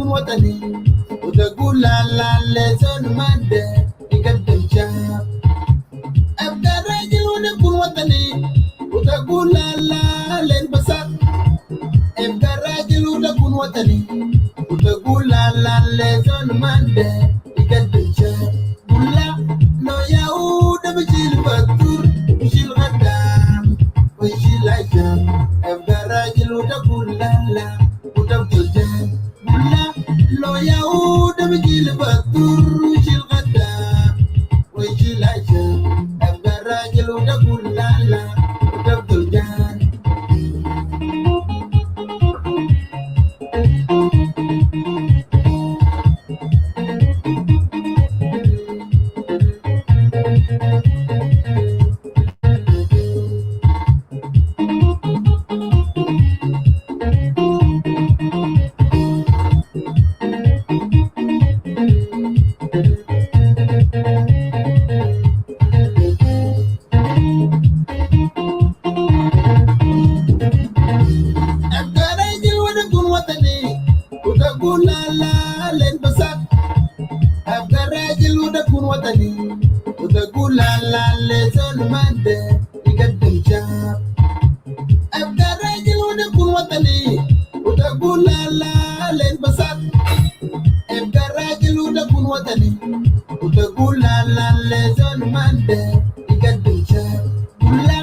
وطني وتقول لا لا لزول مادة يقدم شاب. أبقى راجل ونكون وطني وتقول لا لا للبساط. أبقى راجل ونكون وطني وتقول لا لا لزول مادة يقدم شاب. قول لا لو يهود بشيل بطور بشيل غدام ويشيل عشام. أبقى راجل وتقول لا لا وتقول جاب. قول لا لو يهود بشيل بطور بشيل غدام ويشيل عشام. أبقى راجل وتقول لا لا وتقول جاب. وتقول لا لا للبساط. أبقى راجل ودكون وطني وتقول لا لا لزول مادة يقدم شاب. أبقى راجل ودكون وطني وتقول لا لا للبساط. أبقى راجل ودكون وطني وتقول لا لا لزول مادة يقدم شاب. قول لا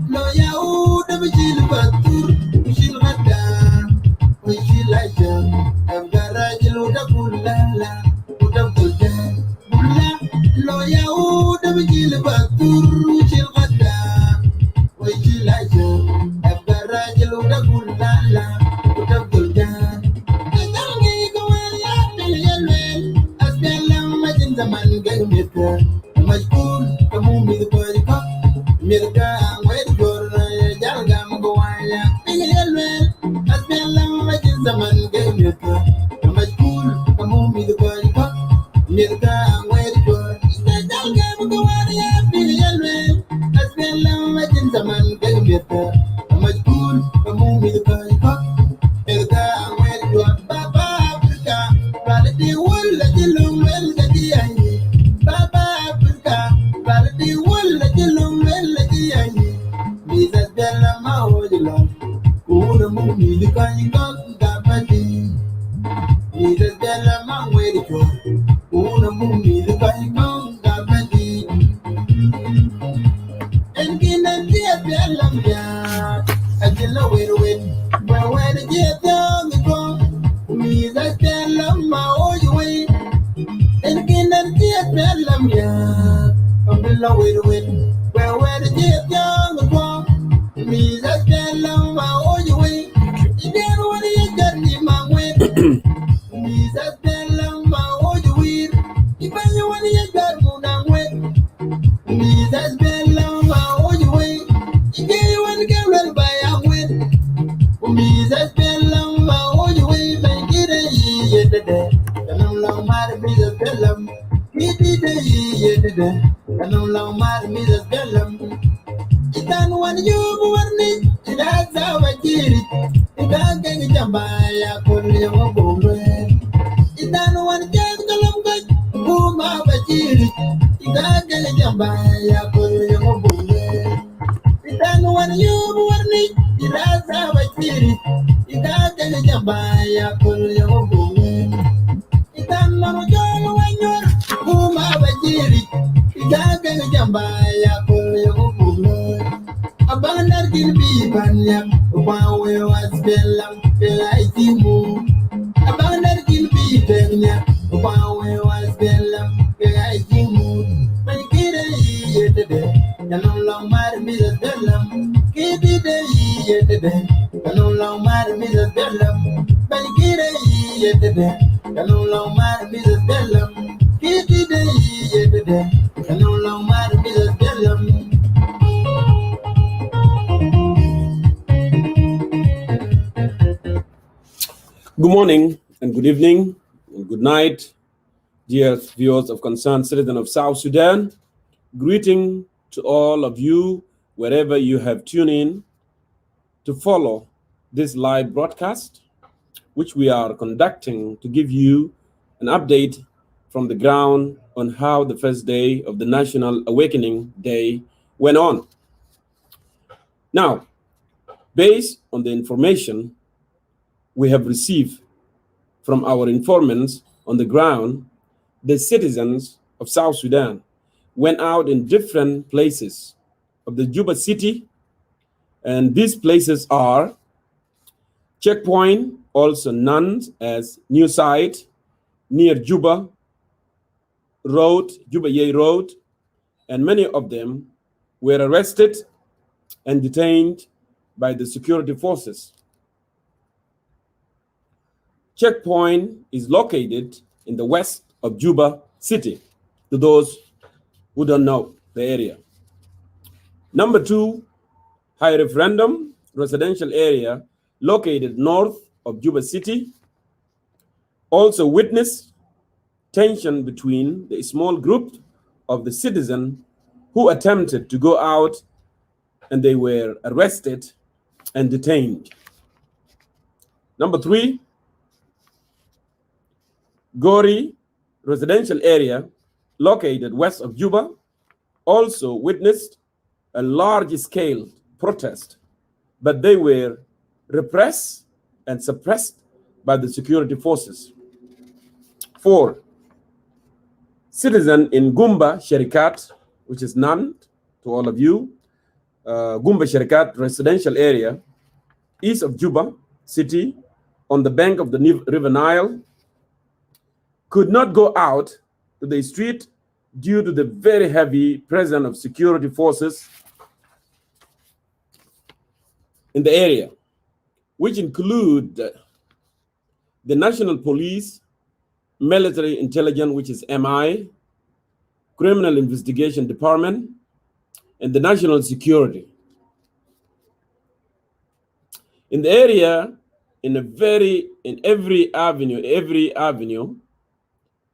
لو يهود بشيل بطور بشيل غدام ويشيل عشام. أبقى راجل وتقول لا لا وتقول جاب. قول لا لو يهود بشيل بطور ويشيل غدام ويشيل عشام. أبقى راجل وتقول لا لا وتقول جاب. تدرني قوي يا باليمين أسبل لما جن زمان قلبك مشغول كمو مذكورك ملكا ويدور جالك مقوايا باليمين أسبل لما جن زمان قلبك مشغول كمو مذكورك ملكا ويدور جالك مقوايا باليمين أسبل لما جن زمان قلبك مشغول كمو مذكورك ملكا ويدور. بابا أفريكا بالدي ولا جلوم القدياني. بابا أفريكا بالدي ولا جلوم القدياني. ميزة بلا ما هو جلوم كون مؤمن كان كابتي. ميزة بلا ما هو جلوم كون مؤمن كان كابتي. إن كنا نجيب بلا مياه أجل وين وين جيت يوم ميزة بلا ما هو جوي. إن كنا نجيب بلا مياه أجل وين جيت يوم ميزة بلا ما هو جوي. إذا ولي جدي ما وين ميزة بلا ما هو جوي. إذا ولي جدي ما وين ميزة بلا ما هو جوي. إذا ولي جدي ما وين ميزة بلا ما هو جوي. بيجي يدده كلام لو مار ميزة بلا يدده يدده كلام لو مار ميزة بلا. إذا ونجوب ورني إذا زاوجيري إذا كان جمايا كل يوم بومي. إذا ونجوب كلامك بوما بجيري إذا كان جمايا كل يوم بومي. إذا ونجوب ورني إذا زاوجيري إذا كان جمايا كل يوم بومي. إذا نرجع ونجور بوما بجيري إذا كان جمايا كل يوم بومي. Abanar gilbi banyam, wawe was bellam, elaitimu. Abanar gilbi banyam, wawe was bellam, elaitimu. Bankira yedede, kanon long mar mizas bellam. Kibide yedede, kanon long mar mizas bellam. Bankira yedede, kanon long mar mizas bellam. Kibide yedede, kanon long mar mizas bellam. Good morning and good evening and good night, dear viewers of Concerned Citizen of South Sudan. Greeting to all of you wherever you have tuned in to follow this live broadcast. which we are conducting to give you an update from the ground on how the first day of the National Awakening Day went on. Now, based on the information we have received from our informants on the ground, the citizens of South Sudan went out in different places of the Juba city, and these places are Checkpoint, also known as New Site, near Juba Road, Juba Yei Road, and many of them were arrested and detained by the security forces. Checkpoint is located in the west of Juba City, to those who don't know the area. Number 2, High Referendum residential area located north of Juba City also witnessed tension between the small group of the citizens who attempted to go out, and they were arrested and detained. Number 3, Gori residential area located west of Juba also witnessed a large-scale protest, but they were repressed and suppressed by the security forces. 4, citizen in Gumba Sherikat, which is known to all of you, Gumba Sherikat residential area east of Juba City on the bank of the River Nile, could not go out to the street due to the very heavy presence of security forces in the area, which include the National Police, Military Intelligence, which is MI, Criminal Investigation Department, and the National Security. In the area, in every avenue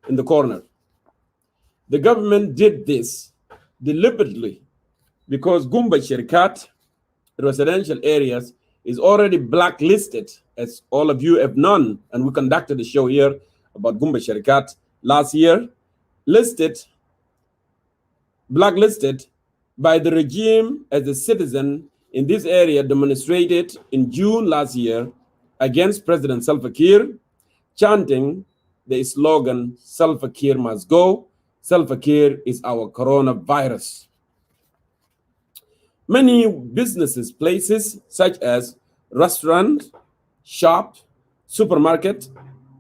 in the corner. The government did this deliberately because Gumba Sherikat residential areas is already blacklisted, as all of you have known, and we conducted a show here about Gumba Sherikat last year, blacklisted by the regime, as a citizen in this area demonstrated in June last year against President Salva Kiir, chanting the slogan, Salva Kiir must go, Salva Kiir is our coronavirus. Many businesses, places such as restaurant, shop, supermarket,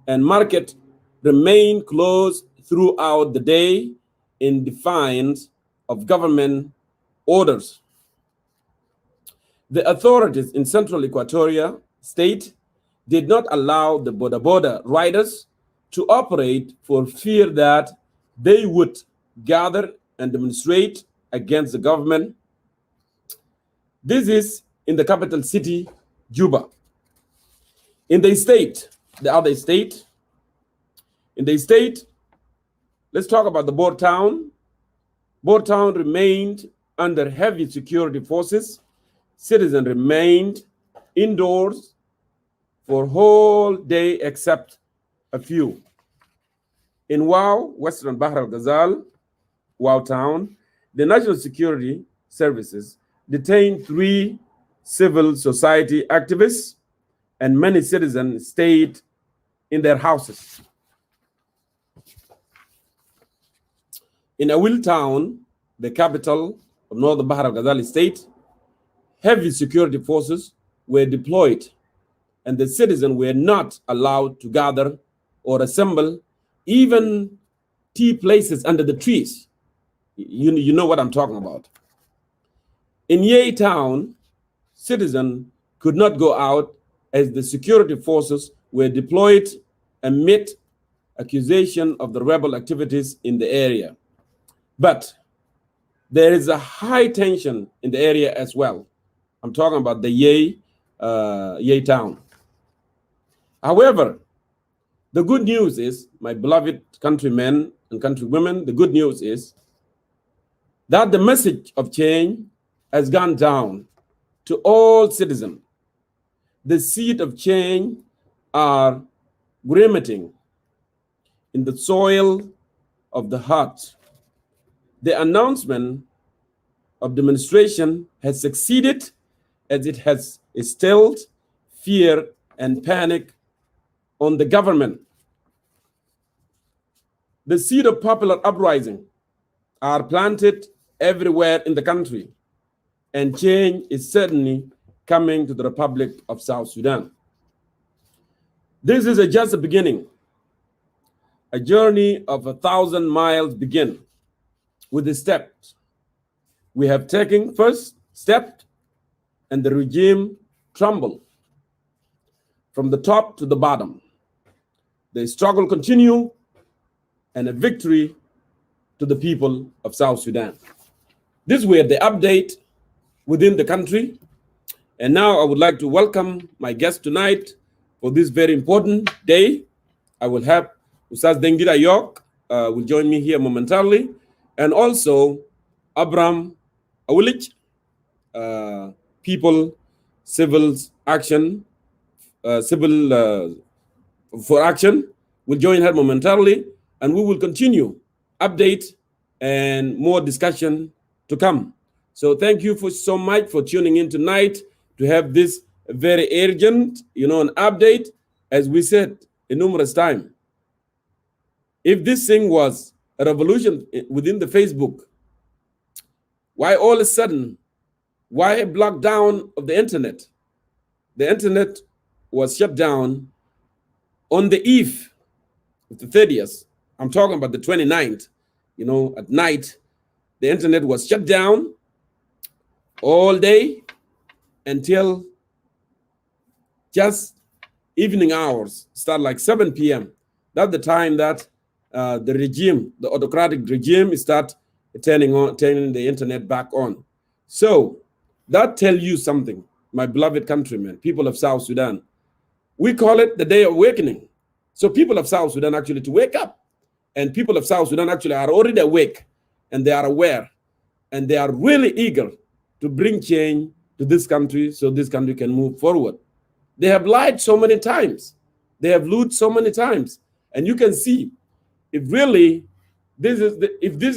and market remain closed throughout the day in defiance of government orders. The authorities in Central Equatoria State did not allow the border riders to operate for fear that they would gather and demonstrate against the government. This is in the capital city, Juba. In the state, let's talk about the Boer town. Boer town remained under heavy security forces. Citizens remained indoors for whole day except a few. In Wow, Western Bahr al-Ghazal, Wow town, the National Security Services detained 3 civil society activists, and many citizens stayed in their houses. In Awil town, the capital of Northern Bahr al-Ghazal state, heavy security forces were deployed, and the citizens were not allowed to gather or assemble, even tea places under the trees. You know what I'm talking about. In Yei town, citizens could not go out as the security forces were deployed amid accusation of the rebel activities in the area. But there is a high tension in the area as well. I'm talking about the Yei town. However, the good news is, my beloved countrymen and countrywomen, the good news is that the message of change has gone down to all citizens. The seed of change are grimacing in the soil of the heart. The announcement of demonstration has succeeded as it has instilled fear and panic on the government. The seed of popular uprising are planted everywhere in the country, and change is certainly coming to the Republic of South Sudan. This is just a beginning. A journey of 1,000 miles begin with the steps we have taken. First step, and the regime crumbled from the top to the bottom. The struggle continue, and a victory to the people of South Sudan. This were the update within the country. And now I would like to welcome my guest tonight for this very important day. I will have Ustaz Dengida York will join me here momentarily, and also Abram Awulich, People Civil Action, Civil for Action will join her momentarily, and we will continue update and more discussion to come. So thank you so much for tuning in tonight to have this very urgent, an update. As we said in numerous times, if this thing was a revolution within the Facebook, why all of a sudden, why a lockdown of the internet? The internet was shut down on the eve of the 30th. I'm talking about the 29th, at night. The internet was shut down all day until just evening hours, start like 7 p.m. That's the time that the regime, the autocratic regime, start turning the internet back on. So that tells you something, my beloved countrymen, people of South Sudan. We call it the day of awakening. So people of South Sudan actually to wake up. And people of South Sudan actually are already awake, and they are aware, and they are really eager to bring change to this country so this country can move forward. They have lied so many times. They have looted so many times. And you can see, if really this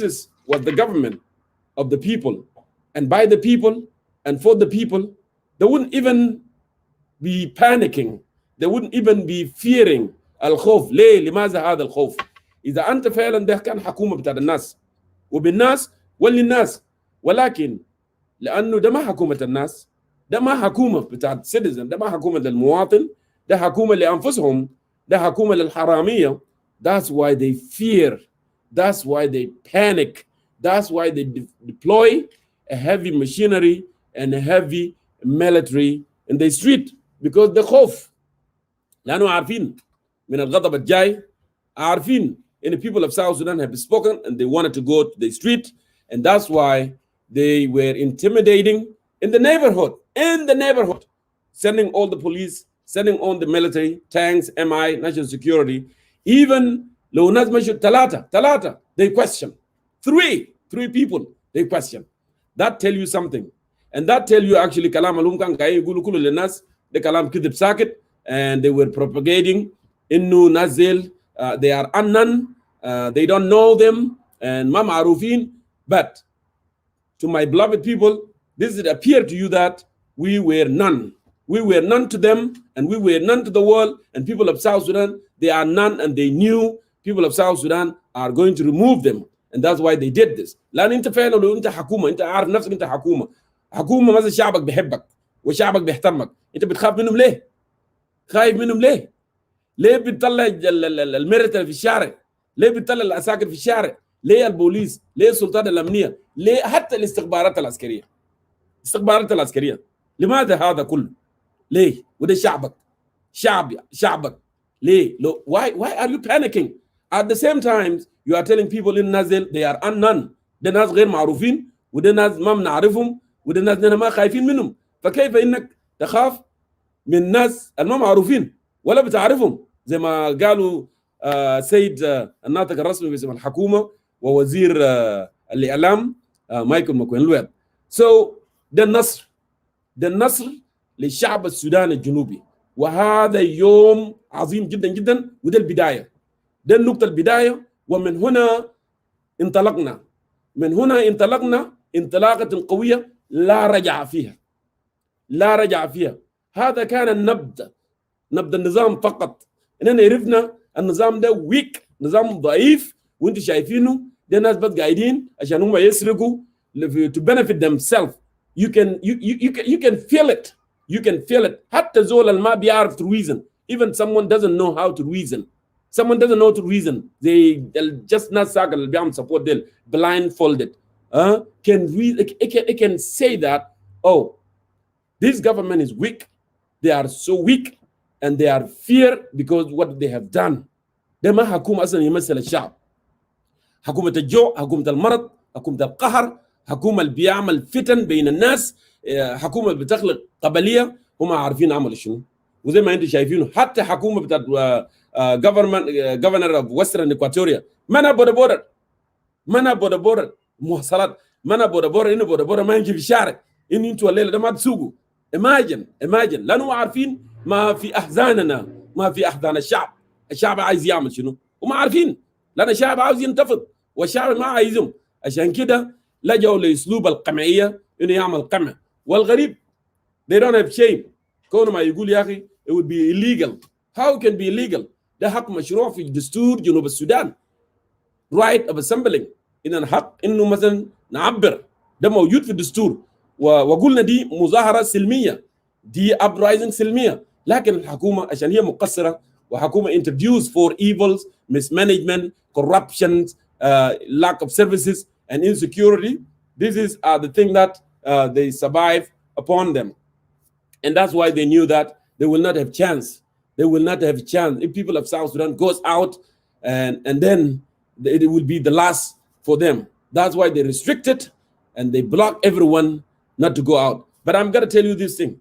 is what the government of the people and by the people and for the people, they wouldn't even be panicking. They wouldn't even be fearing الخوف. ليه؟ لماذا هذا الخوف؟ إذا أنت فعلا ده كان حكومة بتاع الناس وبالناس وللناس، ولكن لأنه ده ما حكومة الناس، ده ما حكومة بتاع citizen، ده ما حكومة للمواطن، ده حكومة لأنفسهم، ده حكومة للحرامية. That's why they fear. That's why they panic. That's why they deploy a heavy machinery and a heavy military in the street, because the خوف. لأنه عارفين من الغضب الجاي، عارفين and the people of South Sudan have spoken and they wanted to go to the street, and that's why they were intimidating in the neighborhood, sending all the police, sending all the military, tanks, MI, national security. Even لو ناس مشوا ثلاثة they question. Three people they question. That tell you something, and that tell you actually كلام اللي هم كان قاعدين يقولوا كله للناس ده كلام كذب ساكت, and they were propagating إنه نازل they are unknown, they don't know them, and ما معروفين. But to my beloved people, this it appear to you that we were none. We were none to them, and we were none to the world. And people of South Sudan, they are none, and they knew people of South Sudan are going to remove them, and that's why they did this. لأن أنت فعلا لو أنت حكومة، أنت عارف نفسك أنت حكومة مثلا شعبك بيحبك وشعبك بيحترمك، أنت بتخاف منهم ليه؟ خايف منهم ليه؟ ليه بتطلع الميرتل في الشارع؟ ليه بتطلع العساكر في الشارع؟ ليه البوليس؟ ليه السلطات الأمنية؟ ليه حتى الاستخبارات العسكرية؟ لماذا هذا كله؟ ليه؟ وده شعبك. ليه؟ Why are you panicking? At the same time, you are telling people in Nazil they are unknown. ده ناس غير معروفين، وده ناس ما بنعرفهم، وده ناس ما خايفين منهم. فكيف إنك تخاف من الناس الما معروفين ولا بتعرفهم؟ زي ما قالوا سيد الناطق الرسمي باسم الحكومة ووزير الإعلام مايكل ماكوين. So ده النصر للشعب السوداني الجنوبي. وهذا يوم عظيم جدا جدا، وده البداية، ده النقطة البداية. ومن هنا انطلقنا، من هنا انطلقنا انطلاقة قوية لا رجع فيها، لا رجع فيها. هذا كان النبض، نبض النظام فقط. اننا عرفنا النظام ده ويك، نظام ضعيف، وانتم شايفينه ده ناس بس قاعدين عشان هم يسرقوا to benefit themselves. You can feel it. You can feel it. حتى زول ما بيعرف to reason. Even someone doesn't know how to reason. Someone doesn't know to reason. They just not ساق اللي بيعمل support ديل blindfolded. It can say that, oh, this government is weak. They are so weak and they are feared because what they have done. ده ما حكومة أصلا يمثل الشعب. حكومة الجوع، حكومة المرض، حكومة القهر، حكومة اللي بيعمل فتن بين الناس، حكومة اللي بتخلق قبلية. هم عارفين عمل شنو. وزي ما انتم شايفينه حتى حكومة بتاعت governor of Western Equatoria ما بودا بورد مواصلات، ما بودا بورد ما يمشي في الشارع. إن انتوا الليلة ده ما تسوقوا. imagine لأنهم عارفين ما في أحزاننا، ما في أحزان الشعب. الشعب عايز يعمل شنو وما عارفين، لأن الشعب عاوز ينتفض والشعب ما عايزهم. عشان كده لجوا لأسلوب القمعية، إنه يعمل قمع. والغريب they don't have shame. كونه ما يقول يا أخي it would be illegal. How can be illegal؟ ده حق مشروع في دستور جنوب السودان. right of assembling، إننا حق إنه مثلا نعبر، ده موجود في الدستور. وقلنا دي مظاهرة سلمية، دي uprising سلمية. لكن الحكومة عشان هي مقصرة، وحكومة introduced for evils, mismanagement, corruption, lack of services and insecurity. This is the thing that they survive upon them. And that's why they knew that they will not have chance. They will not have chance if people of South Sudan goes out and then it will be the last for them. That's why they restricted and they block everyone not to go out. But I'm going to tell you this thing.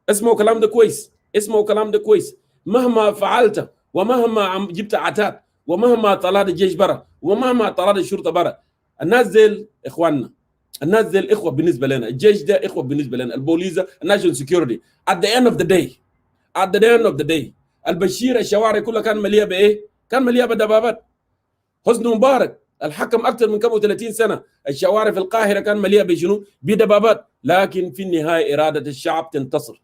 اسمعوا كلام ده كويس، اسمعوا كلام ده كويس. مهما فعلت ومهما جبت عتاد ومهما طلعت الجيش برا ومهما طلعت الشرطة برا، الناس ديل إخواننا، الناس ديل إخوة بالنسبة لنا. الجيش ده إخوة بالنسبة لنا، البوليس، الناشونال سيكيورتي. At the end of the day البشير الشوارع كلها كان مليئة بإيه؟ كان مليئة بدبابات. حسني مبارك الحكم أكثر من 30 سنة، الشوارع في القاهرة كان مليئة بشنو؟ بدبابات. لكن في النهاية إرادة الشعب تنتصر.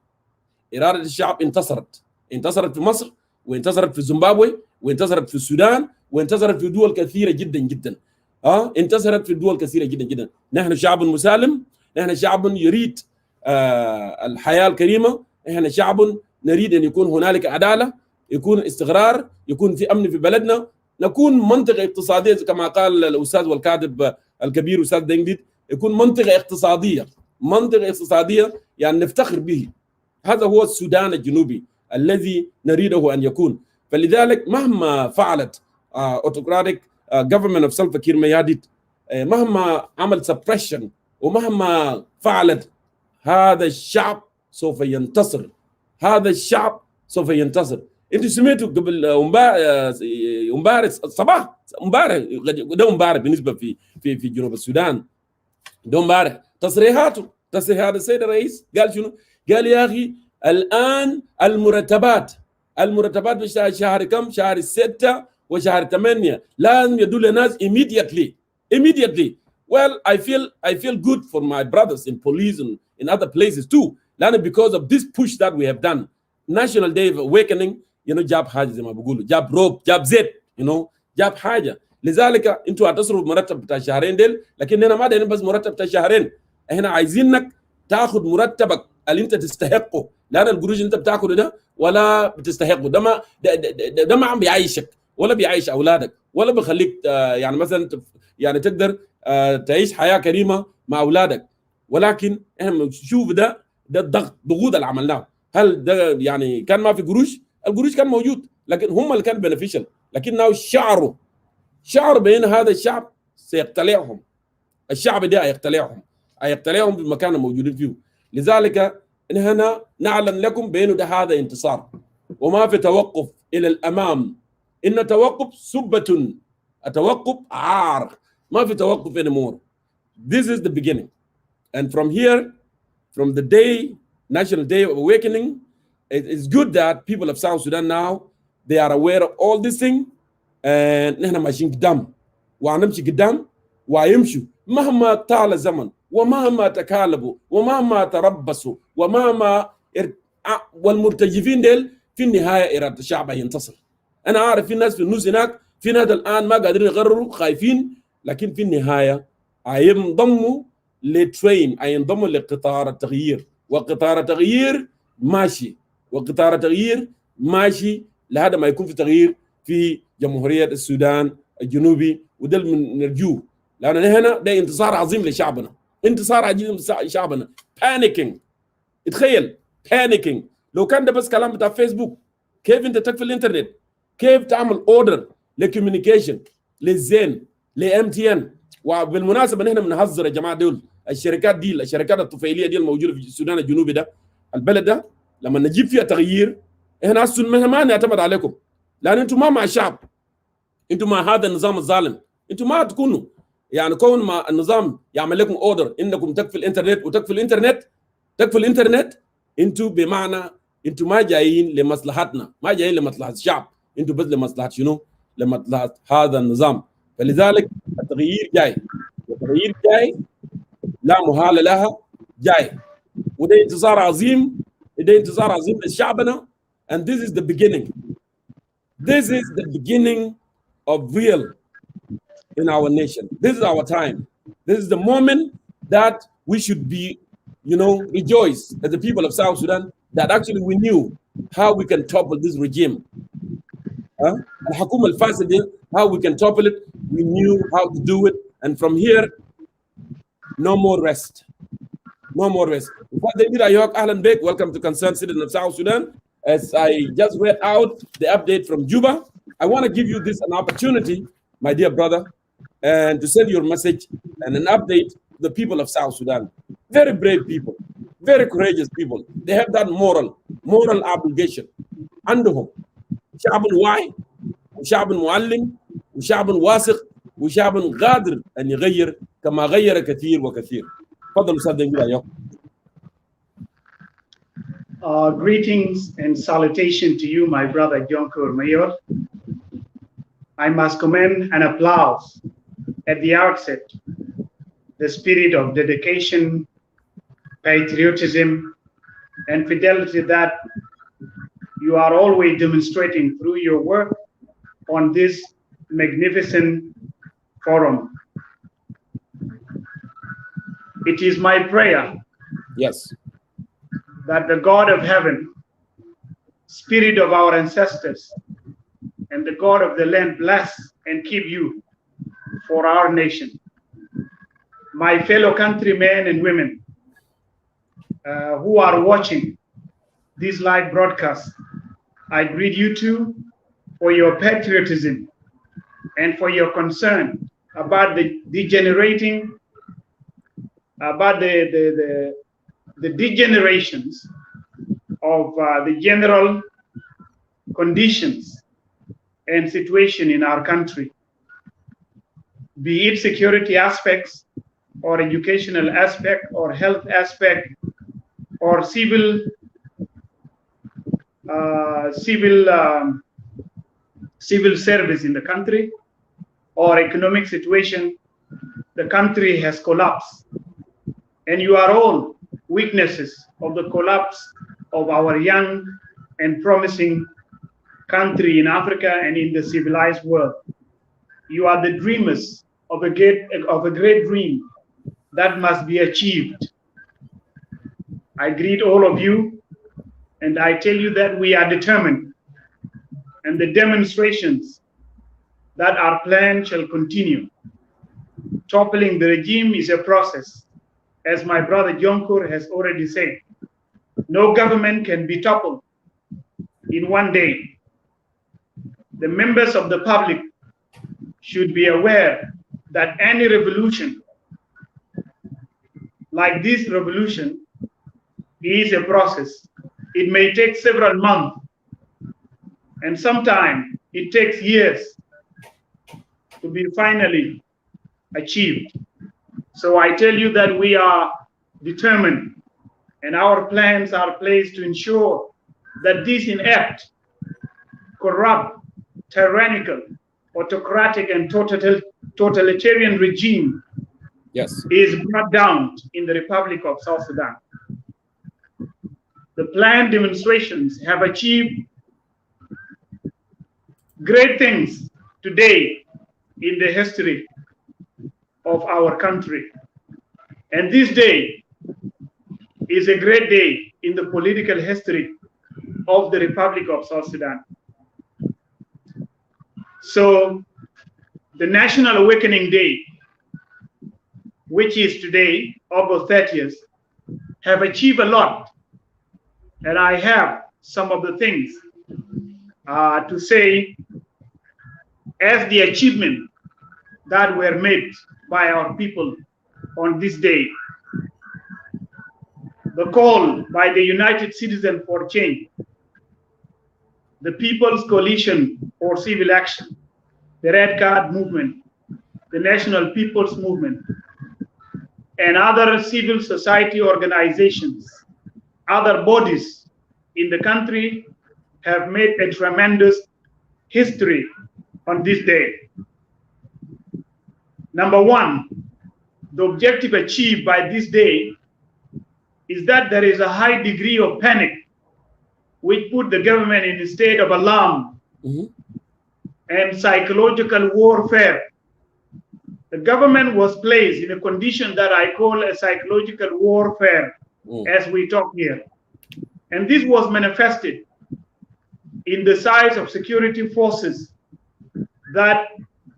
إرادة الشعب انتصرت في مصر، وانتصرت في زيمبابوي، وانتصرت في السودان، وانتصرت في دول كثيرة جدا جدا. انتصرت في دول كثيرة جدا جدا. نحن شعب مسالم، نحن شعب يريد الحياة الكريمة، نحن شعب نريد أن يكون هنالك عدالة، يكون استقرار، يكون في أمن في بلدنا، نكون منطقة اقتصادية كما قال الأستاذ والكاتب الكبير أستاذ دينجديد، يكون منطقة اقتصادية يعني نفتخر به. هذا هو السودان الجنوبي الذي نريده أن يكون. فلذلك مهما فعلت autocratic government of Salva Kiir Mayardit، مهما عمل suppression ومهما فعلت، هذا الشعب سوف ينتصر. هذا الشعب سوف ينتصر. انتوا سمعتوا قبل امبارح الصباح، امبارح بالنسبه في جنوب السودان، ده امبارح تصريحات السيد الرئيس قال شنو؟ قال يا اخي الان المرتبات في شهر كم؟ شهر 6 وشهر 8 لازم يدوا الناس immediately. Well, I feel good for my brothers in police and in other places too. لأن because of this push that we have done, National Day of Awakening, جاب حاجة زي ما بقولوا، جاب روب، جاب زيت، جاب حاجة. لذلك انتوا هتصرفوا مرتب بتاع شهرين ديل، لكن هنا ما دايرين بس مرتب بتاع شهرين، احنا عايزينك تاخذ مرتبك اللي انت تستحقه، لأن القروش انت بتاخذه ده ولا بتستحقه. ده ما عم بيعيشك ولا بيعيش اولادك ولا بيخليك يعني مثلا يعني تقدر تعيش حياة كريمة مع اولادك. ولكن احنا نشوف ده ضغوط اللي عملناه. هل ده يعني كان ما في قروش؟ القروش كان موجود، لكن هم اللي كان بنفيشل. لكنه شعروا بان هذا الشعب سيقتلعهم. الشعب ده هيقتلعهم بالمكان الموجودين فيه. لذلك هنا نعلن لكم بانه ده هذا انتصار، وما في توقف الى الامام. ان توقف سبة، التوقف عار، ما في توقف anymore. This is the beginning, and from here, from the day National Day of Awakening, it's good that people of South Sudan now, they are aware of all this thing, and نحن ماشيين قدام وهنمشي قدام ويمشوا مهما طال الزمن ومهما تكالبوا ومهما تربصوا ومهما والمرتجفين ديل في النهايه اراده الشعب هينتصر. انا عارف في ناس في النص هناك، في ناس الان ما قادرين يقرروا خايفين، لكن في النهايه هينضموا لترين، هينضموا لقطار التغيير، وقطار التغيير ماشي، وقطار التغيير ماشي لهذا ما يكون في تغيير في جمهوريه السودان الجنوبي، وده اللي نرجوه، لان هنا ده انتصار عظيم لشعبنا، انتصار عظيم لشعبنا. بانيكينج، اتخيل بانيكينج، لو كان ده بس كلام بتاع فيسبوك، كيف انت تقفل الانترنت؟ كيف تعمل اوردر للكوميونيكيشن للزين لام تي ان؟ وبالمناسبه نحن بنهزر يا جماعه، دول الشركات دي، الشركات الطفيليه دي الموجوده في السودان الجنوبي ده، البلد ده لما نجيب فيها تغيير احنا اصلا ما نعتمد عليكم، لان انتم ما مع الشعب، انتم مع هذا النظام الظالم، انتم ما تكونوا يعني كون ما النظام يعمل لكم اوردر انكم تقفل الانترنت وتقفل الانترنت، تقفل الانترنت، انتم بمعنى انتم ما جايين لمصلحتنا، ما جايين لمصلحه الشعب، انتم بس لمصلحه شنو؟ لمصلحه هذا النظام. فلذلك التغيير جاي، والتغيير جاي لا محاله لها، جاي، وده انتصار عظيم، ده انتصار عظيم لشعبنا. and this is the beginning, this is the beginning of real in our nation. This is our time. This is the moment that we should be, rejoice as the people of South Sudan that actually we knew how we can topple this regime. الحكومة الفاسدة, how we can topple it. We knew how to do it, and from here, no more rest. No more rest. Welcome to Concerned Citizen of South Sudan. As I just read out the update from Juba, I want to give you this an opportunity, my dear brother, and to send your message and an update to the people of South Sudan. Very brave people, very courageous people. They have that moral obligation. عندهم شعب واعي وشعب معلم وشعب واثق وشعب قادر أن يغير كما غير كثير وكثير. تفضل أستاذ دنجل. Greetings and salutation to you, my brother Jonkur Mayor. I must commend and applause at the outset the spirit of dedication, patriotism, and fidelity that you are always demonstrating through your work on this magnificent forum. It is my prayer, yes, that the God of heaven, spirit of our ancestors, and the God of the land bless and keep you for our nation. My fellow countrymen and women who are watching this live broadcast, I greet you too for your patriotism and for your concern about the degenerating, about the degenerations of the general conditions and situation in our country, be it security aspects or educational aspect or health aspect or civil service in the country or economic situation. The country has collapsed, and you are all witnesses of the collapse of our young and promising country in Africa and in the civilized world. You are the dreamers of a great dream that must be achieved. I greet all of you, and I tell you that we are determined, and the demonstrations that are planned shall continue. Toppling the regime is a process, as my brother Jonkur has already said. No government can be toppled in one day. The members of the public should be aware that any revolution like this revolution is a process. It may take several months, and sometimes it takes years to be finally achieved. So I tell you that we are determined, and our plans are placed to ensure that this inept, corrupt, tyrannical, autocratic, and totalitarian regime is brought down in the Republic of South Sudan. The planned demonstrations have achieved great things today in the history of our country. And this day is a great day in the political history of the Republic of South Sudan. So the National Awakening Day, which is today, August 30th, have achieved a lot. And I have some of the things to say as the achievement that were made by our people on this day. The call by the United Citizens for Change, the People's Coalition for Civil Action, the Red Card Movement, the National People's Movement, and other civil society organizations, other bodies in the country have made a tremendous history on this day. Number one, the objective achieved by this day is that there is a high degree of panic which put the government in a state of alarm and psychological warfare. The government was placed in a condition that I call a psychological warfare as we talk here. And this was manifested in the size of security forces that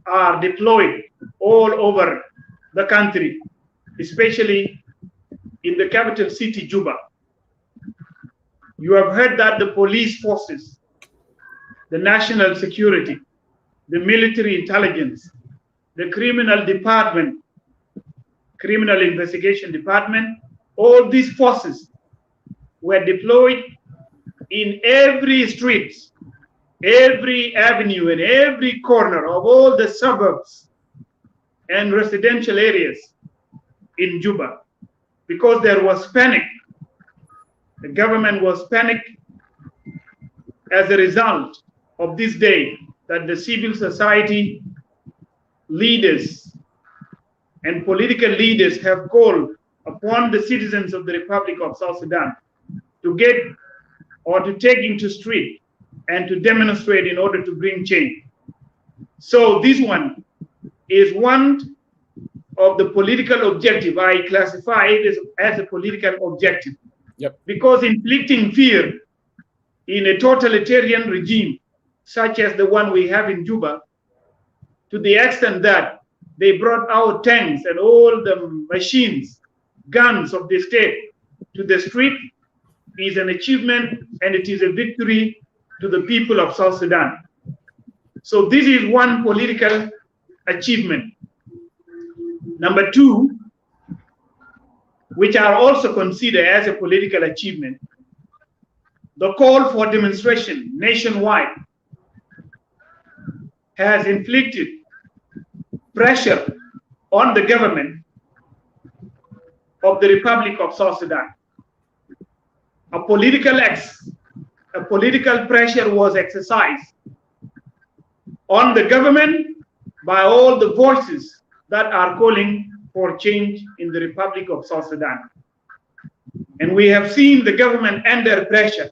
are deployed all over the country, especially in the capital city, Juba. You have heard that the police forces, the national security, the military intelligence, the criminal department, criminal investigation department, all these forces were deployed in every street, every avenue, and every corner of all the suburbs and residential areas in Juba, because there was panic. The government was panicked as a result of this day that the civil society leaders and political leaders have called upon the citizens of the Republic of South Sudan to get or to take into street and to demonstrate in order to bring change. So this one is one of the political objective. I classify it as a political objective. Because inflicting fear in a totalitarian regime such as the one we have in Juba, to the extent that they brought out tanks and all the machines, guns of the state to the street, is an achievement, and it is a victory to the people of South Sudan. So this is one political achievement. Number two, which are also considered as a political achievement, the call for demonstration nationwide has inflicted pressure on the government of the Republic of South Sudan. A political pressure was exercised on the government by all the voices that are calling for change in the Republic of South Sudan. And we have seen the government under pressure.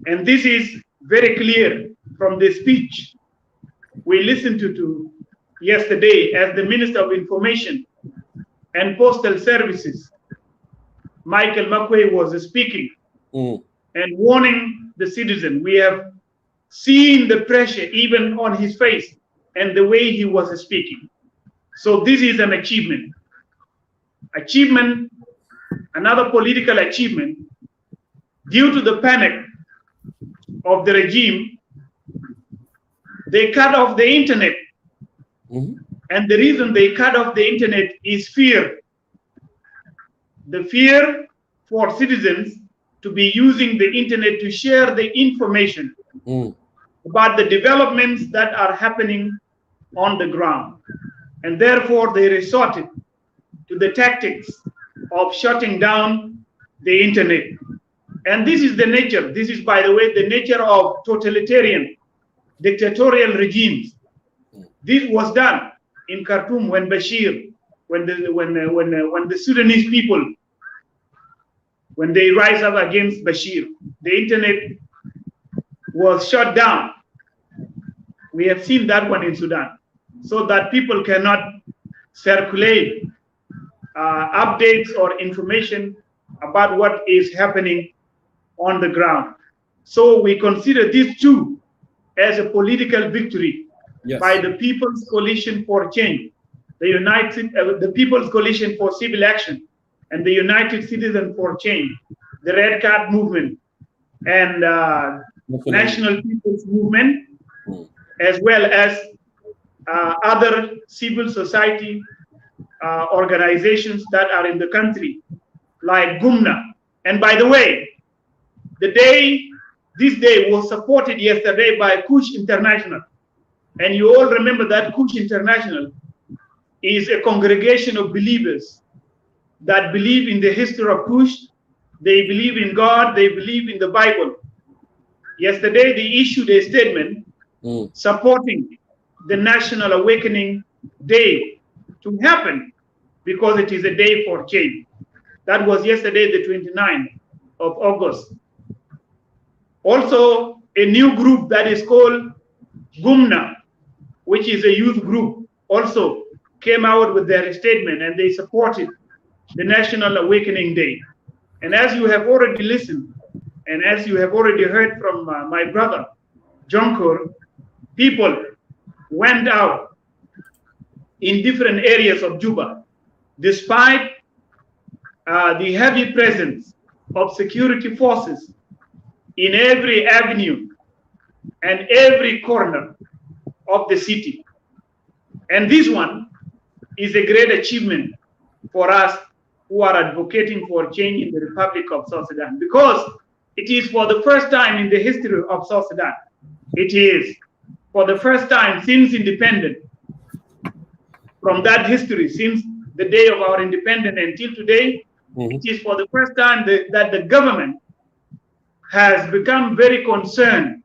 And this is very clear from the speech we listened to yesterday as the Minister of Information and Postal Services, Michael McQuay, was speaking and warning the citizen. We have seen the pressure even on his face and the way he was speaking. So this is an achievement. Another political achievement, due to the panic of the regime, they cut off the internet. And the reason they cut off the internet is fear. The fear for citizens to be using the internet to share the information about the developments that are happening on the ground. And therefore they resorted to the tactics of shutting down the internet. And this is the nature. This is, by the way, the nature of totalitarian, dictatorial regimes. This was done in Khartoum when Bashir, when the Sudanese people, when they rise up against Bashir, the internet was shut down. We have seen that one in Sudan, so that people cannot circulate updates or information about what is happening on the ground. So we consider these two as a political victory by the People's Coalition for Change, the People's Coalition for Civil Action, and the United Citizens for Change, the Red Card Movement, and National People's Movement, as well as other civil society organizations that are in the country, like Gumna. And by the way, this day was supported yesterday by Kush International. And you all remember that Kush International is a congregation of believers that believe in the history of Kush. They believe in God, they believe in the Bible. Yesterday, they issued a statement supporting the National Awakening Day to happen because it is a day for change. That was yesterday, the 29th of August. Also, a new group that is called Gumna, which is a youth group, also came out with their statement, and they supported the National Awakening Day. And as you have already listened, and as you have already heard from my brother, Jonkur, people went out in different areas of Juba, despite the heavy presence of security forces in every avenue and every corner of the city. And this one is a great achievement for us who are advocating for change in the Republic of South Sudan, because it is for the first time in the history of South Sudan. It is for the first time since independence, from that history, since the day of our independence until today, it is for the first time that the government has become very concerned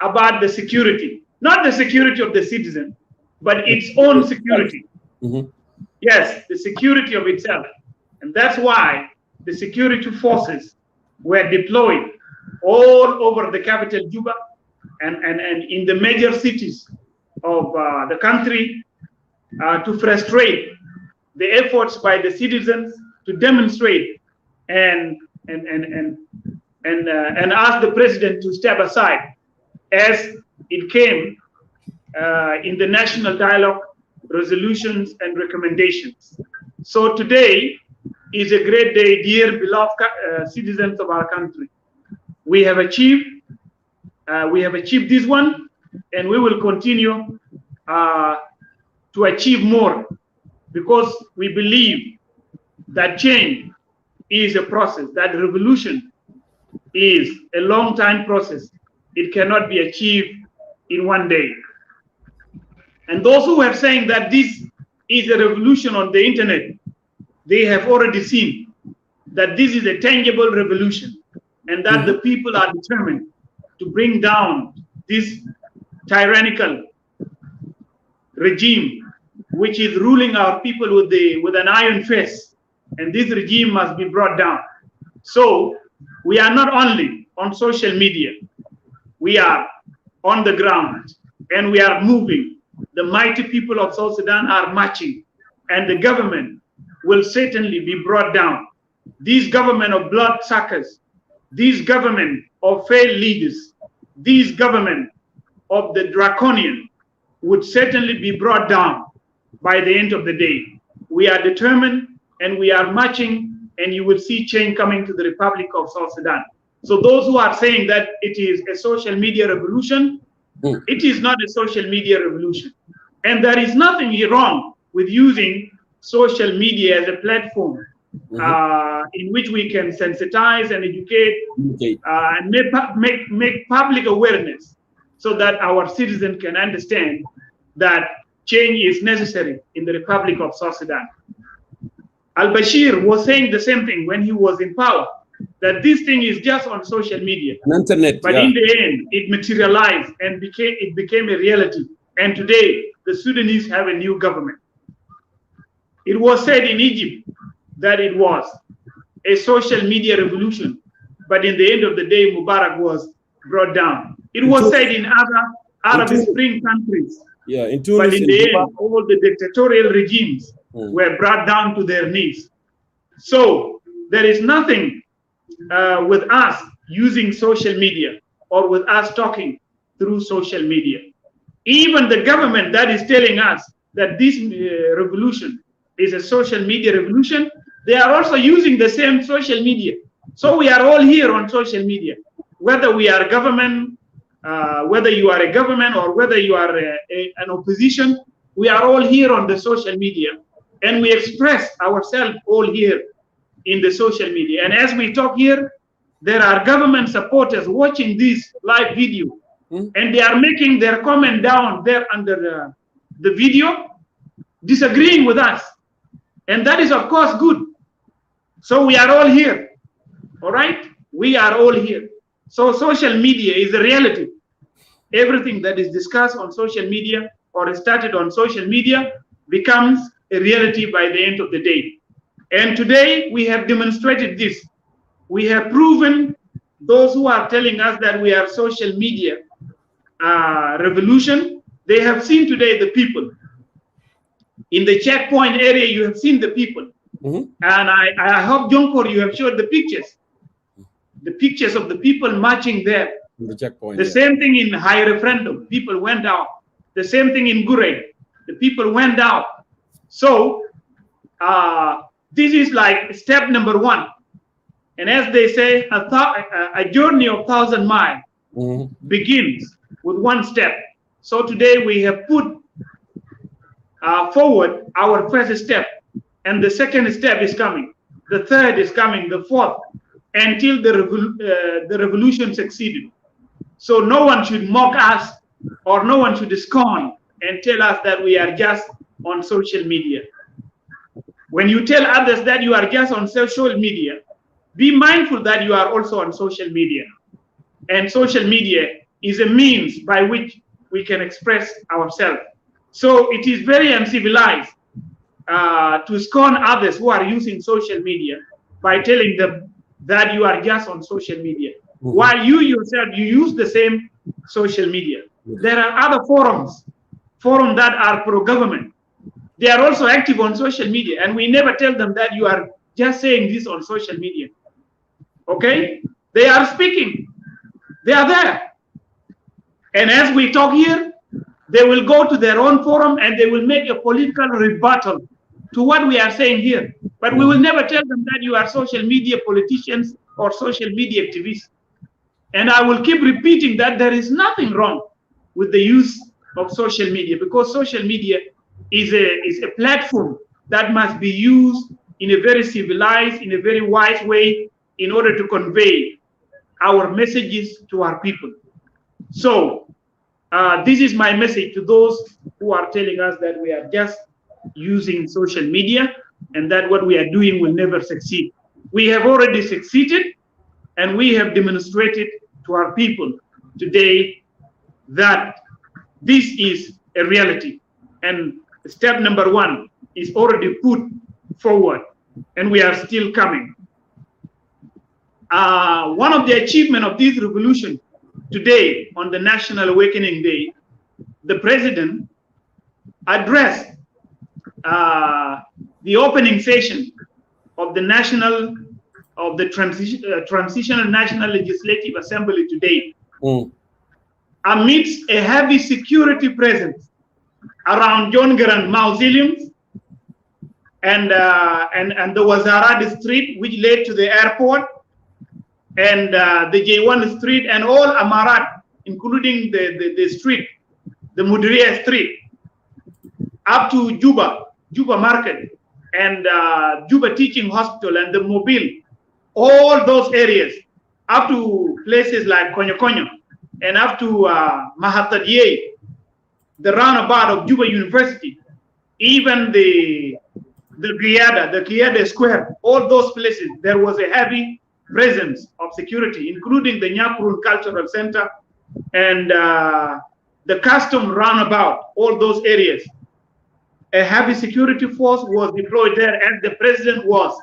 about the security, not the security of the citizen, but its own security. Yes, the security of itself. And that's why the security forces were deployed all over the capital, Juba, and in the major cities of the country to frustrate the efforts by the citizens to demonstrate and ask the president to step aside, as it came in the national dialogue, resolutions and recommendations. So today is a great day, dear beloved citizens of our country. We have achieved this one, and we will continue to achieve more, because we believe that change is a process, that revolution is a long time process. It cannot be achieved in one day. And those who are saying that this is a revolution on the internet, they have already seen that this is a tangible revolution, and that the people are determined to bring down this tyrannical regime which is ruling our people with an iron fist, and this regime must be brought down. So we are not only on social media, we are on the ground, and we are moving. The mighty people of South Sudan are marching, and the government will certainly be brought down. This government of bloodsuckers, this government of failed leaders, this government of the draconian would certainly be brought down by the end of the day. We are determined, and we are marching, and you will see change coming to the Republic of South Sudan. So those who are saying that it is a social media revolution, it is not a social media revolution. And there is nothing wrong with using social media as a platform in which we can sensitize and educate and make public awareness, so that our citizens can understand that change is necessary in the Republic of South Sudan. Al-Bashir was saying the same thing when he was in power. that this thing is just on social media. Internet, but in the end, it materialized and became a reality. And today, the Sudanese have a new government. It was said in Egypt that it was a social media revolution, but in the end of the day, Mubarak was brought down. It was said in other Arab Spring countries, but in the end, all the dictatorial regimes were brought down to their knees. So there is nothing with us using social media or with us talking through social media. Even the government that is telling us that this revolution is a social media revolution, they are also using the same social media. So we are all here on social media, whether we are government, whether you are a government or whether you are an opposition, we are all here on the social media, and we express ourselves all here in the social media. And as we talk here, there are government supporters watching this live video, and they are making their comment down there under the video, disagreeing with us. And that is, of course, good. So we are all here, all right? We are all here. So social media is a reality. Everything that is discussed on social media or is started on social media becomes a reality by the end of the day. And today we have demonstrated this. We have proven those who are telling us that we are social media revolution, they have seen today the people. In the checkpoint area, you have seen the people. And I hope, Jonkor, you have showed the pictures of the people marching there. The checkpoint. The same thing in high referendum, people went out. The same thing in Gure, the people went out. So this is like step number one. And as they say, a journey of 1,000 miles begins with one step. So today we have put forward our first step, and the second step is coming. The third is coming, the fourth, until the revolution succeeded. So no one should mock us, or no one should scorn and tell us that we are just on social media. When you tell others that you are just on social media, be mindful that you are also on social media. And social media is a means by which we can express ourselves. So it is very uncivilized to scorn others who are using social media by telling them that you are just on social media, while you yourself, you use the same social media. There are other forums that are pro-government. They are also active on social media, and we never tell them that you are just saying this on social media. Okay? They are speaking. They are there. And as we talk here, they will go to their own forum and they will make a political rebuttal to what we are saying here. But we will never tell them that you are social media politicians or social media activists. And I will keep repeating that there is nothing wrong with the use of social media, because social media is a platform that must be used in a very civilized, in a very wise way in order to convey our messages to our people. So this is my message to those who are telling us that we are just using social media and that what we are doing will never succeed. We have already succeeded, and we have demonstrated to our people today that this is a reality. And step number one is already put forward, and we are still coming. One of the achievements of this revolution today, on the National Awakening Day, the president addressed the opening session of the Transitional National Legislative Assembly today, amidst a heavy security presence around John Garang mausoleums and the Wazarad Street, which led to the airport, and the J1 Street, and all Amarat, including the street, the Mudiria Street, up to Juba Market, and Juba Teaching Hospital, and the Mobile, all those areas, up to places like Konyo, and up to Mahatadiye, the roundabout of Juba University, even the Guyada Square, all those places, there was a heavy presence of security, including the Nyakurun Cultural Center and the custom roundabout, all those areas. A heavy security force was deployed there as the president was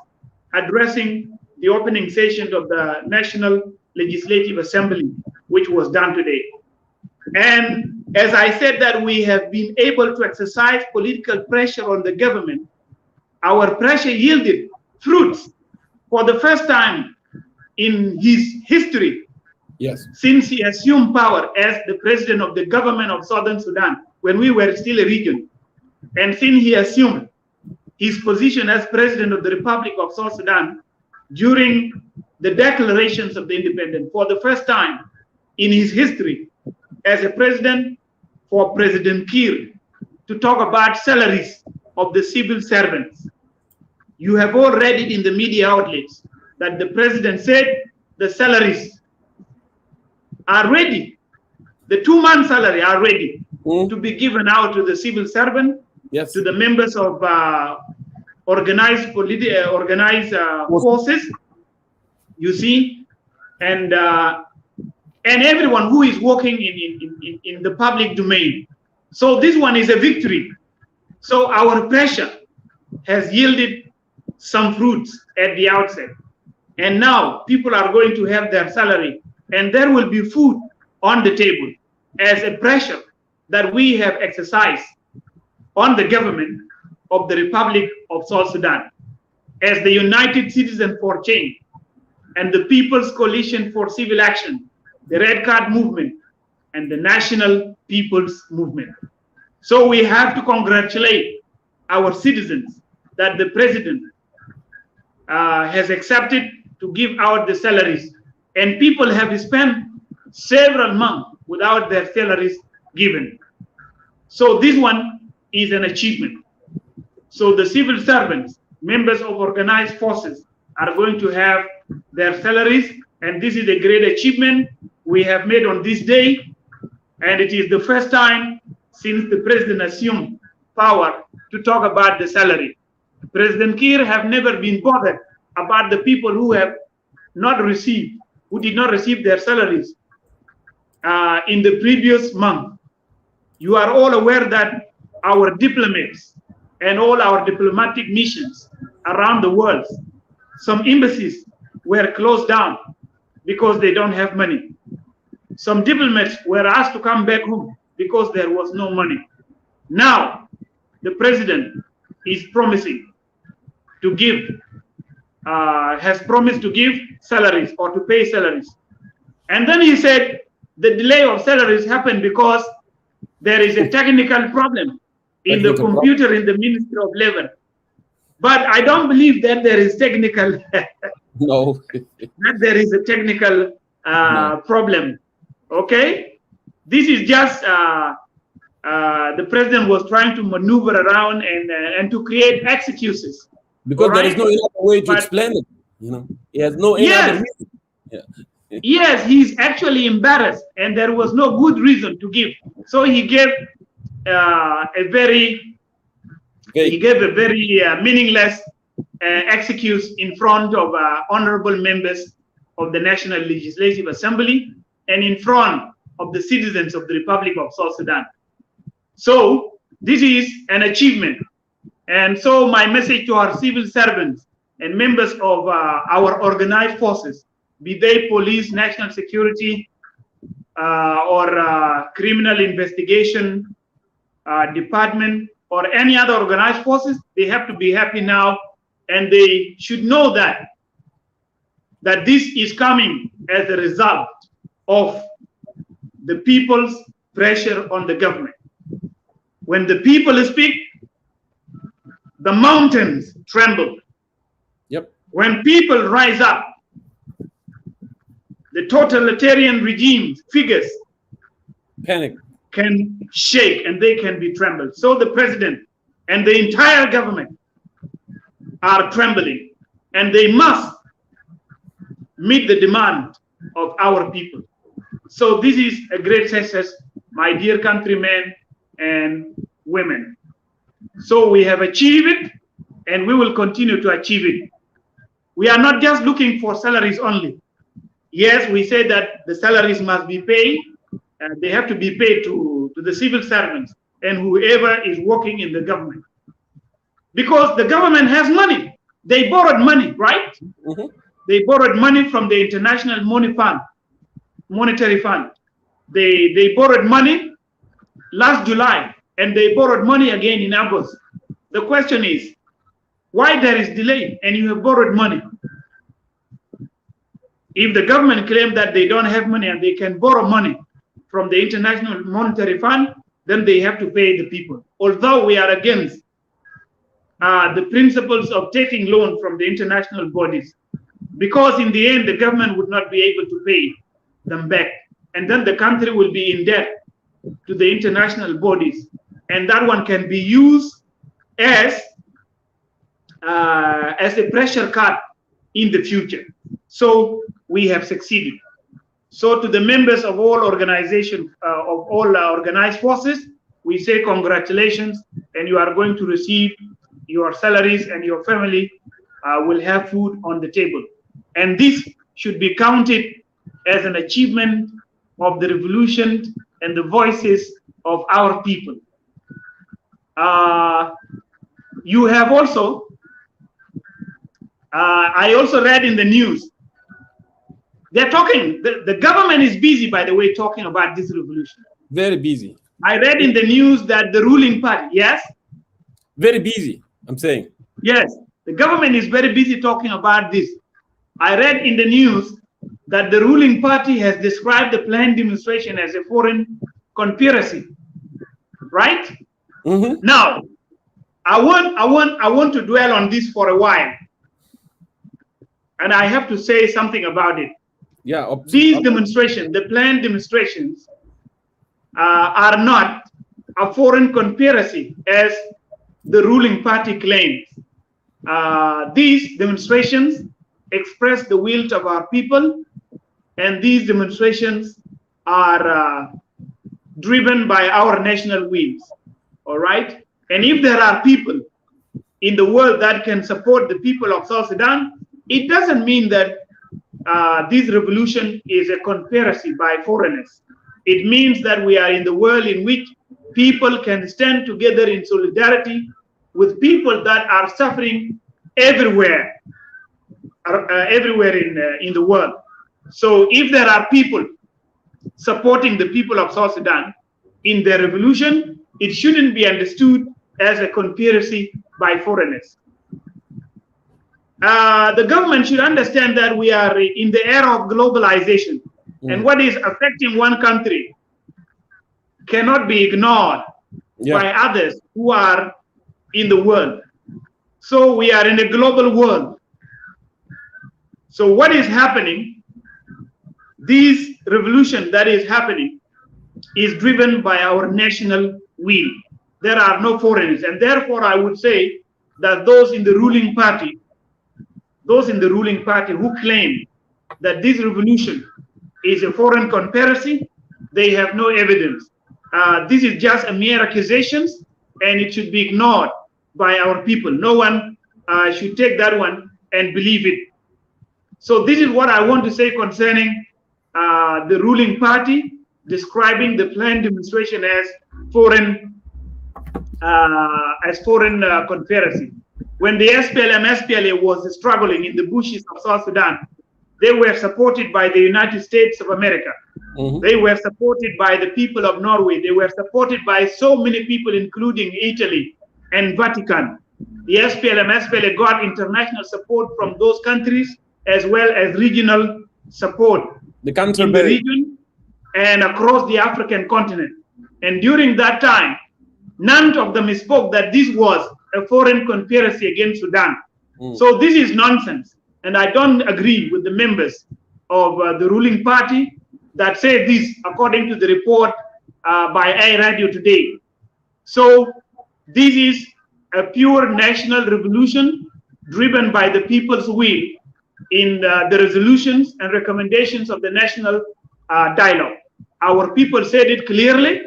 addressing the opening session of the National Legislative Assembly, which was done today. And as I said that we have been able to exercise political pressure on the government, our pressure yielded fruits for the first time in his history. Yes. Since he assumed power as the president of the government of Southern Sudan, when we were still a region, and since he assumed his position as president of the Republic of South Sudan during the declarations of the independence, for the first time in his history as a president, for President Kiir to talk about salaries of the civil servants. You have all read it in the media outlets that the president said the salaries are ready. The 2-month salary are ready to be given out to the civil servant, yes, to the members of organized forces, you see, and everyone who is working in the public domain. So this one is a victory. So our pressure has yielded some fruits at the outset. And now people are going to have their salary and there will be food on the table as a pressure that we have exercised on the government of the Republic of South Sudan as the United Citizens for Change and the People's Coalition for Civil Action, the Red Card Movement, and the National People's Movement. So we have to congratulate our citizens that the president has accepted to give out the salaries, and people have spent several months without their salaries given. So this one is an achievement. So the civil servants, members of organized forces, are going to have their salaries, and this is a great achievement we have made on this day, and it is the first time since the president assumed power to talk about the salary. President Kiir have never been bothered about the people who have not received, who did not receive their salaries in the previous month. You are all aware that our diplomats and all our diplomatic missions around the world, some embassies were closed down because they don't have money. Some diplomats were asked to come back home because there was no money. Now, the president is promising to give, has promised to give salaries or to pay salaries. And then he said the delay of salaries happened because there is a technical problem in the computer in the Ministry of Labor. But I don't believe that there is technical, no, that there is a technical problem. Okay, this is just the president was trying to maneuver around and to create excuses because there is no other way to explain it. You know, he has no other reason. Yeah. Yes, he's actually embarrassed, and there was no good reason to give. So he gave a very meaningless excuse in front of honorable members of the National Legislative Assembly and in front of the citizens of the Republic of South Sudan. So this is an achievement. And so my message to our civil servants and members of our organized forces, be they police, national security, or criminal investigation department, or any other organized forces, they have to be happy now, and they should know that this is coming as a result of the people's pressure on the government. When the people speak, the mountains tremble. Yep. When people rise up, the totalitarian regime figures panic, can shake, and they can be trembled. So the president and the entire government are trembling, and they must meet the demand of our people. So this is a great success, my dear countrymen and women. So we have achieved it, and we will continue to achieve it. We are not just looking for salaries only. Yes, we say that the salaries must be paid, and they have to be paid to the civil servants and whoever is working in the government. Because the government has money. They borrowed money, right? Mm-hmm. They borrowed money from the International Monetary Fund. They borrowed money last July, and they borrowed money again in August. The question is, why there is delay and you have borrowed money? If the government claims that they don't have money and they can borrow money from the International Monetary Fund, then they have to pay the people. Although we are against the principles of taking loan from the international bodies, because in the end, the government would not be able to pay them back. And then the country will be in debt to the international bodies. And that one can be used as a pressure card in the future. So we have succeeded. So to the members of all organizations, of all organized forces, we say congratulations, and you are going to receive your salaries, and your family will have food on the table. And this should be counted as an achievement of the revolution and the voices of our people. You have also, I also read in the news, they're talking, the government is busy, by the way, talking about this revolution. Very busy. I read in the news that the ruling party, yes? Very busy, I'm saying. Yes, the government is very busy talking about this. I read in the news that the ruling party has described the planned demonstration as a foreign conspiracy, right? Mm-hmm. Now, I want to dwell on this for a while, and I have to say something about it. Yeah, these demonstrations, the planned demonstrations, are not a foreign conspiracy as the ruling party claims. These demonstrations express the will of our people, and these demonstrations are driven by our national wills. All right. And if there are people in the world that can support the people of South Sudan, it doesn't mean that this revolution is a conspiracy by foreigners. It means that we are in the world in which people can stand together in solidarity with people that are suffering everywhere, in the world. So if there are people supporting the people of South Sudan in their revolution, it shouldn't be understood as a conspiracy by foreigners. The government should understand that we are in the era of globalization, and what is affecting one country cannot be ignored by others who are in the world. So we are in a global world. So what is happening, this revolution that is happening, is driven by our national will. There are no foreigners, and therefore I would say that those in the ruling party who claim that this revolution is a foreign conspiracy, they have no evidence. This is just a mere accusations, and it should be ignored by our people. No one should take that one and believe it. So this is what I want to say concerning the ruling party describing the planned demonstration as foreign conspiracy. When the SPLA was struggling in the bushes of South Sudan, they were supported by the United States of America. Mm-hmm. They were supported by the people of Norway. They were supported by so many people, including Italy and Vatican. The SPLA got international support from those countries, as well as regional support in the region and across the African continent. And during that time, none of them spoke that this was a foreign conspiracy against Sudan. So this is nonsense. And I don't agree with the members of the ruling party that say this, according to the report by iRadio today. So this is a pure national revolution driven by the people's will in the resolutions and recommendations of the national dialogue. Our people said it clearly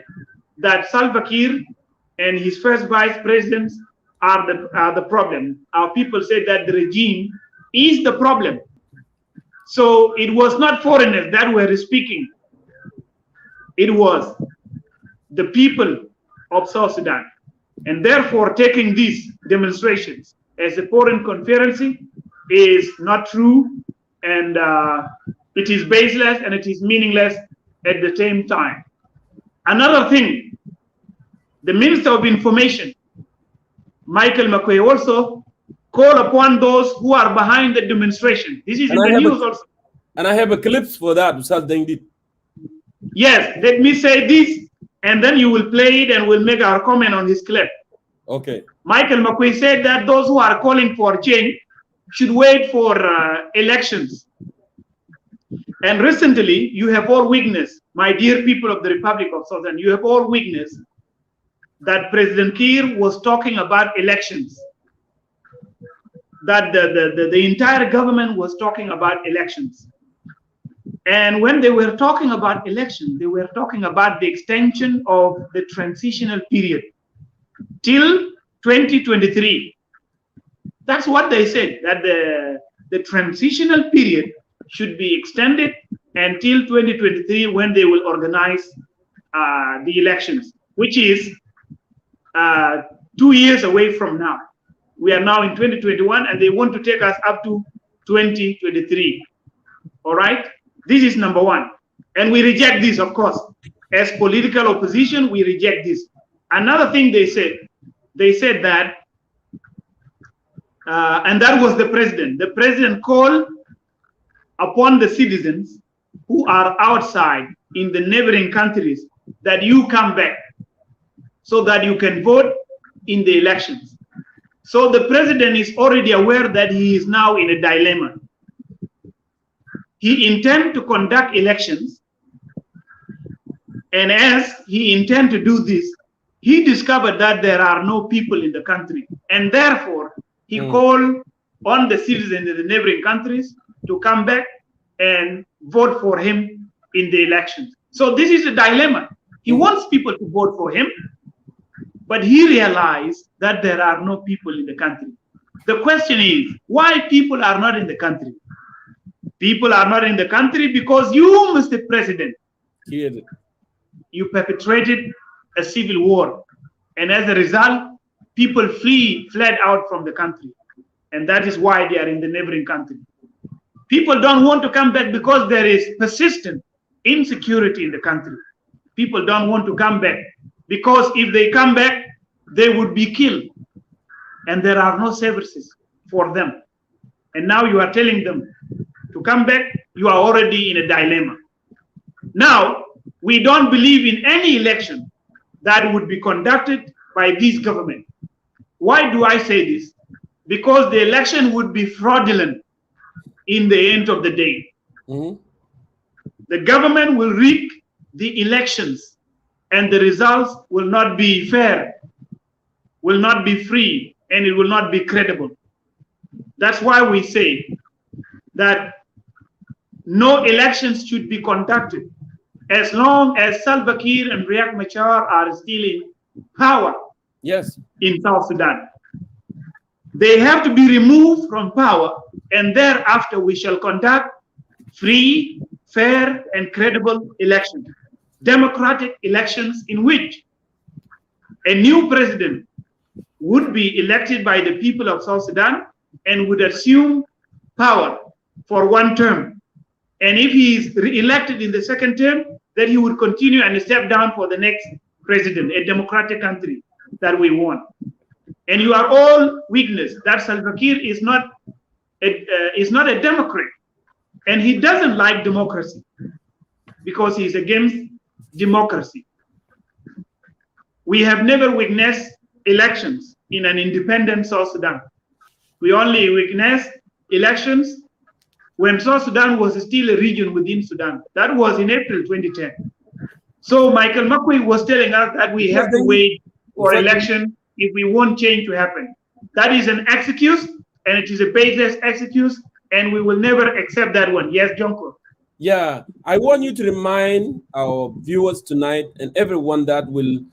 that Salva Kiir and his first vice presidents are the problem. Our people said that the regime is the problem. So it was not foreigners that were speaking. It was the people of South Sudan. And therefore, taking these demonstrations as a foreign conspiracy is not true, and it is baseless and it is meaningless at the same time. Another thing, the Minister of Information, Michael McQuay, also call upon those who are behind the demonstration. This is in the news also. And I have a clips for that. Yes, let me say this, and then you will play it and we'll make our comment on this clip. Okay. Michael McQuay said that those who are calling for change should wait for elections. And recently, you have all witnessed, my dear people of the Republic of South Sudan, you have all witnessed that President Kiir was talking about elections. That the entire government was talking about elections. And when they were talking about elections, they were talking about the extension of the transitional period till 2023. That's what they said, that the transitional period should be extended until 2023, when they will organize the elections, which is 2 years away from now. We are now in 2021 and they want to take us up to 2023. All right, this is number one. And we reject this, of course. As political opposition, we reject this. Another thing they said that, and that was the president. The president called upon the citizens who are outside in the neighboring countries that you come back so that you can vote in the elections. So the president is already aware that he is now in a dilemma. He intends to conduct elections, and as he intends to do this, he discovered that there are no people in the country, and therefore he called on the citizens in the neighboring countries to come back and vote for him in the elections. So this is a dilemma. He wants people to vote for him, but he realized that there are no people in the country. The question is, why people are not in the country? People are not in the country because you, Mr. President, you perpetrated a civil war. And as a result, people fled out from the country. And that is why they are in the neighboring country. People don't want to come back because there is persistent insecurity in the country. People don't want to come back because if they come back, they would be killed. And there are no services for them. And now you are telling them to come back, you are already in a dilemma. Now, we don't believe in any election that would be conducted by this government. Why do I say this? Because the election would be fraudulent in the end of the day. The government will rig the elections and the results will not be fair, will not be free, and it will not be credible. That's why we say that no elections should be conducted as long as Salva Kiir and Riek Machar are still in power. Yes, in South Sudan. They have to be removed from power, and thereafter we shall conduct free, fair, and credible elections, democratic elections in which a new president would be elected by the people of South Sudan and would assume power for one term. And if he is re-elected in the second term, then he would continue and step down for the next president, a democratic country that we want. And you are all witness that Salva Kiir is not a Democrat, and he doesn't like democracy because he is against democracy. We have never witnessed elections in an independent South Sudan. We only witnessed elections when South Sudan was still a region within Sudan. That was in April 2010. So Michael McQuay was telling us that we have to wait for election if we want change to happen. That is an excuse, and it is a baseless excuse, and we will never accept that one. Yes, Jonko. Yeah, I want you to remind our viewers tonight and everyone that will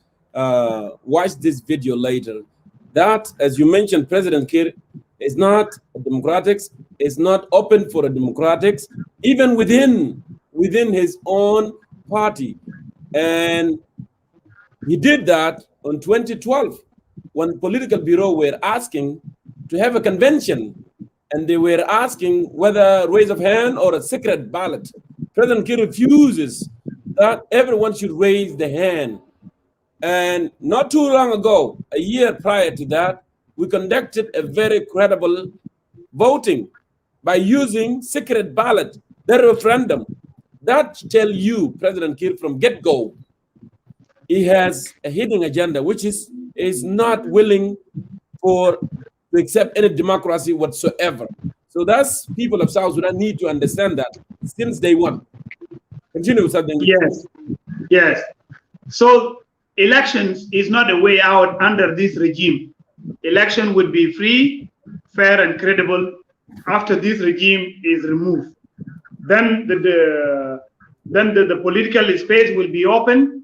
watch this video later that, as you mentioned, President Kiir is not a democratic, is not open for a democratics, even within his own party. And he did that on 2012 when political bureau were asking to have a convention, and they were asking whether raise of hand or a secret ballot. President Kiir refuses that everyone should raise the hand. And not too long ago, a year prior to that, we conducted a very credible voting by using secret ballot, the referendum. That tell you, President Kiir, from get-go, he has a hidden agenda, which is not willing to accept any democracy whatsoever. So that's people of South Sudan need to understand that since day one. Continue with something. Yes, yes. So elections is not a way out under this regime. Election would be free, fair, and credible after this regime is removed. Then the political space will be open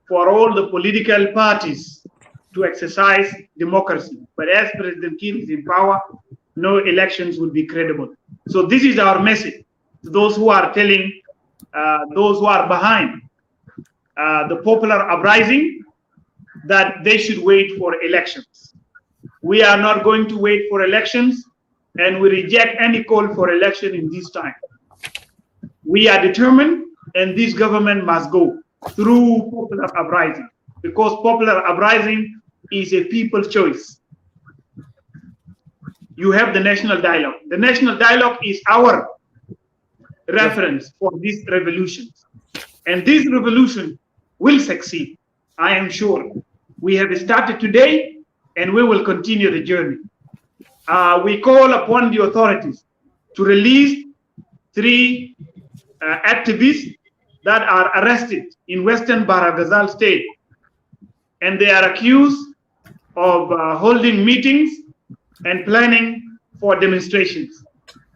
for all the political parties to exercise democracy. But as President Kiir is in power, no elections will be credible. So this is our message to those who are telling those who are behind the popular uprising that they should wait for elections. We are not going to wait for elections, and we reject any call for election in this time. We are determined, and this government must go through popular uprising, because popular uprising is a people's choice. You have the national dialogue. The national dialogue is our reference for these revolutions. And this revolution will succeed, I am sure. We have started today, and we will continue the journey. We call upon the authorities to release 3 activists that are arrested in Western Bahr el Ghazal state. And they are accused of holding meetings and planning for demonstrations.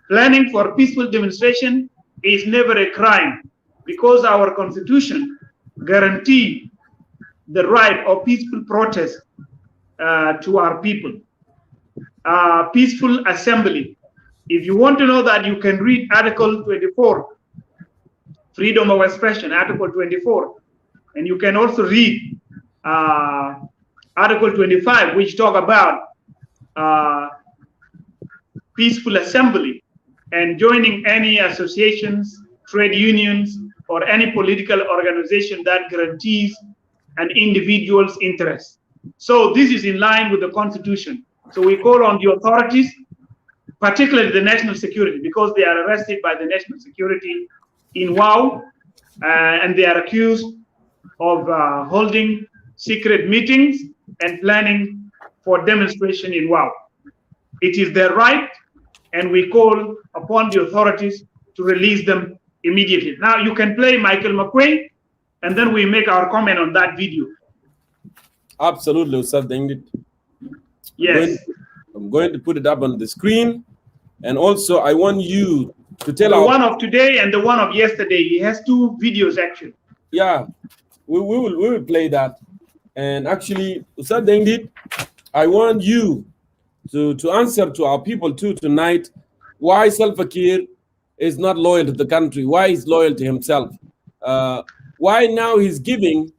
Planning for peaceful demonstration is never a crime, because our constitution guarantees the right of peaceful protest to our people. Peaceful assembly. If you want to know that, you can read Article 24, freedom of expression, Article 24. And you can also read Article 25, which talk about peaceful assembly and joining any associations, trade unions, or any political organization that guarantees an individual's interest. So this is in line with the Constitution. So we call on the authorities, particularly the national security, because they are arrested by the national security in WOW, and they are accused of holding secret meetings and planning for demonstration in WOW. It is their right, and we call upon the authorities to release them immediately. Now you can play Michael McQueen, and then we make our comment on that video. Absolutely, Ustaz Dengit. Yes. I'm going to put it up on the screen, and also I want you to tell the one of today and the one of yesterday. He has 2 videos actually. Yeah, we will play that. And actually, Ustaz Dengit, I want you to answer to our people too tonight why Salva Kiir is not loyal to the country, why he's loyal to himself, why now he's giving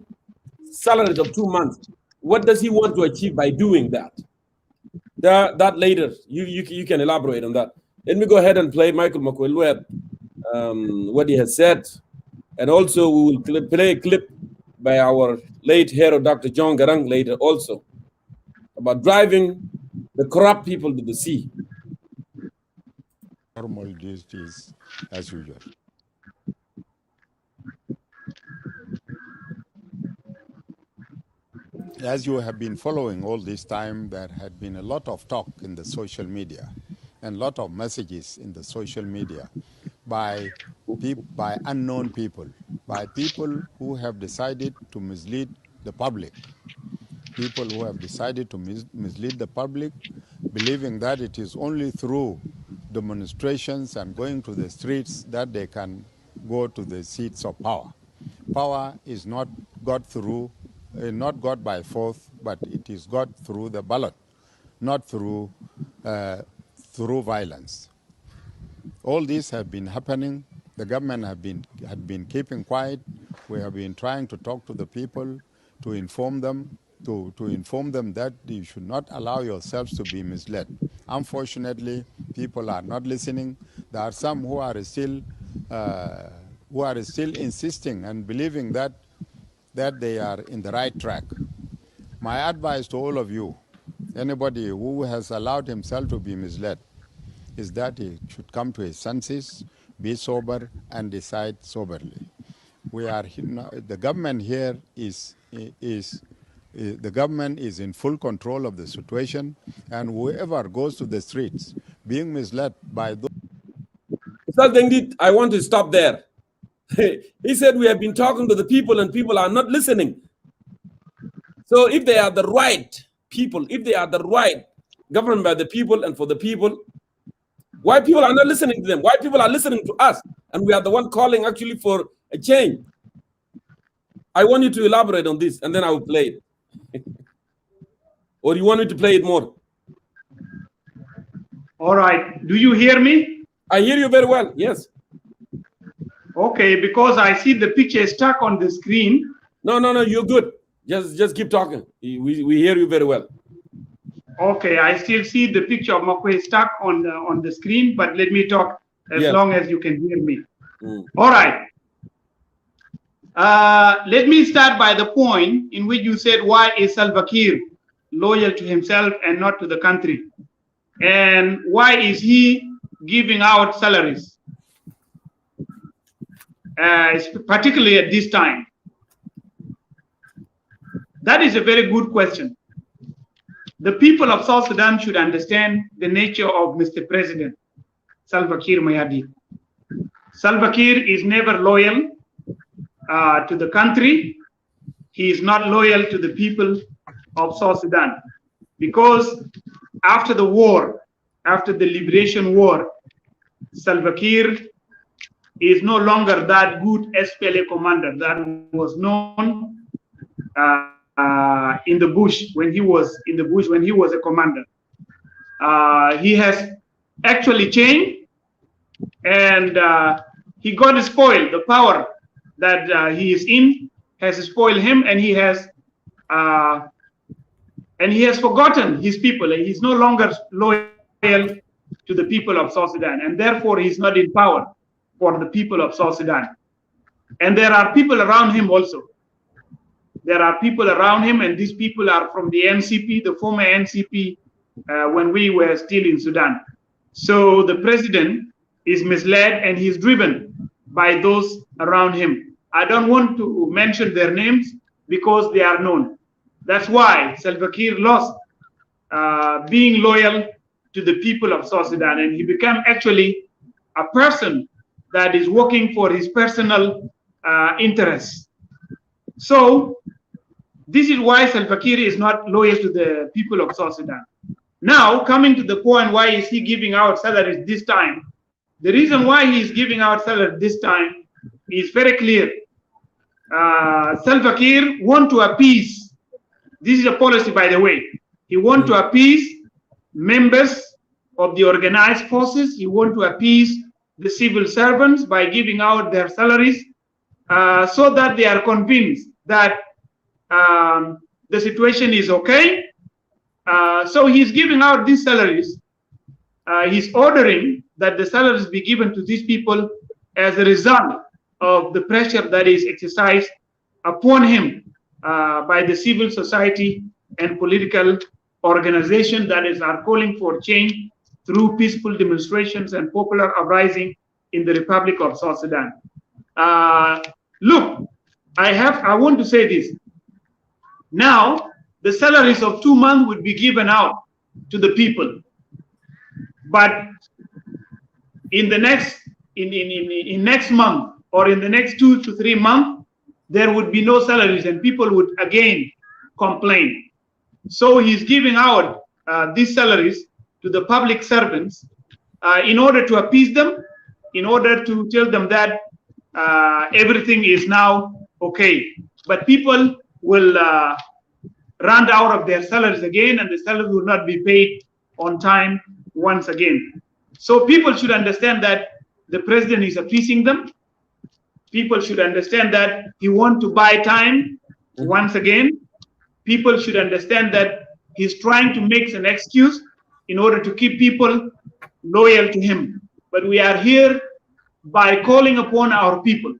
salaries of 2 months. What does he want to achieve by doing that? That later, you can elaborate on that. Let me go ahead and play Michael McQueen, what he has said. And also we will play a clip by our late hero, Dr. John Garang, later also, about driving the corrupt people to the sea. Normal duties as usual. As you have been following all this time, there had been a lot of talk in the social media and a lot of messages in the social media by unknown people, by people who have decided to mislead the public. People who have decided to mislead the public, believing that it is only through demonstrations and going to the streets that they can go to the seats of power. Power is not got through, not got by force, but it is got through the ballot, not through through violence. All this have been happening. The government had been keeping quiet. We have been trying to talk to the people, to inform them, to inform them that you should not allow yourselves to be misled. Unfortunately, people are not listening. There are some who are still insisting and believing that they are in the right track. My advice to all of you, anybody who has allowed himself to be misled, is that he should come to his senses, be sober, and decide soberly. The government here the government is in full control of the situation, and whoever goes to the streets being misled by those. I want to stop there. He said we have been talking to the people and people are not listening. So if they are the right people, if they are the right governed by the people and for the people, why people are not listening to them? Why people are listening to us? And we are the one calling actually for a change. I want you to elaborate on this and then I will play it. Or you want me to play it more? All right. Do you hear me? I hear you very well. Yes. Okay, because I see the picture stuck on the screen. No, you're good. Just keep talking. We hear you very well. Okay, I still see the picture of Makwe stuck on the screen, but let me talk as long as you can hear me. All right. Let me start by the point in which you said, why is Salva Kiir loyal to himself and not to the country? And why is he giving out salaries, particularly at this time? That is a very good question. The people of South Sudan should understand the nature of Mr. President Salva Kiir Mayardit. Salva Kiir is never loyal to the country. He is not loyal to the people of South Sudan, because after the war, after the liberation war, Salva Kiir is no longer that good SPLA commander that was known in the bush when he was a commander. He has actually changed, and he got spoiled. The power that he is in has spoiled him, and he has forgotten his people. He's no longer loyal to the people of South Sudan, and therefore he's not in power for the people of South Sudan. And there are people around him also. There are people around him, and these people are from the NCP, the former NCP, when we were still in Sudan. So the president is misled and he's driven by those around him. I don't want to mention their names because they are known. That's why Salva Kiir lost being loyal to the people of South Sudan, and he became actually a person that is working for his personal interests. So this is why Salva Kiir is not loyal to the people of South Sudan. Now, coming to the point, why is he giving out salaries this time? The reason why he is giving out salaries this time is very clear. Salva Kiir wants to appease. This is a policy, by the way. He wants to appease members of the organized forces. He wants to appease the civil servants by giving out their salaries so that they are convinced that the situation is okay. So he's giving out these salaries. He's ordering that the salaries be given to these people as a result of the pressure that is exercised upon him by the civil society and political organizations that are calling for change through peaceful demonstrations and popular uprising in the Republic of South Sudan. Look, I want to say this. Now, the salaries of 2 months would be given out to the people, but in the next next month or in the next 2 to 3 months, there would be no salaries, and people would again complain. So he's giving out these salaries to the public servants in order to appease them, in order to tell them that everything is now okay. But people will run out of their salaries again, and the salaries will not be paid on time once again. So people should understand that the president is appeasing them. People should understand that he wants to buy time once again. People should understand that he's trying to make an excuse in order to keep people loyal to him. But we are here by calling upon our people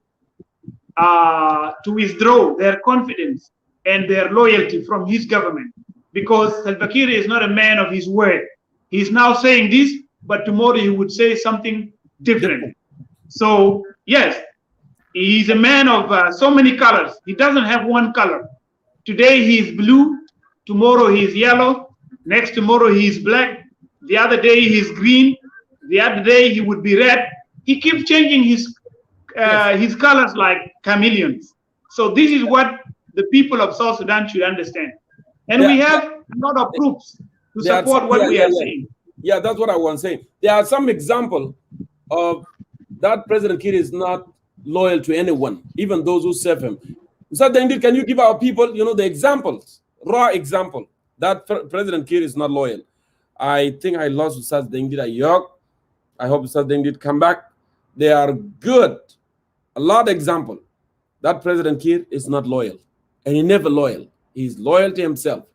to withdraw their confidence and their loyalty from his government, because Salva Kiir is not a man of his word. He's now saying this, but tomorrow he would say something different. So yes, he's a man of so many colors. He doesn't have one color. Today he is blue, tomorrow he is yellow, next tomorrow he is black, the other day he is green, the other day he would be red. He keeps changing his colors like chameleons. So this is what the people of South Sudan should understand. And we have a lot of proofs to support what we are saying. Yeah, that's what I was saying. There are some examples of that President Kiir is not loyal to anyone, even those who serve him. So then, can you give our people, the examples, raw example that President Kiir is not loyal? I think I lost Ustaz Dengdid Ayok. I hope Ustaz Dengdid come back. They are good. A lot of example that President Kiir is not loyal, and he never loyal. He's loyal to himself.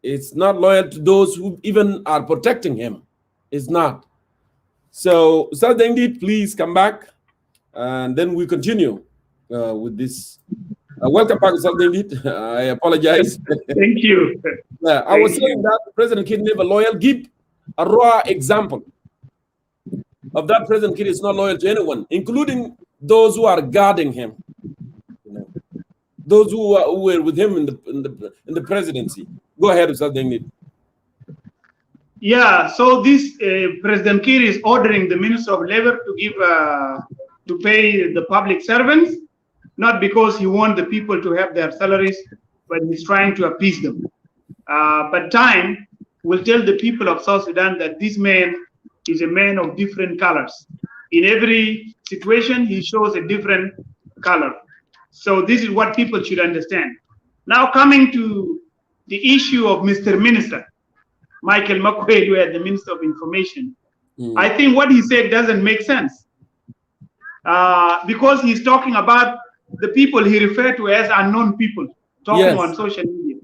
It's not loyal to those who even are protecting him. It's not. So, Ustaz Dengdid, please come back, and then we continue with this. Welcome back, Ustaz Dengdid. I apologize. Thank you. I was saying that President Kiir never loyal. Give a raw example of that President Kiir is not loyal to anyone, including those who are guarding him. Those who were with him in the presidency. Go ahead, Ustaz Dengdid. Yeah, so this President Kiir is ordering the Minister of Labor to give to pay the public servants, not because he wants the people to have their salaries, but he's trying to appease them. But time will tell the people of South Sudan that this man is a man of different colors. In every situation, he shows a different color. So this is what people should understand. Now coming to the issue of Mr. Minister, Michael McQuaid, who is the Minister of Information, I think what he said doesn't make sense. Because he's talking about the people he referred to as unknown people, talking on social media.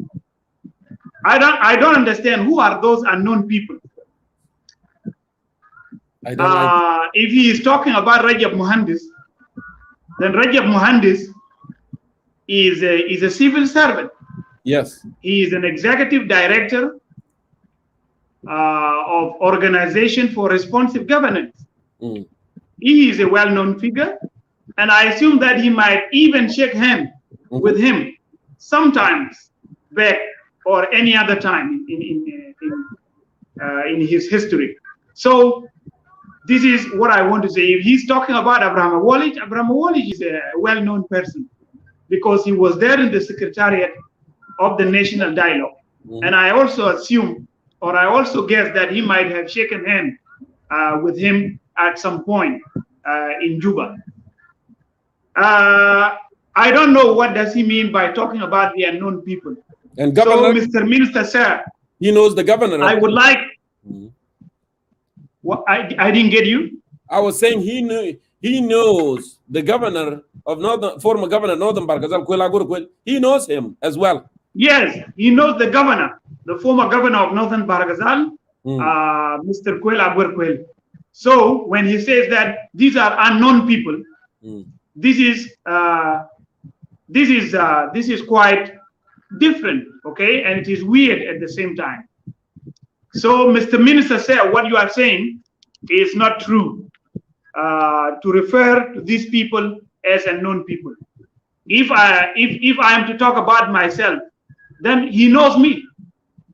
I don't understand who are those unknown people. If he is talking about Rajab Mohandis, then Rajab Mohandis is a civil servant. Yes. He is an executive director of Organization for Responsive Governance. He is a well-known figure, and I assume that he might even shake hands with him sometimes back or any other time in his history. So this is what I want to say. If he's talking about Abraham Awolij is a well-known person because he was there in the Secretariat of the National Dialogue. And I also assume, or I also guess that he might have shaken hands with him at some point in Juba. I don't know what does he mean by talking about the unknown people. And Governor, so, Mr. Minister, sir, he knows the governor. I would like. What I didn't get you. I was saying he knows the governor of former governor Northern Barghazal. He knows him as well. Yes, he knows the governor, the former governor of Northern Barghazal, Mr. Kwel Agwer Kwel. So when he says that these are unknown people, this is quite different, okay, and it is weird at the same time. So, Mr. Minister, sir, what you are saying is not true. To refer to these people as unknown people. If I am to talk about myself, then he knows me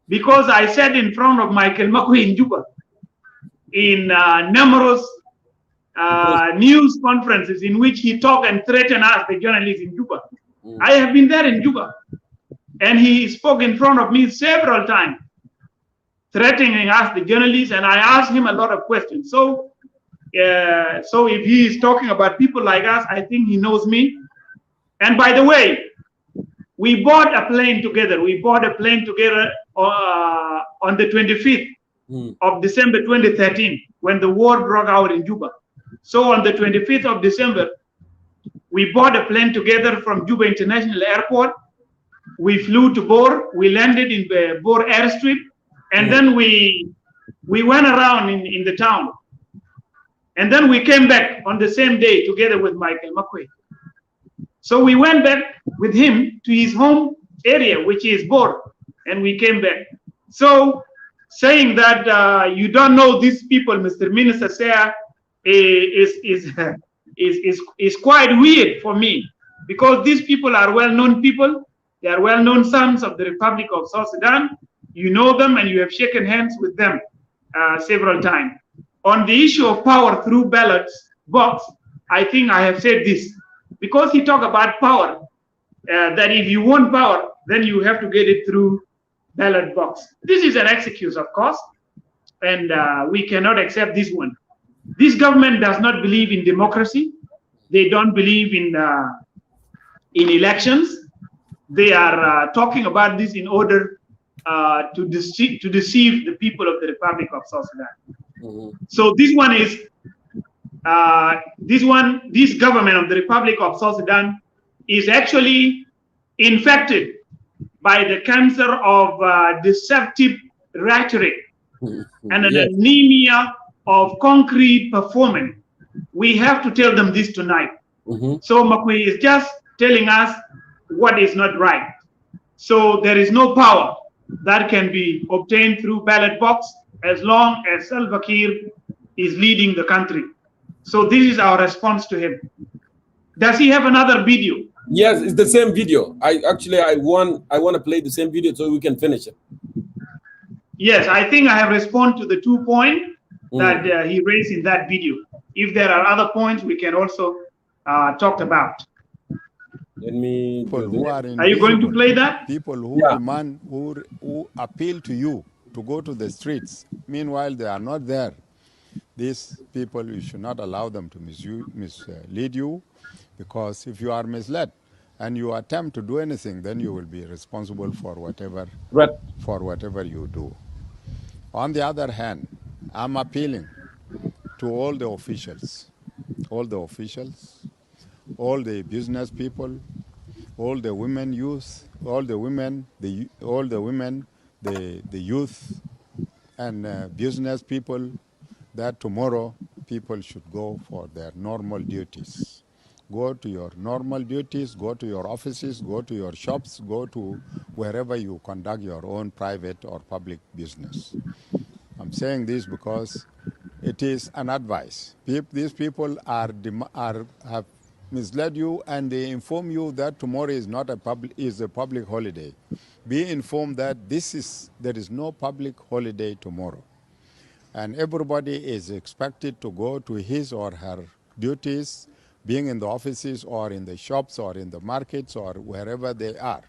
because I sat in front of Michael Makwe in Juba in numerous news conferences in which he talked and threatened us, the journalists in Juba. I have been there in Juba, and he spoke in front of me several times, threatening us, the journalists, and I asked him a lot of questions. So if he is talking about people like us, I think he knows me. And by the way, we bought a plane together. We bought a plane together on the 25th of December 2013 when the war broke out in Juba. So on the 25th of December, we bought a plane together from Juba International Airport. We flew to Bor. We landed in the Bor airstrip, and then we went around in the town. And then we came back on the same day together with Michael Makwe. So we went back with him to his home area, which is Bor, and we came back. So saying that you don't know these people, Mr. Minister, Sayah, is quite weird for me, because these people are well-known people. They are well-known sons of the Republic of South Sudan. You know them and you have shaken hands with them several times. On the issue of power through ballots box, I think I have said this, because he talked about power, that if you want power, then you have to get it through ballot box. This is an excuse, of course, and we cannot accept this one. This government does not believe in democracy. They don't believe in elections. They are talking about this in order to deceive the people of the Republic of South Sudan. So this one is this government of the Republic of South Sudan is actually infected by the cancer of deceptive rhetoric and an anemia of concrete performance. We have to tell them this tonight. So Makwe is just telling us what is not right. So there is no power that can be obtained through ballot box as long as Salva Kiir is leading the country. So this is our response to him. Does he have another video? Yes, it's the same video. I want to play the same video so we can finish it. Yes, I think I have responded to the 2 points that he raised in that video. If there are other points, we can also talk about. Let me. Are you going to play that? People who demand, who appeal to you to go to the streets. Meanwhile, they are not there. These people, you should not allow them to mislead you, because if you are misled and you attempt to do anything, then you will be responsible for whatever you do. On the other hand, I'm appealing to all the officials, all the business people, all the women, youth, all the women, the youth, and business people, that tomorrow people should go for their normal duties. Go to your normal duties, go to your offices, go to your shops, go to wherever you conduct your own private or public business. I'm saying this because it is an advice. These people have misled you, and they inform you that tomorrow is not a public holiday. Be informed that there is no public holiday tomorrow, and everybody is expected to go to his or her duties, being in the offices or in the shops or in the markets or wherever they are.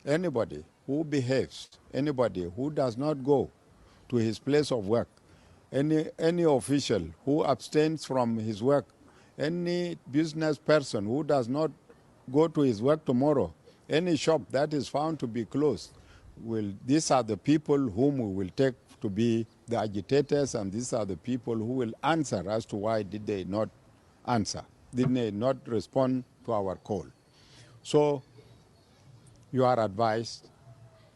Anybody who behaves, anybody who does not go to his place of work, any official who abstains from his work, any business person who does not go to his work tomorrow, any shop that is found to be closed, these are the people whom we will take to be the agitators, and these are the people who will answer as to why did they not answer, did they not respond to our call. So you are advised,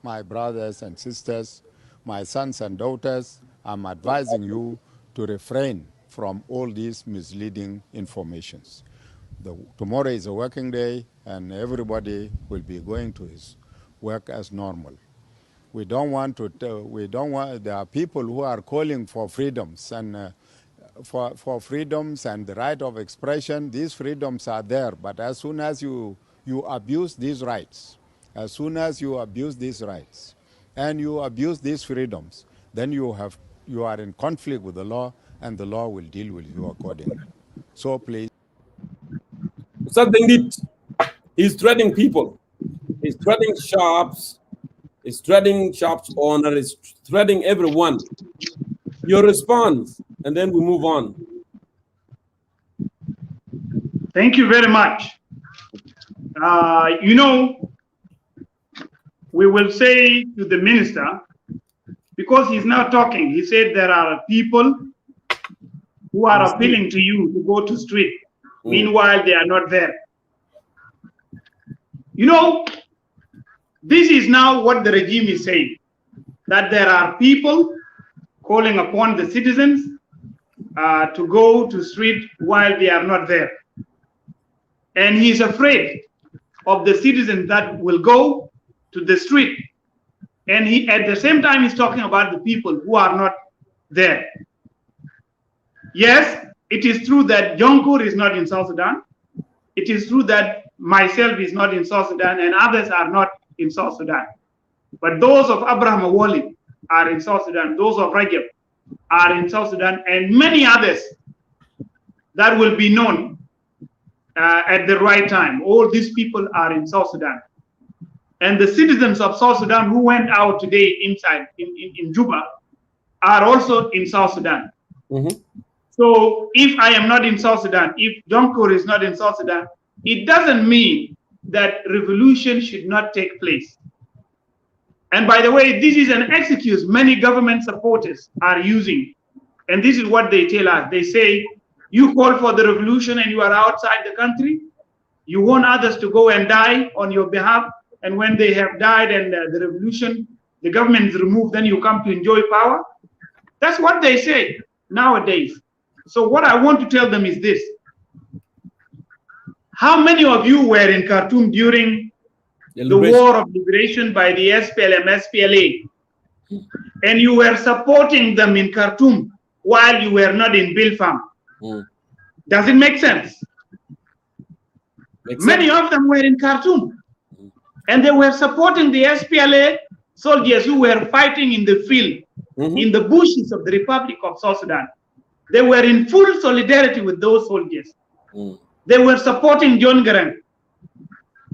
my brothers and sisters, my sons and daughters, I'm advising you to refrain from all these misleading informations. Tomorrow is a working day, and everybody will be going to his work as normal. We don't want to. There are people who are calling for freedoms and for freedoms and the right of expression. These freedoms are there, but as soon as you abuse these rights, and you abuse these freedoms, then you are in conflict with the law, and the law will deal with you accordingly. So please. Something he's threatening people. He's threatening shops. He's threatening shops owner. He's threatening everyone. Your response, and then we move on. Thank you very much. We will say to the minister, because he's now talking, he said there are people who are appealing to you to go to street. Meanwhile, they are not there. You know, this is now what the regime is saying, that there are people calling upon the citizens to go to street while they are not there. And he's afraid of the citizens that will go to the street. And he, at the same time, he's talking about the people who are not there. Yes, it is true that Jonkur is not in South Sudan. It is true that myself is not in South Sudan and others are not in South Sudan. But those of Abraham Awali are in South Sudan. Those of Rajab are in South Sudan, and many others that will be known at the right time. All these people are in South Sudan. And the citizens of South Sudan who went out today inside in Juba are also in South Sudan. So if I am not in South Sudan, if Jonkur is not in South Sudan, it doesn't mean that revolution should not take place. And by the way, this is an excuse many government supporters are using. And this is what they tell us. They say, you call for the revolution and you are outside the country. You want others to go and die on your behalf. And when they have died and the revolution, the government is removed, then you come to enjoy power. That's what they say nowadays. So what I want to tell them is this. How many of you were in Khartoum during the war of liberation by the SPLM, SPLA, and you were supporting them in Khartoum while you were not in Bilfam? Does it make sense? Many of them were in Khartoum, and they were supporting the SPLA soldiers who were fighting in the field, in the bushes of the Republic of South Sudan. They were in full solidarity with those soldiers. They were supporting John Garang.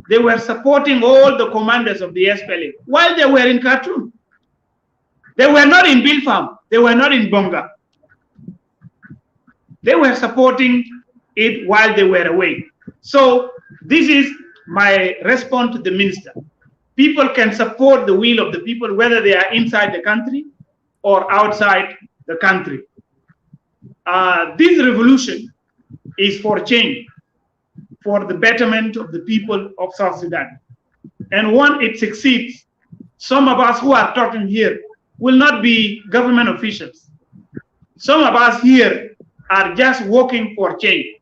They were supporting all the commanders of the SPLA while they were in Khartoum. They were not in Bilfam. They were not in Bonga. They were supporting it while they were away. So this is my response to the minister. People can support the will of the people, whether they are inside the country or outside the country. This revolution is for change, for the betterment of the people of South Sudan. And when it succeeds, some of us who are talking here will not be government officials. Some of us here are just working for change.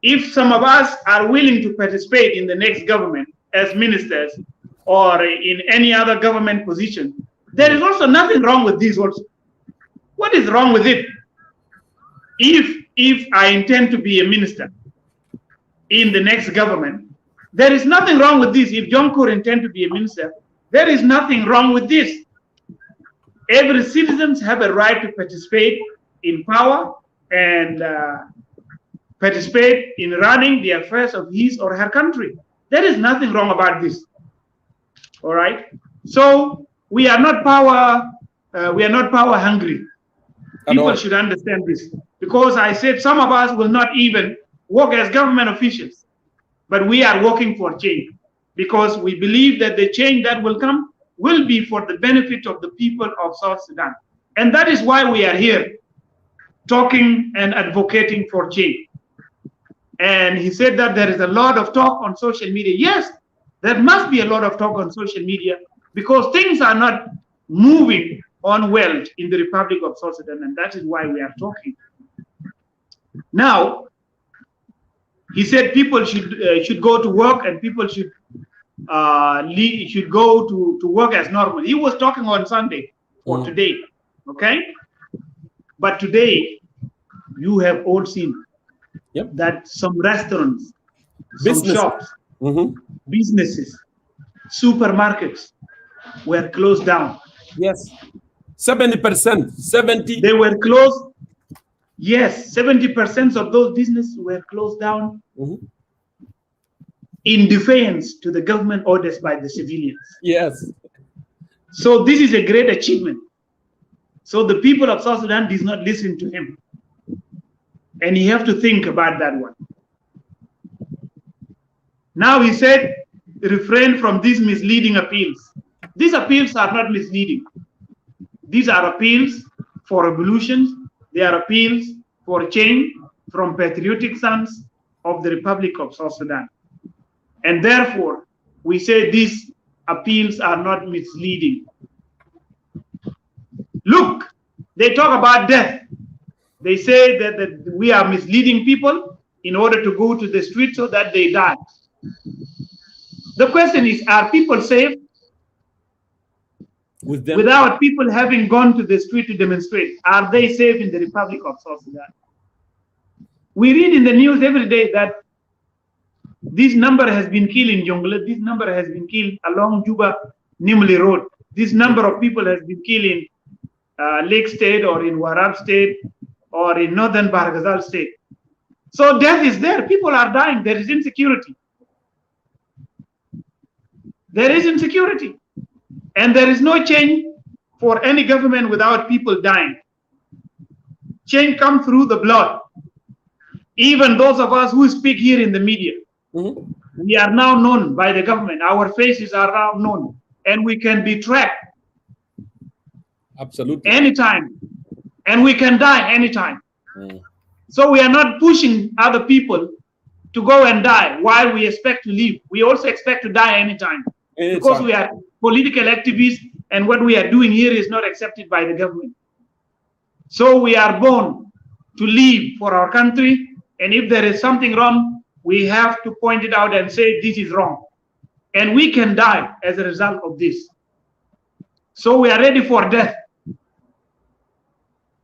If some of us are willing to participate in the next government as ministers or in any other government position, there is also nothing wrong with this also. What is wrong with it? If I intend to be a minister in the next government, there is nothing wrong with this. If Jonkur intends to be a minister, there is nothing wrong with this. Every citizens have a right to participate in power and participate in running the affairs of his or her country. There is nothing wrong about this. All right. So we are not power hungry. People should understand this, because I said some of us will not even work as government officials, but we are working for change because we believe that the change that will come will be for the benefit of the people of South Sudan. And that is why we are here talking and advocating for change. And he said that there is a lot of talk on social media. Yes, there must be a lot of talk on social media because things are not moving on well in the Republic of South Sudan, and that is why we are talking. Now, he said people should go to work and people should go to work as normal. He was talking on Sunday for today, okay? But today, you have all seen that some restaurants, some shops, businesses, supermarkets were closed down. Yes, 70%, 70. They were closed. Yes, 70% of those businesses were closed down in defiance to the government orders by the civilians. Yes. So this is a great achievement. So the people of South Sudan did not listen to him. And you have to think about that one. Now he said, refrain from these misleading appeals. These appeals are not misleading. These are appeals for revolutions. They are appeals for change from patriotic sons of the Republic of South Sudan. And therefore, we say these appeals are not misleading. Look, they talk about death. They say that we are misleading people in order to go to the street so that they die. The question is, are people safe without people having gone to the street to demonstrate? Are they safe in the Republic of South Sudan? We read in the news every day that this number has been killed in Jonglei, this number has been killed along Juba-Nimli Road, this number of people has been killed in Lake State or in Warab State or in Northern Barghazal State. So death is there, people are dying, there is insecurity. There is insecurity. And there is no change for any government without people dying. Change comes through the blood. Even those of us who speak here in the media, we are now known by the government. Our faces are now known, and we can be tracked. Absolutely. Anytime. And we can die anytime. So we are not pushing other people to go and die while we expect to live. We also expect to die anytime. Because we are political activists, and what we are doing here is not accepted by the government. So we are born to live for our country, and if there is something wrong, we have to point it out and say this is wrong. And we can die as a result of this. So we are ready for death.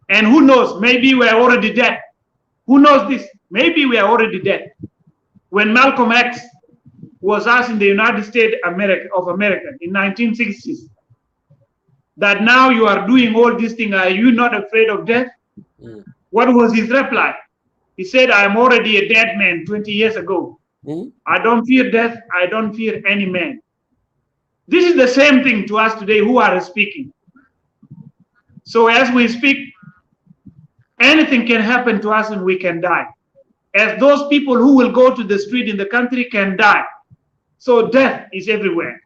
And who knows, maybe we are already dead. Who knows this? Maybe we are already dead. When Malcolm X was asked in the United States of America in 1960s, that now you are doing all these things, are you not afraid of death? What was his reply? He said, I'm already a dead man 20 years ago. I don't fear death, I don't fear any man. This is the same thing to us today who are speaking. So as we speak, anything can happen to us and we can die. As those people who will go to the street in the country can die. So death is everywhere.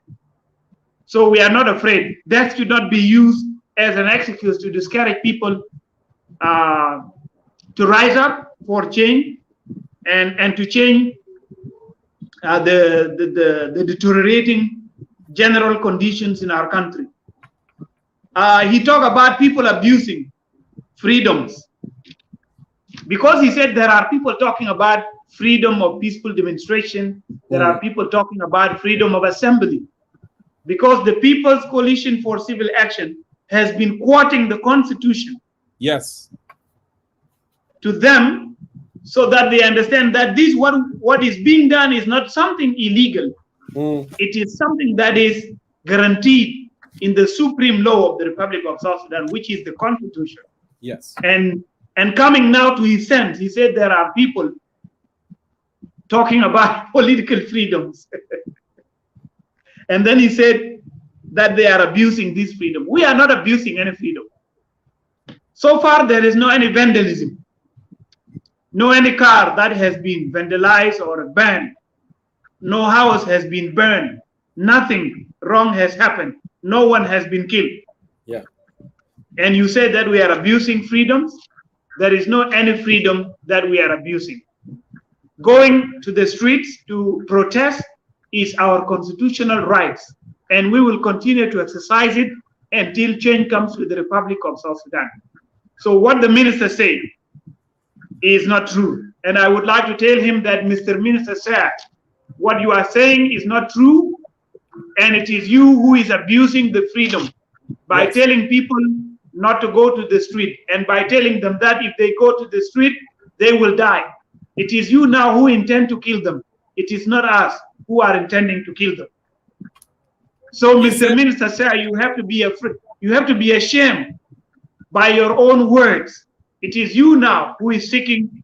So we are not afraid. Death should not be used as an excuse to discourage people to rise up for change and to change the deteriorating general conditions in our country. He talked about people abusing freedoms. Because he said there are people talking about freedom of peaceful demonstration. There are people talking about freedom of assembly. Because the People's Coalition for Civil Action has been quoting the Constitution. Yes. To them, so that they understand that this what is being done is not something illegal. It is something that is guaranteed in the supreme law of the Republic of South Sudan, which is the Constitution. Yes. And coming now to his sense, he said there are people talking about political freedoms. And then he said that they are abusing this freedom. We are not abusing any freedom. So far, there is no any vandalism. No any car that has been vandalized or burned. No house has been burned. Nothing wrong has happened. No one has been killed. Yeah. And you say that we are abusing freedoms? There is no any freedom that we are abusing. Going to the streets to protest is our constitutional rights, and we will continue to exercise it until change comes with the Republic of South Sudan. So what the minister said is not true. And I would like to tell him that, Mr. Minister, sir, what you are saying is not true, and it is you who is abusing the freedom by telling people not to go to the street, and by telling them that if they go to the street, they will die. It is you now who intend to kill them. It is not us who are intending to kill them. So, Mr. Minister, sir, you have to be afraid. You have to be ashamed by your own words. It is you now who is seeking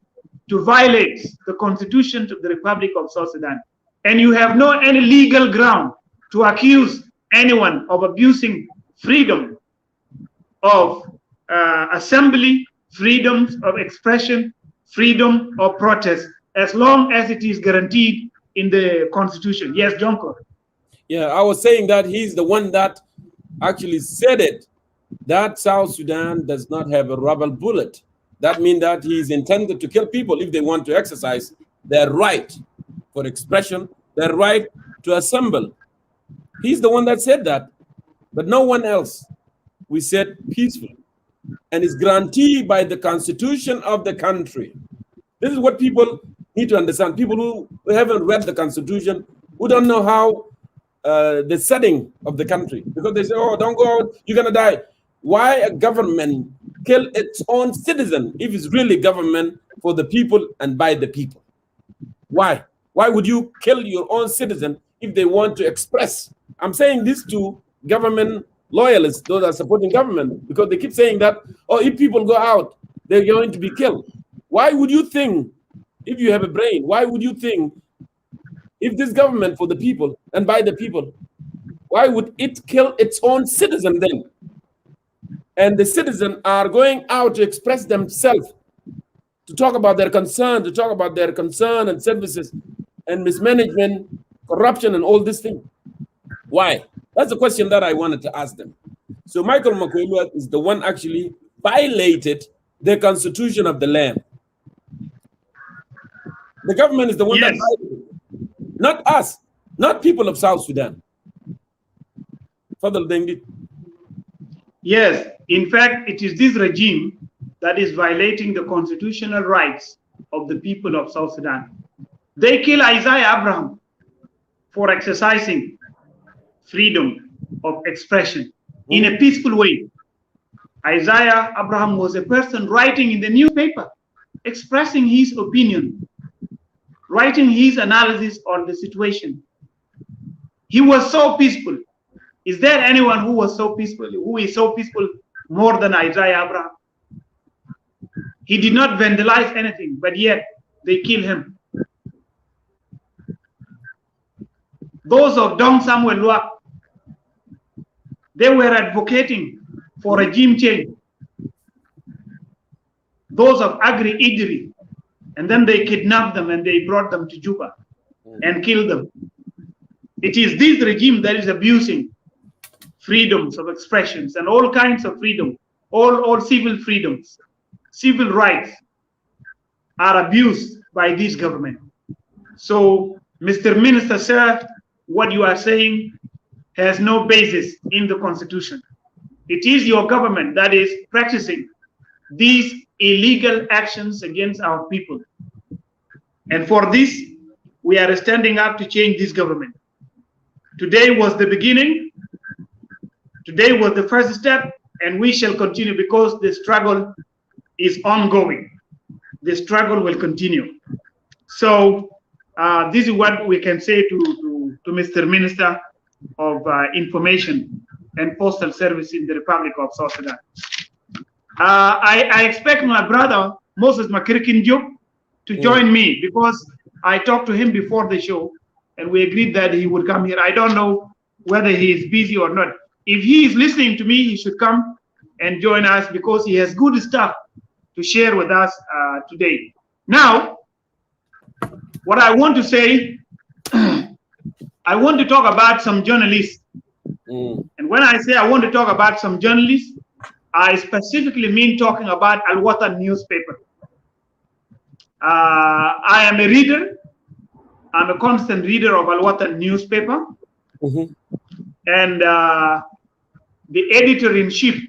to violate the Constitution of the Republic of South Sudan. And you have no any legal ground to accuse anyone of abusing freedom of assembly, freedoms of expression, freedom of protest, as long as it is guaranteed in the Constitution. Yes, Jonko. Yeah, I was saying that he's the one that actually said it, that South Sudan does not have a rubber bullet That means that he is intended to kill people if they want to exercise their right for expression, their right to assemble. He's the one that said that, but no one else. We said peaceful, and it's guaranteed by the constitution of the country. This is what people need to understand. People who haven't read the constitution, who don't know how the setting of the country, because they say, oh, don't go out, you're gonna die. Why a government kill its own citizen if it's really government for the people and by the people? Why? Why would you kill your own citizen if they want to express? I'm saying this to government loyalists, those that are supporting government, because they keep saying that, oh, if people go out, they're going to be killed. Why would you think, if you have a brain, why would you think if this government for the people and by the people, why would it kill its own citizen then? And the citizens are going out to express themselves, to talk about their concern, and services and mismanagement, corruption, and all these things. Why? That's the question that I wanted to ask them. So Michael Makwelua is the one actually violated the constitution of the land. The government is the one that violated it. Not us, not people of South Sudan. Fadal Dengi. Yes, in fact, it is this regime that is violating the constitutional rights of the people of South Sudan. They kill Isaiah Abraham for exercising freedom of expression in a peaceful way. Isaiah Abraham was a person writing in the newspaper, expressing his opinion, writing his analysis on the situation. He was so peaceful. Is there anyone who was so peaceful, who is so peaceful more than Isaiah Abraham? He did not vandalize anything, but yet they kill him. Those of Dong Samuel Luak, they were advocating for regime change. Those of Agri Idri, and then they kidnapped them and they brought them to Juba and killed them. It is this regime that is abusing freedoms of expressions and all kinds of freedom, all civil freedoms, civil rights are abused by this government. So, Mr. Minister, sir, what you are saying has no basis in the Constitution. It is your government that is practicing these illegal actions against our people. And for this, we are standing up to change this government. Today was the beginning. Today was the first step, and we shall continue because the struggle is ongoing. The struggle will continue. So this is what we can say to Mr. Minister of Information and Postal Service in the Republic of South Sudan. I expect my brother, Moses Makirikinjo, to join me because I talked to him before the show and we agreed that he would come here. I don't know whether he is busy or not. If he is listening to me, he should come and join us because he has good stuff to share with us today. Now, what I want to say, I want to talk about some journalists. And when I say I want to talk about some journalists, I specifically mean talking about Al-Watan newspaper. I am a reader. I'm a constant reader of Al-Watan newspaper. And the editor-in-chief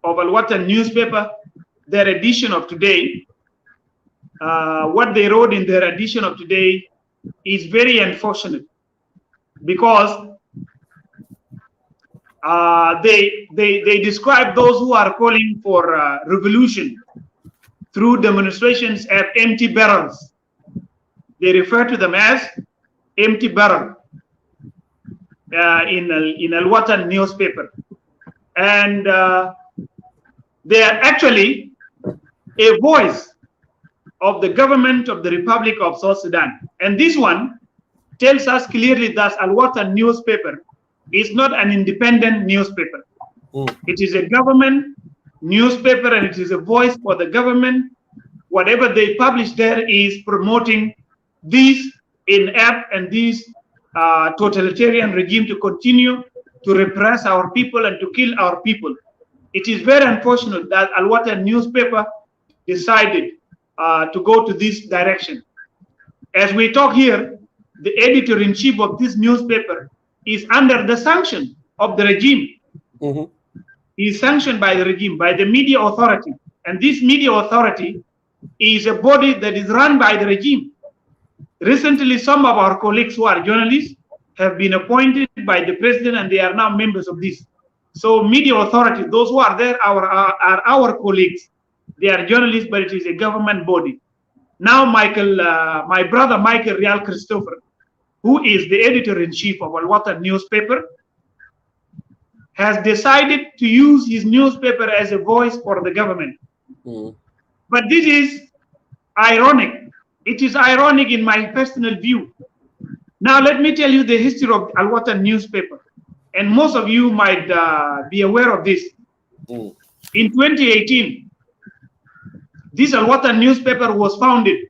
of Al-Watan newspaper, their edition of today, what they wrote in their edition of today is very unfortunate because they describe those who are calling for revolution through demonstrations as empty barrels. They refer to them as empty barrel in Al-Watan newspaper. And they are actually a voice of the government of the Republic of South Sudan. And this one tells us clearly that Al-Watan newspaper is not an independent newspaper. It is a government newspaper and it is a voice for the government. Whatever they publish there is promoting this inept and this totalitarian regime to continue to repress our people and to kill our people. It is very unfortunate that Al-Watan newspaper decided to go to this direction. As we talk here, the editor-in-chief of this newspaper is under the sanction of the regime. Mm-hmm. He is sanctioned by the regime, by the media authority. And this media authority is a body that is run by the regime. Recently, some of our colleagues who are journalists have been appointed by the president, and they are now members of this. So media authority, those who are there are our colleagues. They are journalists, but it is a government body. Now, my brother Michael Real Christopher, who is the editor-in-chief of Al-Watan newspaper, has decided to use his newspaper as a voice for the government. Mm. But this is ironic. It is ironic in my personal view. Now, let me tell you the history of Al-Watan newspaper. And most of you might be aware of this. Mm. In 2018, this Al-Watan newspaper was founded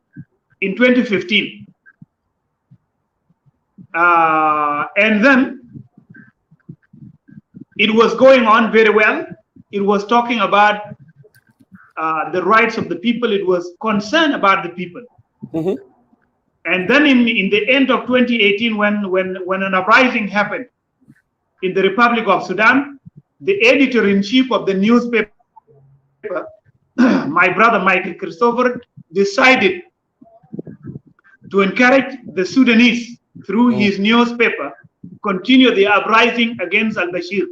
in 2015. And then it was going on very well. It was talking about the rights of the people. It was concerned about the people. Mm-hmm. And then in the end of 2018, when an uprising happened in the Republic of Sudan, the editor-in-chief of the newspaper, my brother Michael Christopher, decided to encourage the Sudanese through his newspaper continue the uprising against al-Bashir.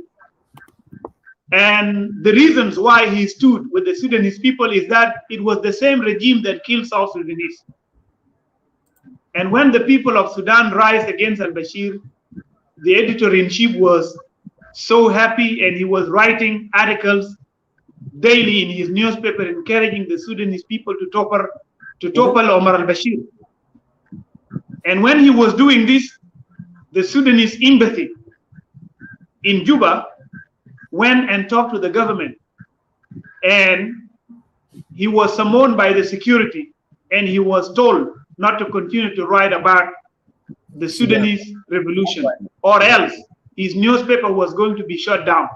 And the reasons why he stood with the Sudanese people is that it was the same regime that killed South Sudanese. And when the people of Sudan rise against al-Bashir, the editor-in-chief was so happy, and he was writing articles daily in his newspaper encouraging the Sudanese people to topple Omar al-Bashir. And when he was doing this, the Sudanese embassy in Juba went and talked to the government, and he was summoned by the security, and he was told not to continue to write about the Sudanese revolution, or else his newspaper was going to be shut down.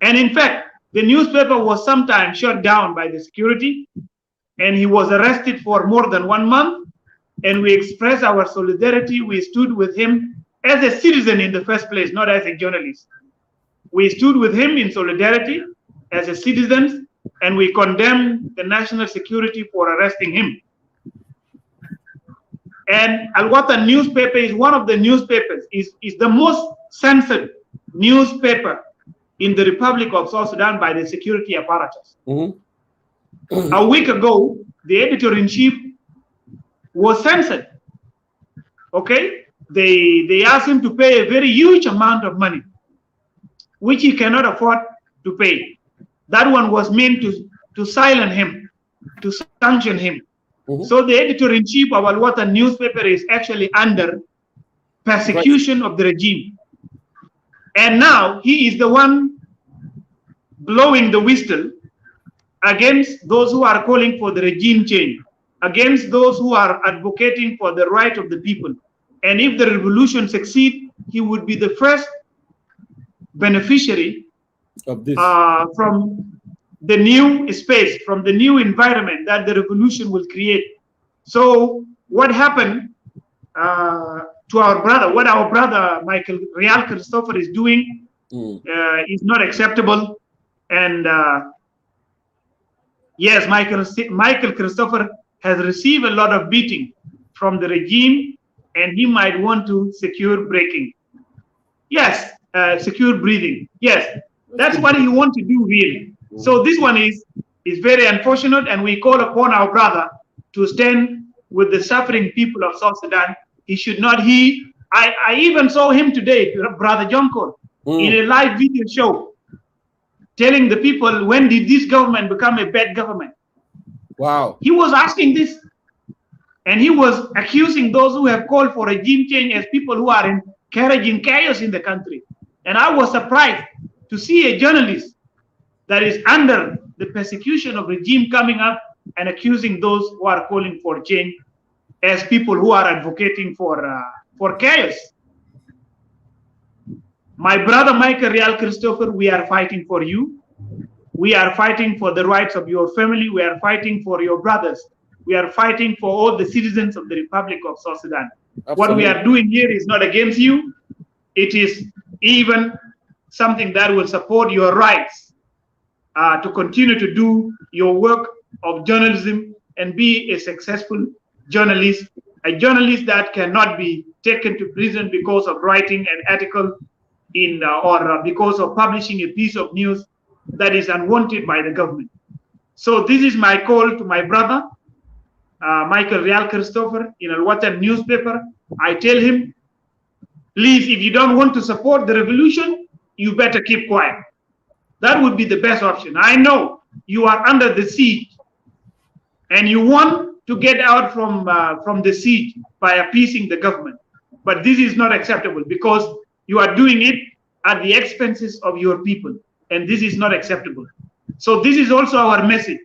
And in fact, the newspaper was sometimes shut down by the security, and he was arrested for more than 1 month. And we expressed our solidarity. We stood with him as a citizen in the first place, not as a journalist. We stood with him in solidarity as a citizen, and we condemned the national security for arresting him. And Al-Watan newspaper is one of the newspapers, is the most censored newspaper in the Republic of South Sudan by the security apparatus. Mm-hmm. A week ago, the editor-in-chief was censored. Okay? They asked him to pay a very huge amount of money, which he cannot afford to pay. That one was meant to silence him, to sanction him. Mm-hmm. So the editor-in-chief of Al-Watan newspaper is actually under persecution of the regime. And now he is the one blowing the whistle against those who are calling for the regime change, against those who are advocating for the right of the people. And if the revolution succeeds, he would be the first beneficiary of this, from the new space, from the new environment that the revolution will create. So what happened to our brother, what our brother Michael Real Christopher is doing is not acceptable. And yes, Michael Christopher has received a lot of beating from the regime, and he might want to secure breaking. Yes, secure breathing. Yes, that's what he wants to do really. So this one is very unfortunate, and we call upon our brother to stand with the suffering people of South Sudan. He should not. I even saw him today, Brother John Cole, in a live video show, telling the people, when did this government become a bad government? Wow. He was asking this, and he was accusing those who have called for regime change as people who are encouraging chaos in the country. And I was surprised to see a journalist that is under the persecution of regime coming up and accusing those who are calling for change as people who are advocating for chaos. My brother Michael Real Christopher, we are fighting for you. We are fighting for the rights of your family. We are fighting for your brothers. We are fighting for all the citizens of the Republic of South Sudan. Absolutely. What we are doing here is not against you. It is even something that will support your rights to continue to do your work of journalism and be a successful journalist, a journalist that cannot be taken to prison because of writing an article in or because of publishing a piece of news that is unwanted by the government. So this is my call to my brother, Michael Real Christopher, in Al-Watan newspaper. I tell him, please, if you don't want to support the revolution, you better keep quiet. That would be the best option. I know you are under the siege and you want to get out from the siege by appeasing the government. But this is not acceptable because you are doing it at the expenses of your people. And this is not acceptable. So this is also our message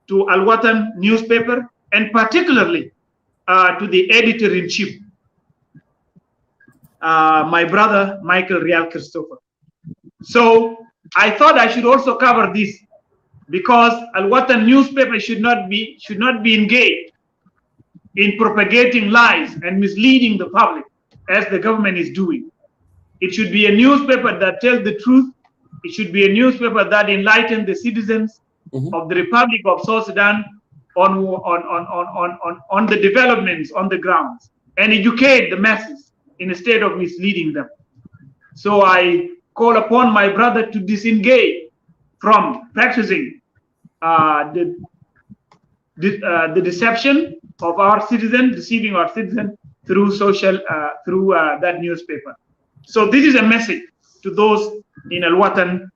to Al-Watan newspaper and particularly to the editor-in-chief, my brother, Michael Real Christopher. So I thought I should also cover this because Al-Watan newspaper should not be engaged in propagating lies and misleading the public as the government is doing. It should be a newspaper that tells the truth. It should be a newspaper that enlightens the citizens of the Republic of South Sudan on the developments on the grounds and educate the masses instead of misleading them. So I call upon my brother to disengage from practicing the deception of our citizens, deceiving our citizens through that newspaper. So this is a message to those in Al-Watan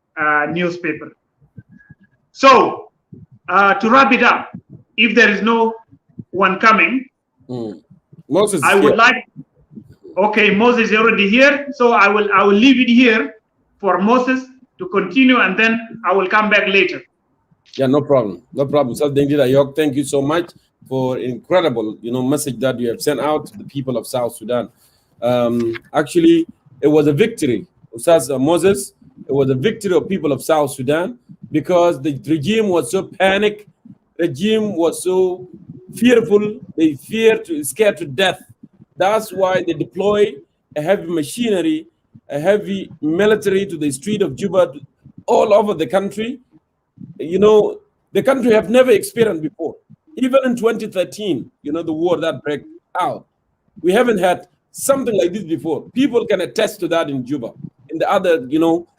newspaper. So to wrap it up, if there is no one coming, Moses, I would like. Okay, Moses is already here, so I will leave it here for Moses to continue, and then I will come back later. Yeah, no problem, no problem. So thank you so much for incredible, message that you have sent out to the people of South Sudan. Actually, it was a victory, Ustaz Moses. It was a victory of people of South Sudan because the regime was so panicked, regime was so fearful, they scared to death. That's why they deploy a heavy machinery, a heavy military to the street of Juba, all over the country. The country have never experienced before. Even in 2013, the war that broke out, we haven't had something like this before. People can attest to that in Juba, in the other,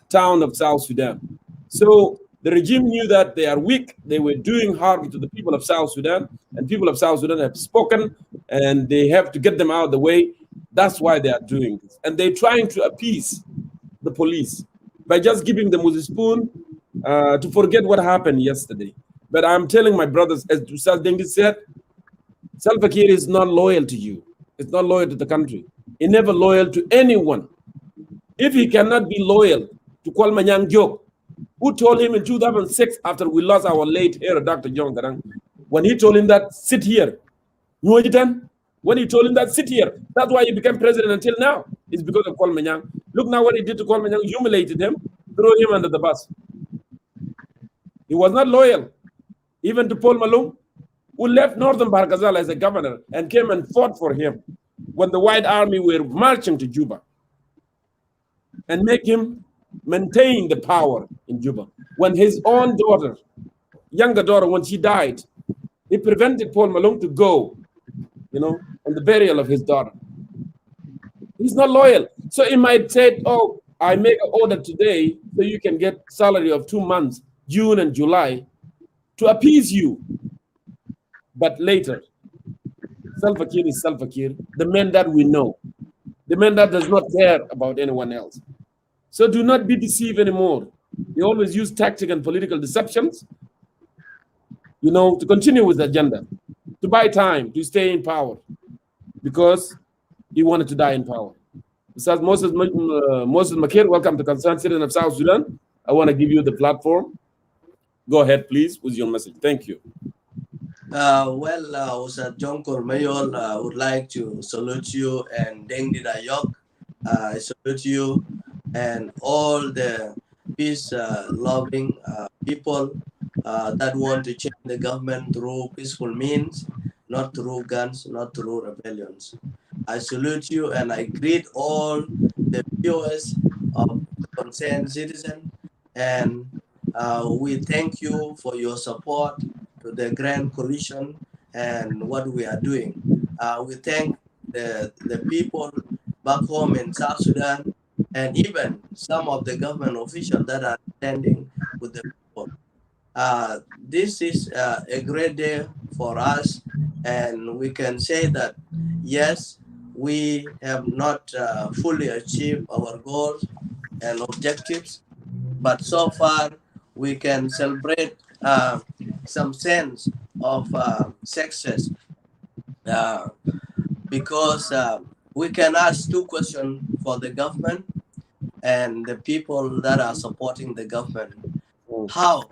town of South Sudan. So the regime knew that they are weak. They were doing harm to the people of South Sudan, and people of South Sudan have spoken, and they have to get them out of the way. That's why they are doing this. And they're trying to appease the police by just giving them with a spoon to forget what happened yesterday. But I'm telling my brothers, as Ustaz Dengi said, Salva Kiir is not loyal to you. It's not loyal to the country. He's never loyal to anyone. If he cannot be loyal to Kwalmanyang Jok, who told him in 2006 after we lost our late hero, Dr. John Garang, when he told him that, sit here. When he told him that, sit here. That's why he became president until now. It's because of Kwalmanyang. Look now what he did to Kwalmanyang, humiliated him, threw him under the bus. He was not loyal, even to Paul Malone, who left Northern Barghazal as a governor and came and fought for him when the White Army were marching to Juba and make him maintain the power in Juba. When his own daughter, younger daughter, when she died, he prevented Paul Malone to go, on the burial of his daughter. He's not loyal. So he might say, oh, I make an order today so you can get salary of 2 months, June and July, to appease you. But later, Salva Kiir is Salva Kiir, the man that we know, the man that does not care about anyone else. So do not be deceived anymore. They always use tactic and political deceptions, to continue with the agenda, to buy time, to stay in power, because he wanted to die in power. Besides, Moses Makir, welcome to Concerned Citizen of South Sudan. I want to give you the platform. Go ahead, please, with your message. Thank you. Ustad John Kormayol would like to salute you, and Deng Didayok, I salute you, and all the peace-loving people that want to change the government through peaceful means, not through guns, not through rebellions. I salute you and I greet all the viewers of the concerned citizen, and we thank you for your support to the Grand Coalition and what we are doing. We thank the people back home in South Sudan and even some of the government officials that are standing with the people. This is a great day for us, and we can say that yes, we have not fully achieved our goals and objectives, but so far we can celebrate some sense of success because we can ask two questions for the government and the people that are supporting the government. How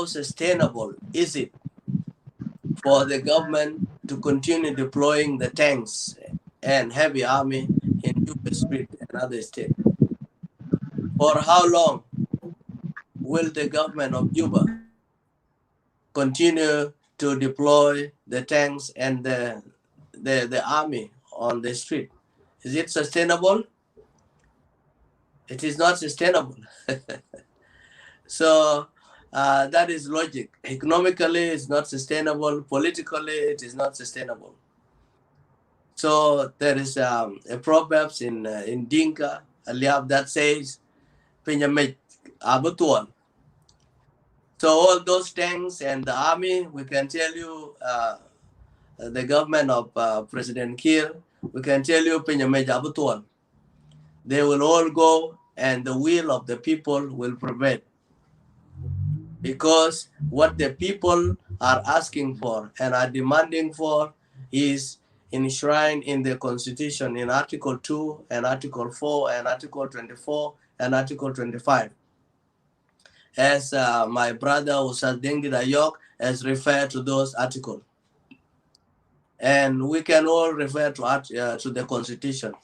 sustainable is it for the government to continue deploying the tanks and heavy army in Juba Street and other states? For how long will the government of Juba continue to deploy the tanks and the army on the street? Is it sustainable? It is not sustainable. So that is logic. Economically, it's not sustainable. Politically, it is not sustainable. So there is a proverb in Dinka, a liab that says, "Pinyamek abutuan." So all those tanks and the army, we can tell you, the government of President Kiir, we can tell you, "Pinyamek abutuan." They will all go, and the will of the people will prevail. Because what the people are asking for and are demanding for is enshrined in the Constitution in Article 2 and Article 4 and Article 24 and Article 25. As my brother Usad Dengi Dayok has referred to those articles. And we can all refer to the Constitution.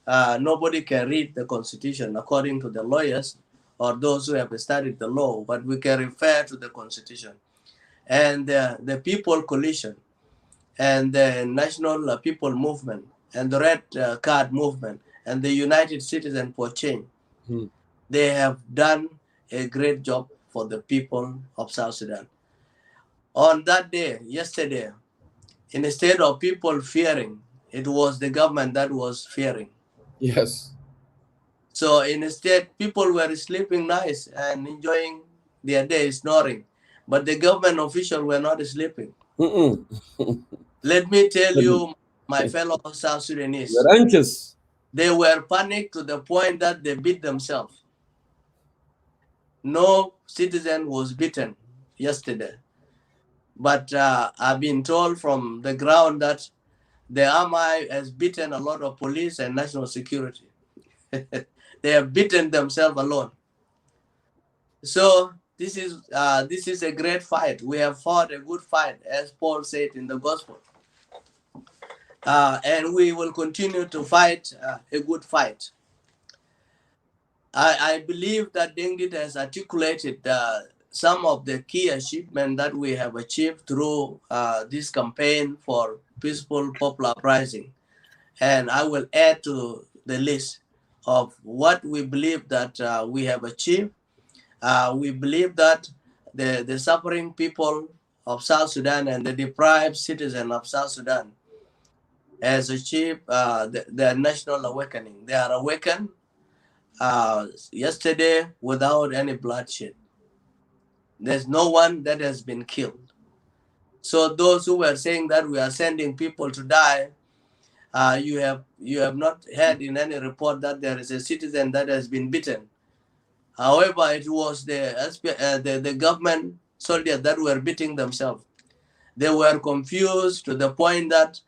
Nobody can read the Constitution according to the lawyers or those who have studied the law, but we can refer to the Constitution. And the People Coalition and the National People Movement and the Red Card Movement and the United Citizens for Change, they have done a great job for the people of South Sudan. On that day, yesterday, instead of people fearing, it was the government that was fearing. Yes. So instead, people were sleeping nice and enjoying their day, snoring. But the government officials were not sleeping. Let me tell you, my fellow South Sudanese, they're anxious. They were panicked to the point that they beat themselves. No citizen was beaten yesterday. But I've been told from the ground that the army has beaten a lot of police and national security. They have beaten themselves alone. So this is a great fight. We have fought a good fight, as Paul said in the gospel. And we will continue to fight a good fight. I believe that Dengit has articulated some of the key achievements that we have achieved through this campaign for peaceful popular uprising. And I will add to the list of what we believe that we have achieved. We believe that the suffering people of South Sudan and the deprived citizens of South Sudan has achieved their national awakening. They are awakened yesterday without any bloodshed. There's no one that has been killed. So those who were saying that we are sending people to die, you have not heard in any report that there is a citizen that has been beaten. However, it was the government soldiers that were beating themselves. They were confused to the point that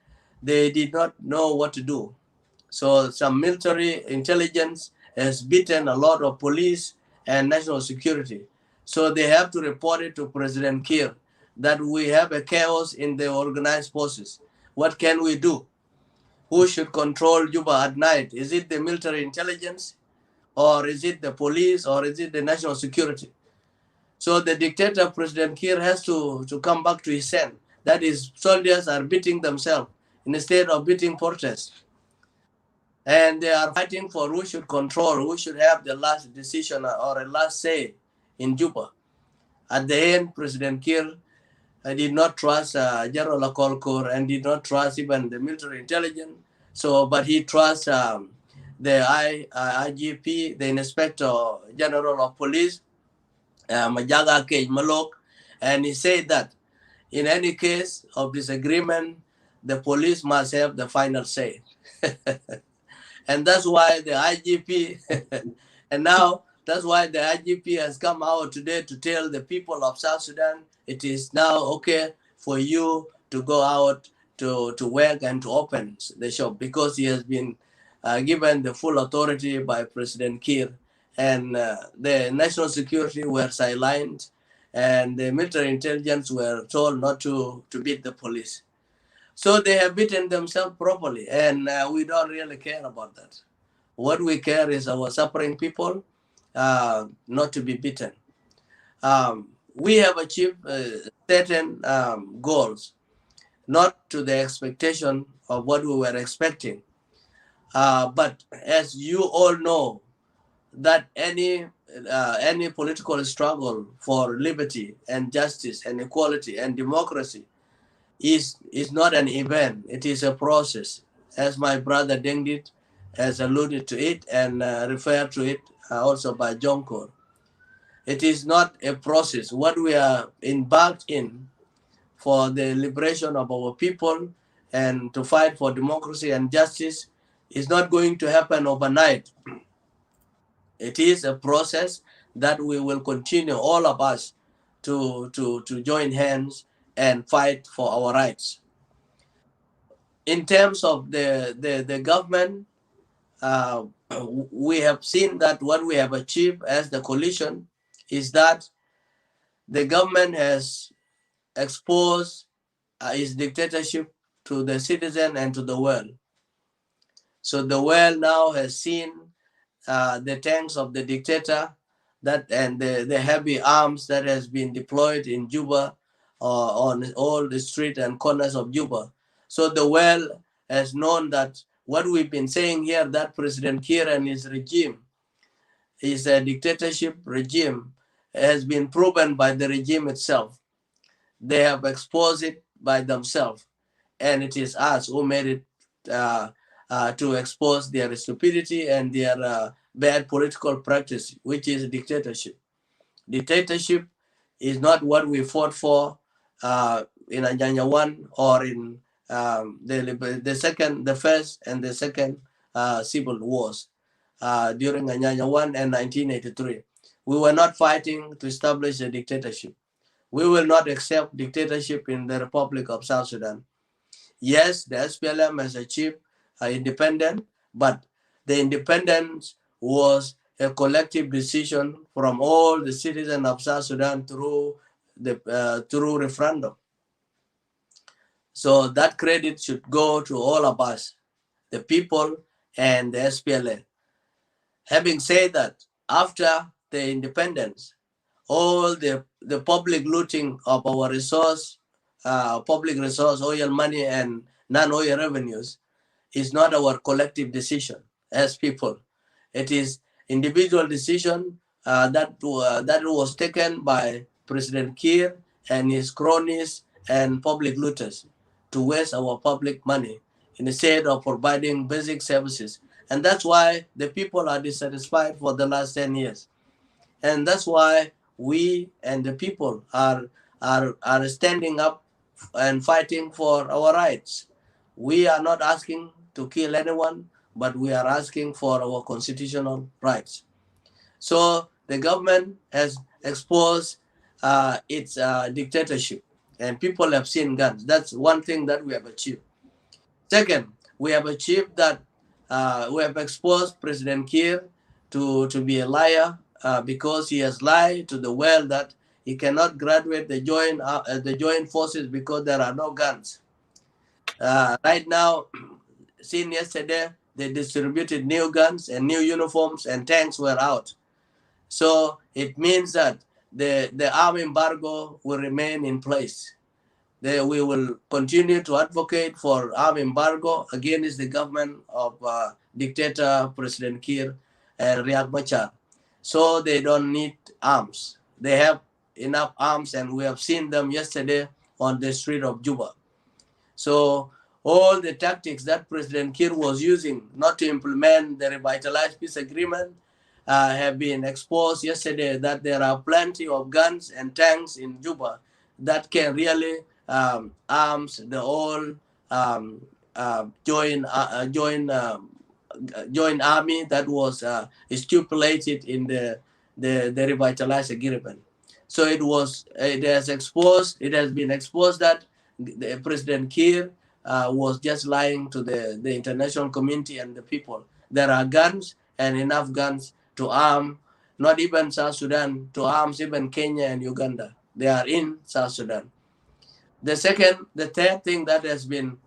they did not know what to do. So some military intelligence has beaten a lot of police and national security. So they have to report it to President Kiir that we have a chaos in the organized forces. What can we do? Who should control Juba at night? Is it the military intelligence or is it the police, or is it the national security? So the dictator, President Kiir, has to come back to his sense. That is, soldiers are beating themselves instead of beating protests. And they are fighting for who should control, who should have the last decision or a last say in Juba. At the end, President Kiir did not trust General Akolkor and did not trust even the military intelligence. So, but he trusts the IGP, the Inspector General of Police, Majaga Kej Malok, and he said that in any case of disagreement, the police must have the final say. And that's why the IGP, and now that's why the IGP has come out today to tell the people of South Sudan, it is now okay for you to go out to work and to open the shop, because he has been given the full authority by President Kiir. And the national security were silenced, and the military intelligence were told not to beat the police. So they have beaten themselves properly, and we don't really care about that. What we care is our suffering people not to be beaten. We have achieved certain goals, not to the expectation of what we were expecting. But as you all know, that any political struggle for liberty and justice and equality and democracy is not an event. It is a process, as my brother Dengdit has alluded to it and referred to it also by Jonkor. It is not a process. What we are embarked in for the liberation of our people and to fight for democracy and justice is not going to happen overnight. It is a process that we will continue, all of us, to join hands and fight for our rights. In terms of the government, we have seen that what we have achieved as the coalition is that the government has exposed its dictatorship to the citizen and to the world. So the world now has seen the tanks of the dictator and the heavy arms that has been deployed in Juba, on all the streets and corners of Juba. So the world has known that what we've been saying here, that President Kiir and his regime is a dictatorship regime, has been proven by the regime itself. They have exposed it by themselves, and it is us who made it to expose their stupidity and their bad political practice, which is dictatorship. Dictatorship is not what we fought for in Anyanya 1 or in the first and the second civil wars during Anyanya 1 and 1983. We were not fighting to establish a dictatorship. We will not accept dictatorship in the Republic of South Sudan. Yes, the SPLM has achieved independence, but the independence was a collective decision from all the citizens of South Sudan through referendum. So that credit should go to all of us, the people and the SPLA. Having said that, after the independence, all the public looting of our public resource, oil money and non-oil revenues is not our collective decision as people. It is individual decision that was taken by President Kiir and his cronies and public looters to waste our public money instead of providing basic services. And that's why the people are dissatisfied for the last 10 years. And that's why we and the people are standing up and fighting for our rights. We are not asking to kill anyone, but we are asking for our constitutional rights. So the government has exposed its dictatorship, and people have seen guns. That's one thing that we have achieved. Second, we have achieved that we have exposed President Kiir to be a liar because he has lied to the world that he cannot graduate the joint forces because there are no guns. Right now, seen yesterday, they distributed new guns and new uniforms, and tanks were out. So it means that the arm embargo will remain in place. We will continue to advocate for arm embargo against the government of dictator President Kiir and Riek Machar. So they don't need arms. They have enough arms, and we have seen them yesterday on the street of Juba. So all the tactics that President Kiir was using not to implement the revitalized peace agreement have been exposed yesterday, that there are plenty of guns and tanks in Juba that can really arms the whole joint army that was stipulated in the revitalized agreement. So it has been exposed that the President Kiir was just lying to the international community and the people. There are guns and enough guns to arm not even South Sudan, to arm even Kenya and Uganda. They are in South Sudan. The third thing that has been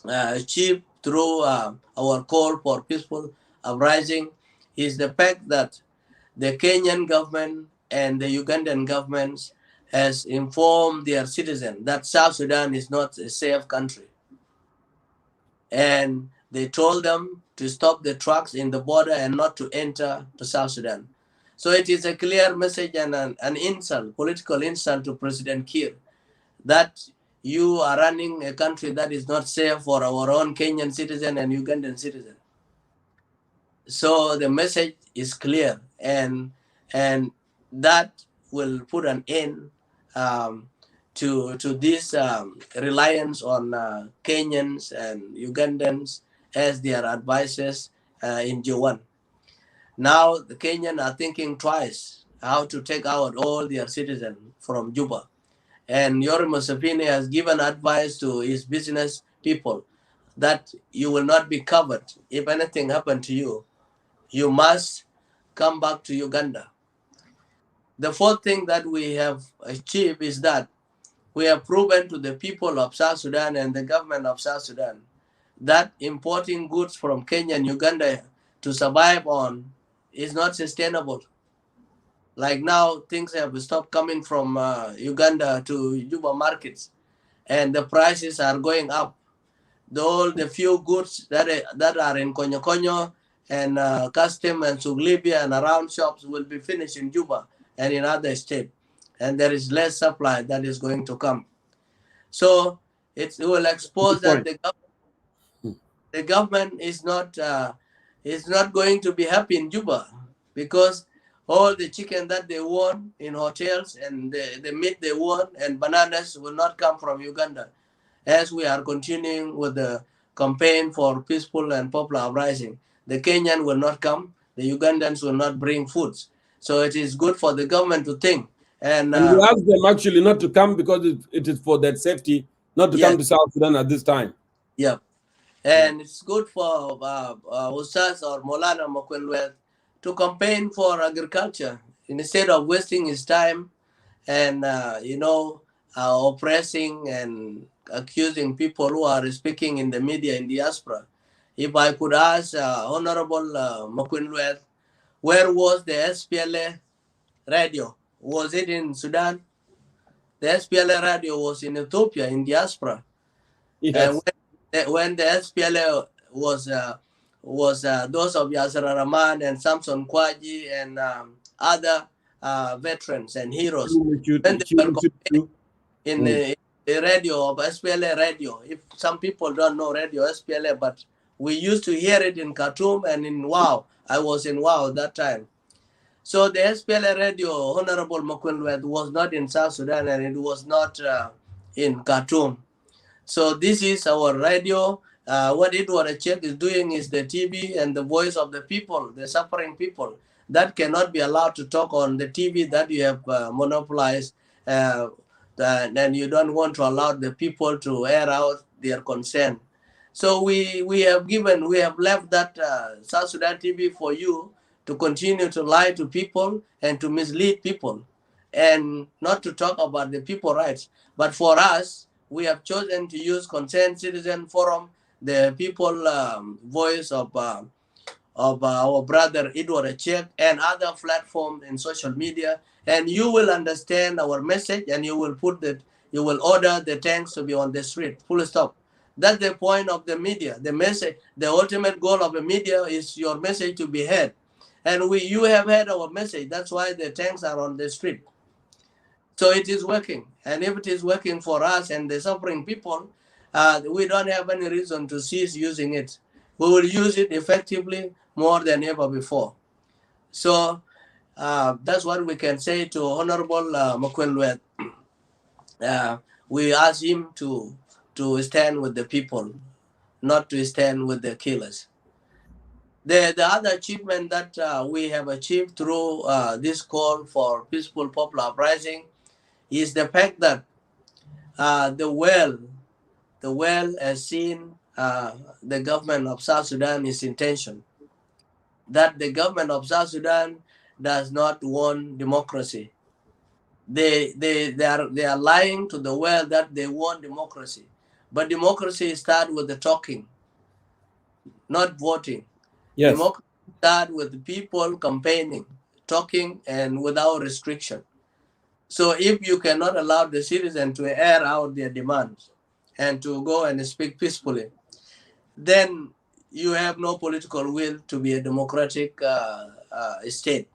achieved through our call for peaceful uprising is the fact that the Kenyan government and the Ugandan governments has informed their citizens that South Sudan is not a safe country. And they told them to stop the trucks in the border and not to enter to South Sudan. So it is a clear message and an insult, political insult to President Kiir, that you are running a country that is not safe for our own Kenyan citizen and Ugandan citizen. So the message is clear, and that will put an end to this reliance on Kenyans and Ugandans as their advisors in G1. Now the Kenyans are thinking twice how to take out all their citizens from Juba. And Yoweri Museveni has given advice to his business people that you will not be covered. If anything happened to you, you must come back to Uganda. The fourth thing that we have achieved is that we have proven to the people of South Sudan and the government of South Sudan that importing goods from Kenya and Uganda to survive on is not sustainable. Like now, things have stopped coming from Uganda to Juba markets, and the prices are going up. All the few goods that are in Konyo Konyo and Custom and Suglibia and around shops will be finished in Juba and in other states, and there is less supply that is going to come. So it will expose that the government is not going to be happy in Juba, because all the chicken that they want in hotels and the meat they want and bananas will not come from Uganda, as we are continuing with the campaign for peaceful and popular uprising. The Kenyan will not come, the Ugandans will not bring foods. So it is good for the government to think. And we ask them actually not to come because it is for their safety, not to come to South Sudan at this time. Yeah. And it's good for Ustaz or Molana Makwelwe to campaign for agriculture instead of wasting his time and, oppressing and accusing people who are speaking in the media in diaspora. If I could ask Honorable Makwelwe, where was the SPLA radio? Was it in Sudan? The SPLA radio was in Ethiopia, in diaspora. Yes. When the SPLA was those of Yasser Rahman and Samson Kwaji and other veterans and heroes, when they were in the radio of SPLA radio. If some people don't know radio SPLA, but we used to hear it in Khartoum and in Wow. I was in Wow that time. So the SPLA radio, Honorable Makwelwe, was not in South Sudan and it was not in Khartoum. So this is our radio. What Edward Achek is doing is the TV and the voice of the people, the suffering people. That cannot be allowed to talk on the TV that you have monopolized, and you don't want to allow the people to air out their concern. So we have left that South Sudan TV for you to continue to lie to people and to mislead people and not to talk about the people's rights. But for us, we have chosen to use Concerned Citizen Forum the people voice of our brother Edward Achek and other platforms in social media, and you will understand our message, and you will you will order the tanks to be on the street. Full stop. That's the point of the media. The message, the ultimate goal of the media is your message to be heard, and you have heard our message. That's why the tanks are on the street. So it is working, and if it is working for us and the suffering people, we don't have any reason to cease using it. We will use it effectively more than ever before. So that's what we can say to Honorable Makwelwet. We ask him to stand with the people, not to stand with the killers. The other achievement that we have achieved through this call for peaceful popular uprising is the fact that the world has seen the government of South Sudan is intention. That the government of South Sudan does not want democracy. They are lying to the world that they want democracy. But democracy starts with the talking, not voting. Yes. Democracy starts with people campaigning, talking, and without restriction. So if you cannot allow the citizen to air out their demands and to go and speak peacefully, then you have no political will to be a democratic state.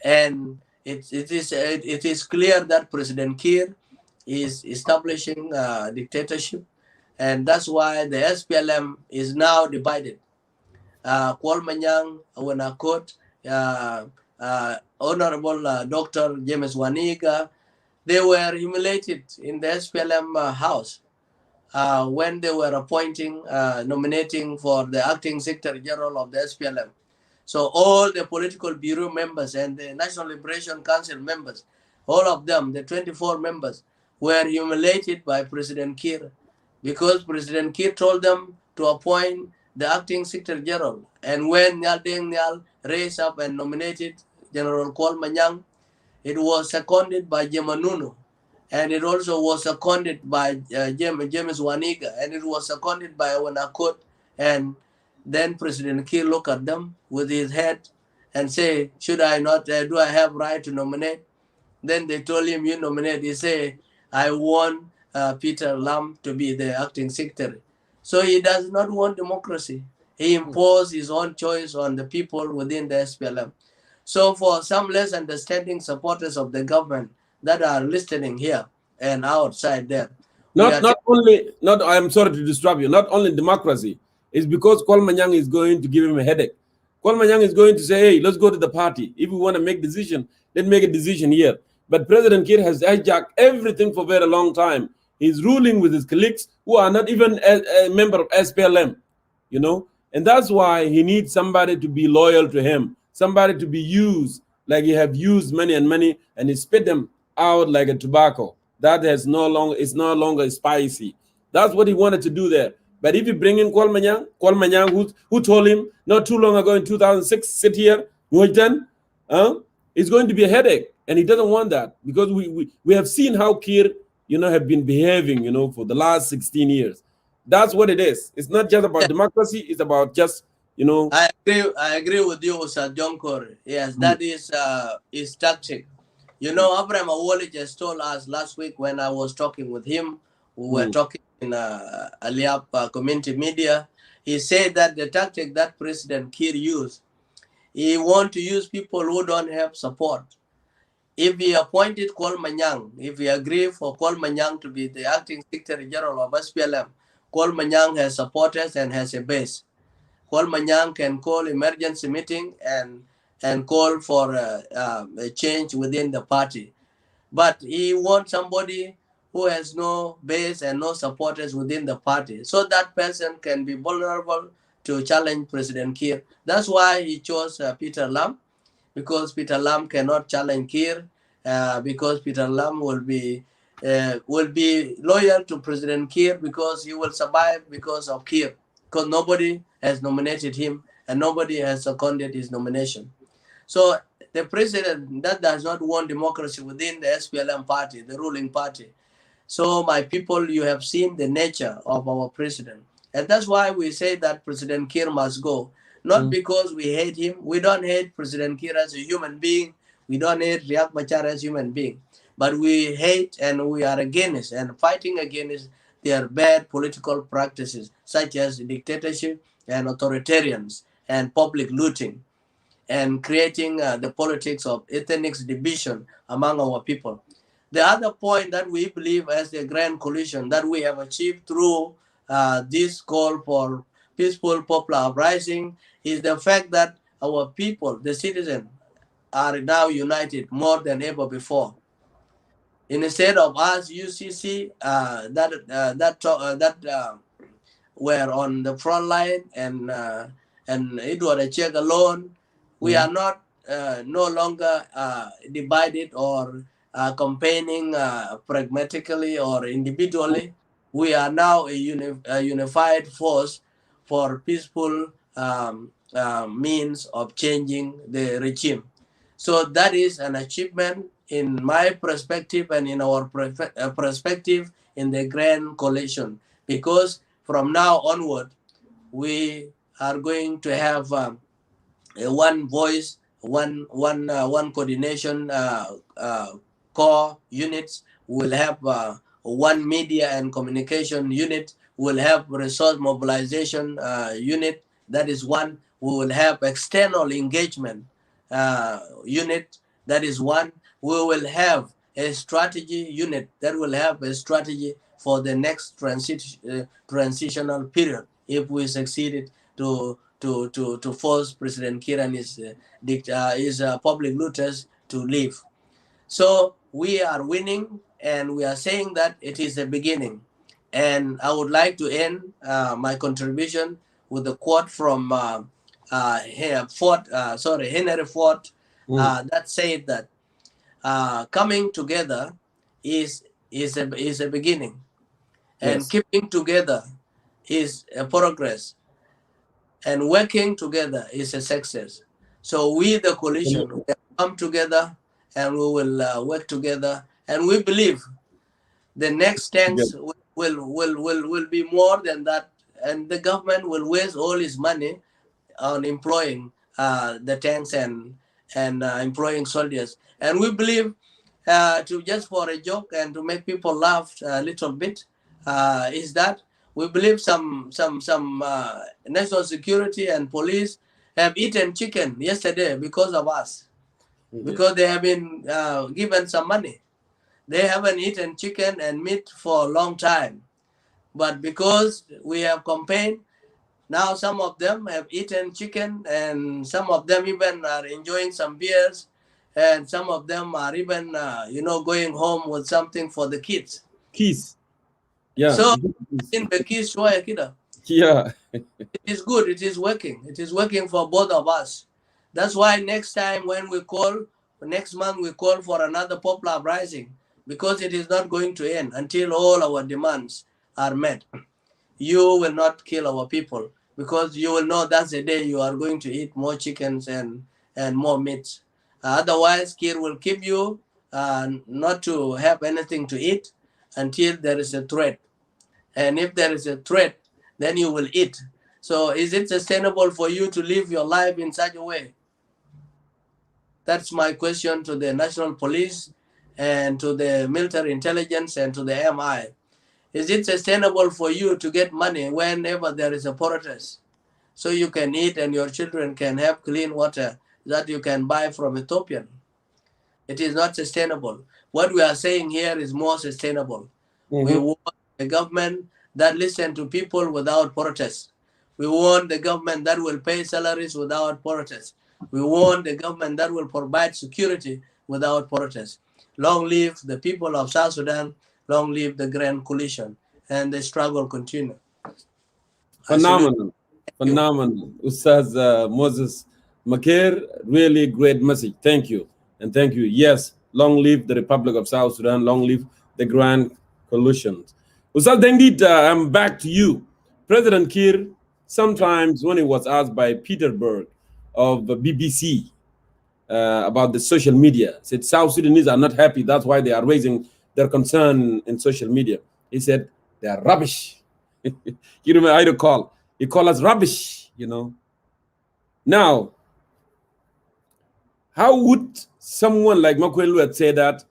And it is clear that President Kiir is establishing dictatorship, and that's why the SPLM is now divided. Kwal Manyang, Wenakot, Honorable Dr. James Waniga, they were humiliated in the SPLM house when they were nominating for the acting Secretary General of the SPLM. So all the political bureau members and the National Liberation Council members, all of them, the 24 members, were humiliated by President Kiir because President Kiir told them to appoint the acting Secretary General. And when Nyal Deng Nyal raised up and nominated General Kwal Manyang, it was seconded by Jemanunu, and it also was seconded by James Waniga, and it was seconded by Wenakot. And then President Kiir looked at them with his head and say, should I not, do I have right to nominate? Then they told him, you nominate. He said, I want Peter Lam to be the acting secretary. So he does not want democracy. He imposed his own choice on the people within the SPLM. So for some less understanding supporters of the government that are listening here and outside there, I'm sorry to disrupt you, not only democracy, it's because Kwal Manyang is going to give him a headache. Kwal Manyang is going to say, hey, let's go to the party. If we want to make decision, let's make a decision here. But President Kiir has hijacked everything for a very long time. He's ruling with his colleagues who are not even a member of SPLM, you know? And that's why he needs somebody to be loyal to him, somebody to be used like he have used many and many, and he spit them out like a tobacco. That is no longer spicy. That's what he wanted to do there. But if you bring in Kwal Manyang, who told him not too long ago in 2006, sit here, it's going to be a headache. And he doesn't want that because we have seen how Kiir, have been behaving, for the last 16 years. That's what it is. It's not just about democracy. It's about just, I agree with you, Sir Jonkor. Yes, that is his tactic. Abraham Awoli just told us last week when I was talking with him, we were talking in Aliap community media. He said that the tactic that President Kiir used, he want to use people who don't have support. If he appointed Kwal Manyang, if he agreed for Kwal Manyang to be the acting Secretary General of SPLM, Kwal Manyang has supporters and has a base. Kwal Manyang can call emergency meeting and call for a change within the party. But he wants somebody who has no base and no supporters within the party. So that person can be vulnerable to challenge President Kiir. That's why he chose Peter Lam, because Peter Lam cannot challenge Kiir, because Peter Lam will be loyal to President Kiir because he will survive because of Kiir, because nobody has nominated him and nobody has seconded his nomination. So the president that does not want democracy within the SPLM party, the ruling party. So my people, you have seen the nature of our president. And that's why we say that President Kiir must go. Not because we hate him. We don't hate President Kiir as a human being. We don't hate Riek Machar as a human being. But we hate and we are against and fighting against their bad political practices, such as dictatorship and authoritarians and public looting, and creating the politics of ethnic division among our people. The other point that we believe as the grand coalition that we have achieved through this call for peaceful popular uprising is the fact that our people, the citizens, are now united more than ever before. Instead of us, UCC, that were on the front line and Edward Achek alone, we are not no longer divided or campaigning pragmatically or individually. We are now a unified force for peaceful means of changing the regime. So that is an achievement in my perspective and in our perspective in the Grand Coalition, because from now onward, we are going to have a one voice, one coordination core units. We'll have one media and communication unit. We'll have resource mobilization unit. That is one. We will have external engagement unit. That is one. We will have a strategy unit that will have a strategy for the next transitional period if we succeeded to force President Kiir and his public looters to leave. So we are winning, and we are saying that it is a beginning. And I would like to end my contribution with a quote from Henry Ford that said that coming together is a beginning, and keeping together is a progress, and working together is a success. So we, the coalition, we have come together and we will work together, and we believe the next tanks will be more than that, and the government will waste all its money on employing the tanks and employing soldiers. And we believe, to just for a joke and to make people laugh a little bit, is that we believe some national security and police have eaten chicken yesterday because of us, because they have been given some money. They haven't eaten chicken and meat for a long time, but because we have campaigned, now some of them have eaten chicken, and some of them even are enjoying some beers, and some of them are even going home with something for the kids. Keys. Yeah. So in the keys, yeah. It is good. It is working. It is working for both of us. That's why next time when we call, next month we call for another popular uprising, because it is not going to end until all our demands are met. You will not kill our people, because you will know that's the day you are going to eat more chickens and more meat. Otherwise, Kiir will keep you not to have anything to eat until there is a threat. And if there is a threat, then you will eat. So is it sustainable for you to live your life in such a way? That's my question to the National Police and to the military intelligence and to the MI. Is it sustainable for you to get money whenever there is a protest, so you can eat and your children can have clean water that you can buy from Ethiopian? It is not sustainable. What we are saying here is more sustainable. We want a government that listens to people without protest. We want the government that will pay salaries without protest. We want the government that will provide security without protest. Long live the people of South Sudan. Long live the Grand Coalition, and the struggle continue. Phenomenal. Phenomenal. Ustaz Moses Makir, really great message. Thank you. And thank you. Yes, long live the Republic of South Sudan. Long live the Grand Coalition. Ustaz Dengit, I'm back to you. President Kiir, sometimes when he was asked by Peter Berg of the BBC about the social media, said South Sudanese are not happy. That's why they are raising their concern in social media. He said they are rubbish. You remember I recall. He called us rubbish, you know. Now, how would someone like Makwelu say that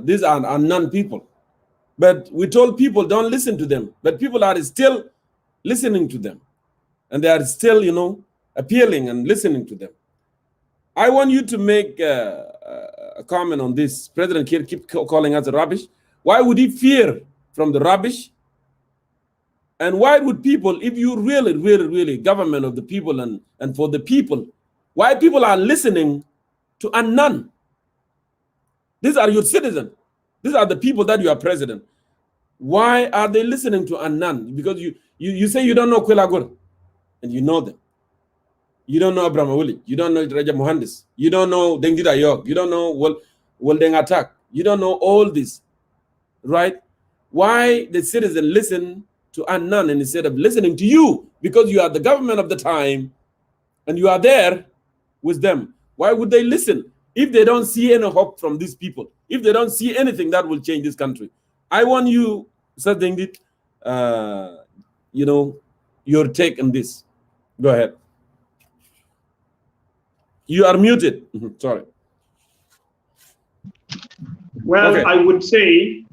these are non-people? But we told people don't listen to them. But people are still listening to them. And they are still, you know, appealing and listening to them. I want you to make a comment on this. President Kiir keep calling us rubbish. Why would he fear from the rubbish? And why would people, if you really government of the people and for the people, why people are listening to a none? These are your citizens. These are the people that you are president. Why are they listening to a none? Because you say you don't know Kwelagur, and you know them. You don't know Abraham Awuli. You don't know Raja Mohandis. You don't know Dengida York. You don't know Woldeng Attack. You don't know all this, right? Why the citizen listen to Annan instead of listening to you? Because you are the government of the time and you are there with them. Why would they listen if they don't see any hope from these people? If they don't see anything that will change this country? I want you, Sir Dengit, you know, your take on this. Go ahead. You are muted. Sorry. Well, okay. I would say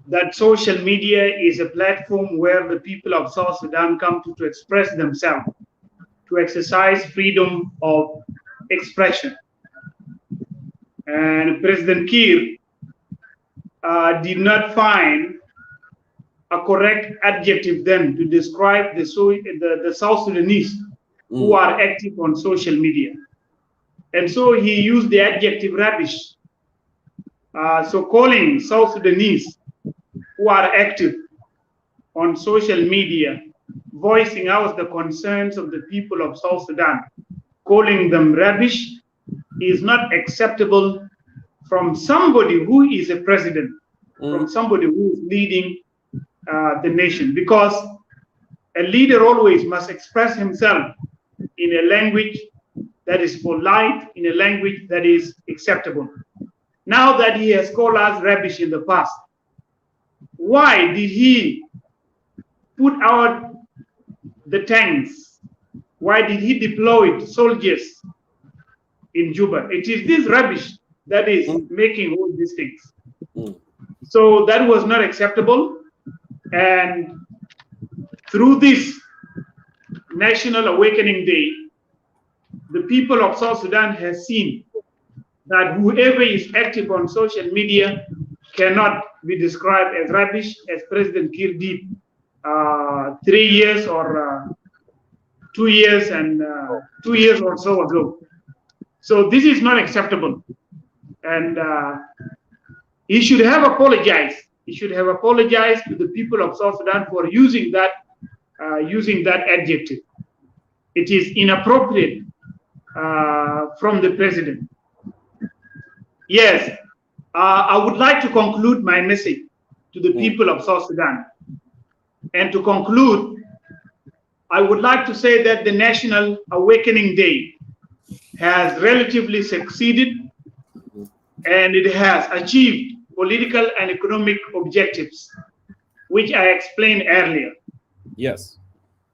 that social media is a platform where the people of South Sudan come to express themselves, to exercise freedom of expression. And President Kiir did not find a correct adjective then to describe the South Sudanese who are active on social media. And so he used the adjective rubbish. So calling South Sudanese who are active on social media, voicing out the concerns of the people of South Sudan, calling them rubbish is not acceptable from somebody who is a president, from somebody who is leading the nation, because a leader always must express himself in a language that is polite, in a language that is acceptable. Now that he has called us rubbish in the past, why did he put out the tanks? Why did he deploy soldiers in Juba? It is this rubbish that is making all these things. So that was not acceptable. And through this National Awakening Day, the people of South Sudan has seen that whoever is active on social media cannot be described as rubbish, as President Kiir did 3 years or 2 years and 2 years or so ago. So this is not acceptable, and he should have apologized. He should have apologized to the people of South Sudan for using that adjective. It is inappropriate from the president. Yes, I would like to conclude my message to the people of South Sudan. And to conclude, I would like to say that the National Awakening Day has relatively succeeded, and it has achieved political and economic objectives, which I explained earlier. Yes.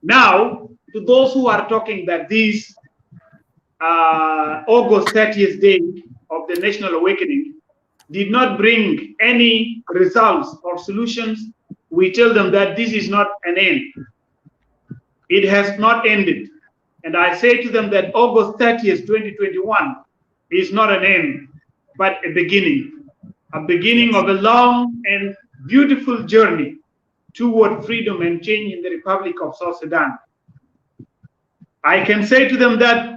Now, to those who are talking that this August 30th day of the National Awakening did not bring any results or solutions, we tell them that this is not an end. It has not ended. And I say to them that August 30th, 2021 is not an end, but a beginning of a long and beautiful journey toward freedom and change in the Republic of South Sudan. I can say to them that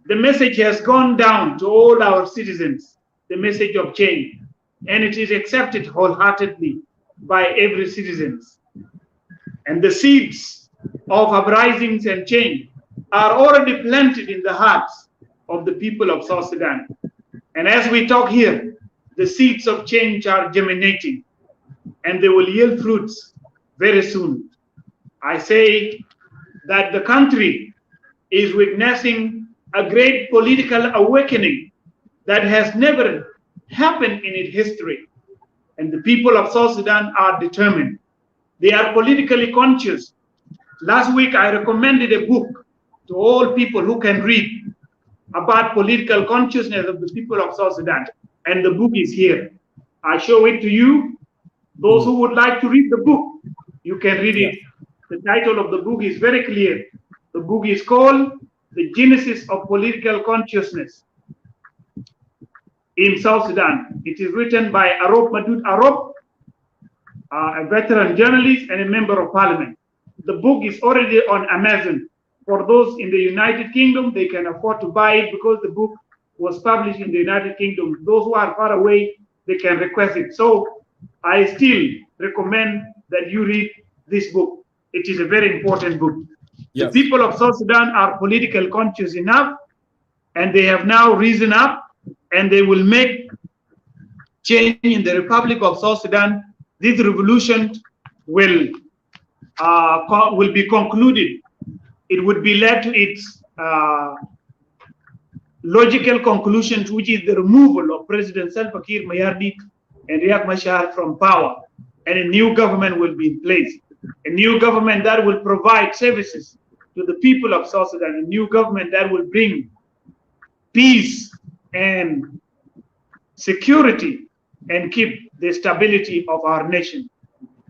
the message has gone down to all our citizens, the message of change, and it is accepted wholeheartedly by every citizen. And the seeds of uprisings and change are already planted in the hearts of the people of South Sudan. And as we talk here, the seeds of change are germinating, and they will yield fruits very soon. I say that the country is witnessing a great political awakening that has never happened in its history. And the people of South Sudan are determined They are politically conscious. Last week, I recommended a book to all people who can read about political consciousness of the people of South Sudan. And the book is here. I show it to you. Those who would like to read the book, you can read it. The title of the book is very clear. The book is called The Genesis of Political Consciousness in South Sudan. It is written by Arop Madud Arop, a veteran journalist and a member of parliament. The book is already on Amazon. For those in the United Kingdom, they can afford to buy it because the book was published in the United Kingdom. Those who are far away, they can request it. So I still recommend that you read this book. It is a very important book. Yes. The people of South Sudan are political conscious enough, and they have now risen up, and they will make change in the Republic of South Sudan. This revolution will be concluded. It would be led to its logical conclusion, which is the removal of President Salva Kiir Mayardit and Riek Machar from power, and a new government will be in place. A new government that will provide services to the people of South Sudan. A new government that will bring peace and security and keep the stability of our nation.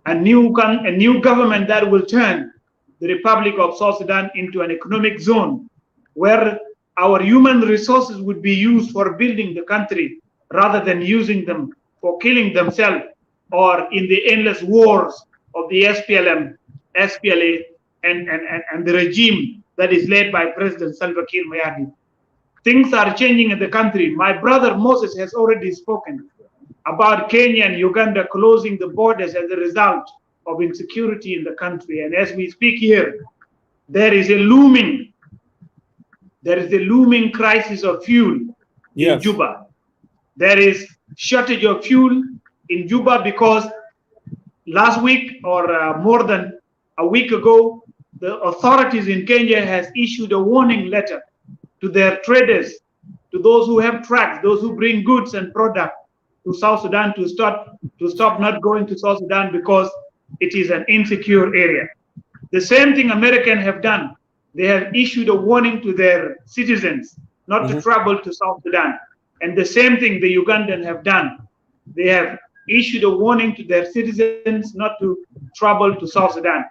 A new government that will turn the Republic of South Sudan into an economic zone where our human resources would be used for building the country rather than using them for killing themselves or in the endless wars of the SPLM, SPLA, and the regime that is led by President Salva Kiir Mayardit. Things are changing in the country. My brother Moses has already spoken about Kenya and Uganda closing the borders as a result of insecurity in the country. And as we speak here, there is a looming crisis of fuel in Juba. There is shortage of fuel in Juba because last week or more than a week ago, the authorities in Kenya has issued a warning letter to their traders, to those who have trucks, those who bring goods and products to South Sudan to stop not going to South Sudan because it is an insecure area. The same thing Americans have done. They have issued a warning to their citizens not to travel to South Sudan. And the same thing the Ugandans have done. They have issued a warning to their citizens not to travel to South Sudan.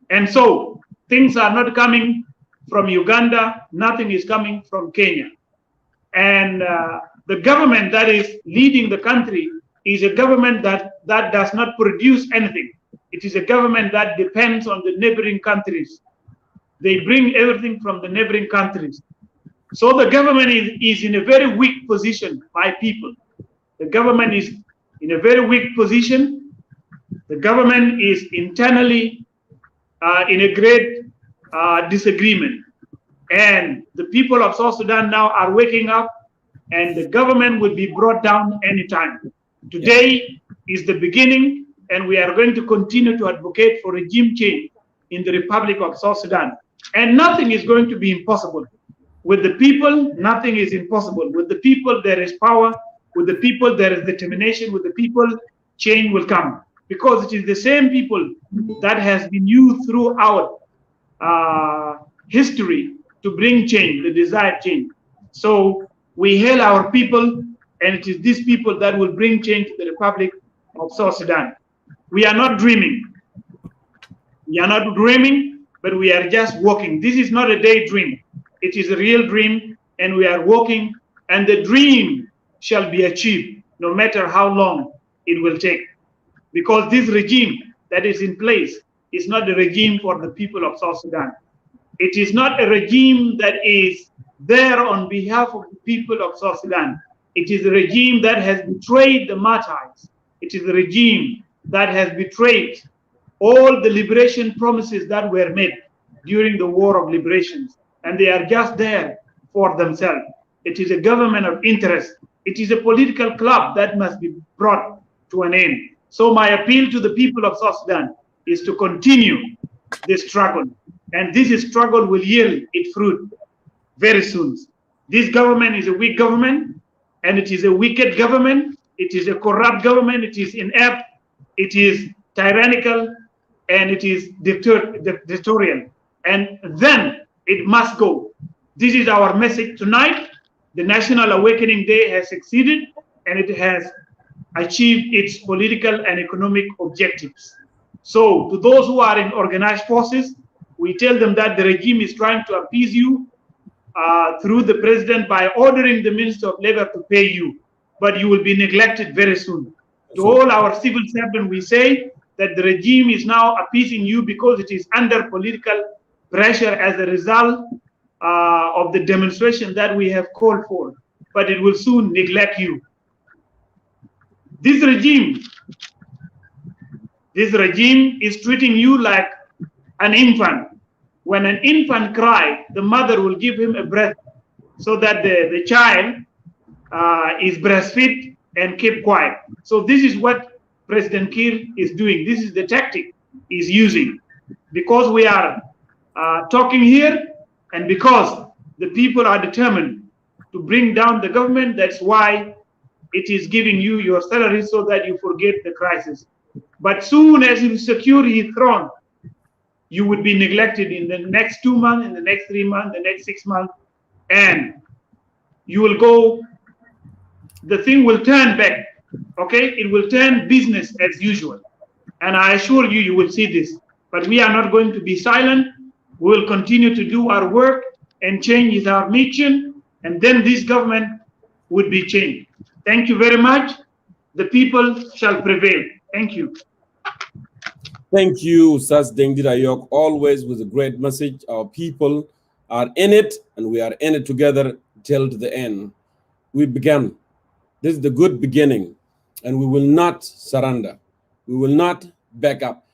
And so things are not coming from Uganda, nothing is coming from Kenya. And the government that is leading the country is a government that does not produce anything. It is a government that depends on the neighboring countries. They bring everything from the neighboring countries. So the government is in a very weak position, my people. The government is in a very weak position. The government is internally in a great disagreement. And the people of South Sudan now are waking up, and the government will be brought down anytime. Today is the beginning, and we are going to continue to advocate for regime change in the Republic of South Sudan. And nothing is going to be impossible. With the people, nothing is impossible. With the people, there is power. With the people, there is determination. With the people, change will come. Because it is the same people that has been used throughout history to bring change, the desired change. So we hail our people, and it is these people that will bring change to the Republic of South Sudan. We are not dreaming. We are not dreaming, but we are just walking. This is not a daydream. It is a real dream, and we are walking, and the dream shall be achieved, no matter how long it will take. Because this regime that is in place is not a regime for the people of South Sudan. It is not a regime that is there on behalf of the people of South Sudan. It is a regime that has betrayed the martyrs. It is a regime that has betrayed all the liberation promises that were made during the War of Liberations. And they are just there for themselves. It is a government of interest. It is a political club that must be brought to an end. So my appeal to the people of South Sudan is to continue this struggle. And this struggle will yield its fruit very soon. This government is a weak government, and it is a wicked government. It is a corrupt government. It is inept. It is tyrannical. and it is dictatorial, and then it must go. This is our message tonight. The National Awakening Day has succeeded, and it has achieved its political and economic objectives. So to those who are in organized forces, we tell them that the regime is trying to appease you through the president by ordering the Minister of Labor to pay you, but you will be neglected very soon. To all our civil servants, we say that the regime is now appeasing you because it is under political pressure as a result of the demonstration that we have called for, but it will soon neglect you. This regime is treating you like an infant. When an infant cries, the mother will give him a breast so that the child is breastfed and keep quiet. So this is what President Kiir is doing. This is the tactic he's using. Because we are talking here, and because the people are determined to bring down the government, that's why it is giving you your salary so that you forget the crisis. But soon as you secure his throne, you would be neglected in the next 2 months, in the next 3 months, the next 6 months, and you will go, the thing will turn back, okay? It will turn business as usual. And I assure you, you will see this. But we are not going to be silent. We will continue to do our work, and change is our mission, and then this government would be changed. Thank you very much. The people shall prevail. Thank you. Thank you, Sas Dengdirayok, always with a great message. Our people are in it, and we are in it together till to the end. We began. This is the good beginning, and we will not surrender. We will not back up,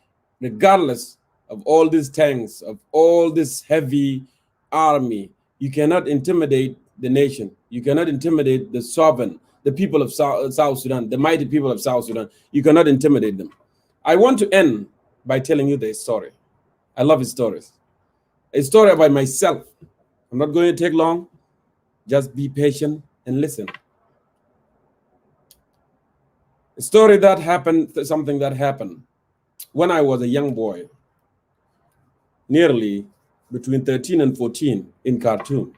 regardless of all these tanks, of all this heavy army. You cannot intimidate the nation. You cannot intimidate the sovereign, the people of South Sudan, the mighty people of South Sudan. You cannot intimidate them. I want to end by telling you the story. I love his stories. A story about myself. I'm not going to take long. Just be patient and listen. A story that happened, something that happened when I was a young boy, nearly between 13 and 14 in Khartoum.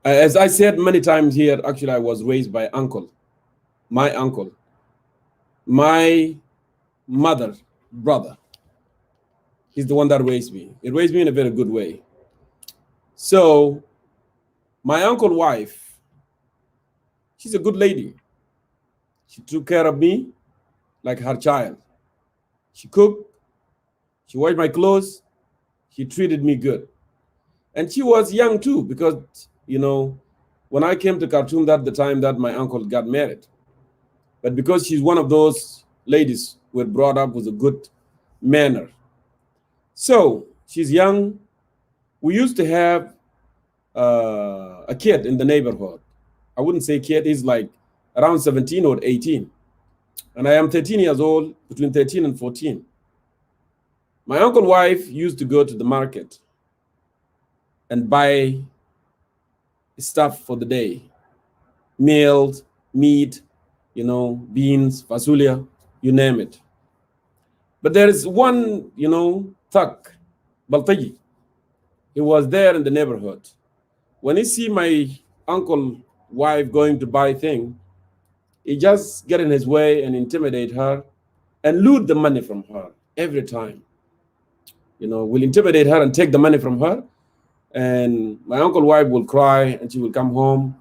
As I said many times here, actually I was raised by my uncle, my mother, brother. He's the one that raised me. He raised me in a very good way. So my uncle's wife, she's a good lady. She took care of me like her child. She cooked, she washed my clothes, she treated me good. And she was young too, because, you know, when I came to Khartoum, that's the time that my uncle got married. But because she's one of those ladies who were brought up with a good manner. So she's young. We used to have a kid in the neighborhood. I wouldn't say kid, he's like around 17 or 18. And I am 13 years old, between 13 and 14. My uncle's wife used to go to the market and buy stuff for the day. Meals, meat, you know, beans, fasulia, you name it. But there is one, you know, thug, Baltaji. He was there in the neighborhood. When he see my uncle's wife going to buy things, he just get in his way and intimidate her and loot the money from her every time. You know, will intimidate her and take the money from her. And my uncle's wife will cry, and she will come home,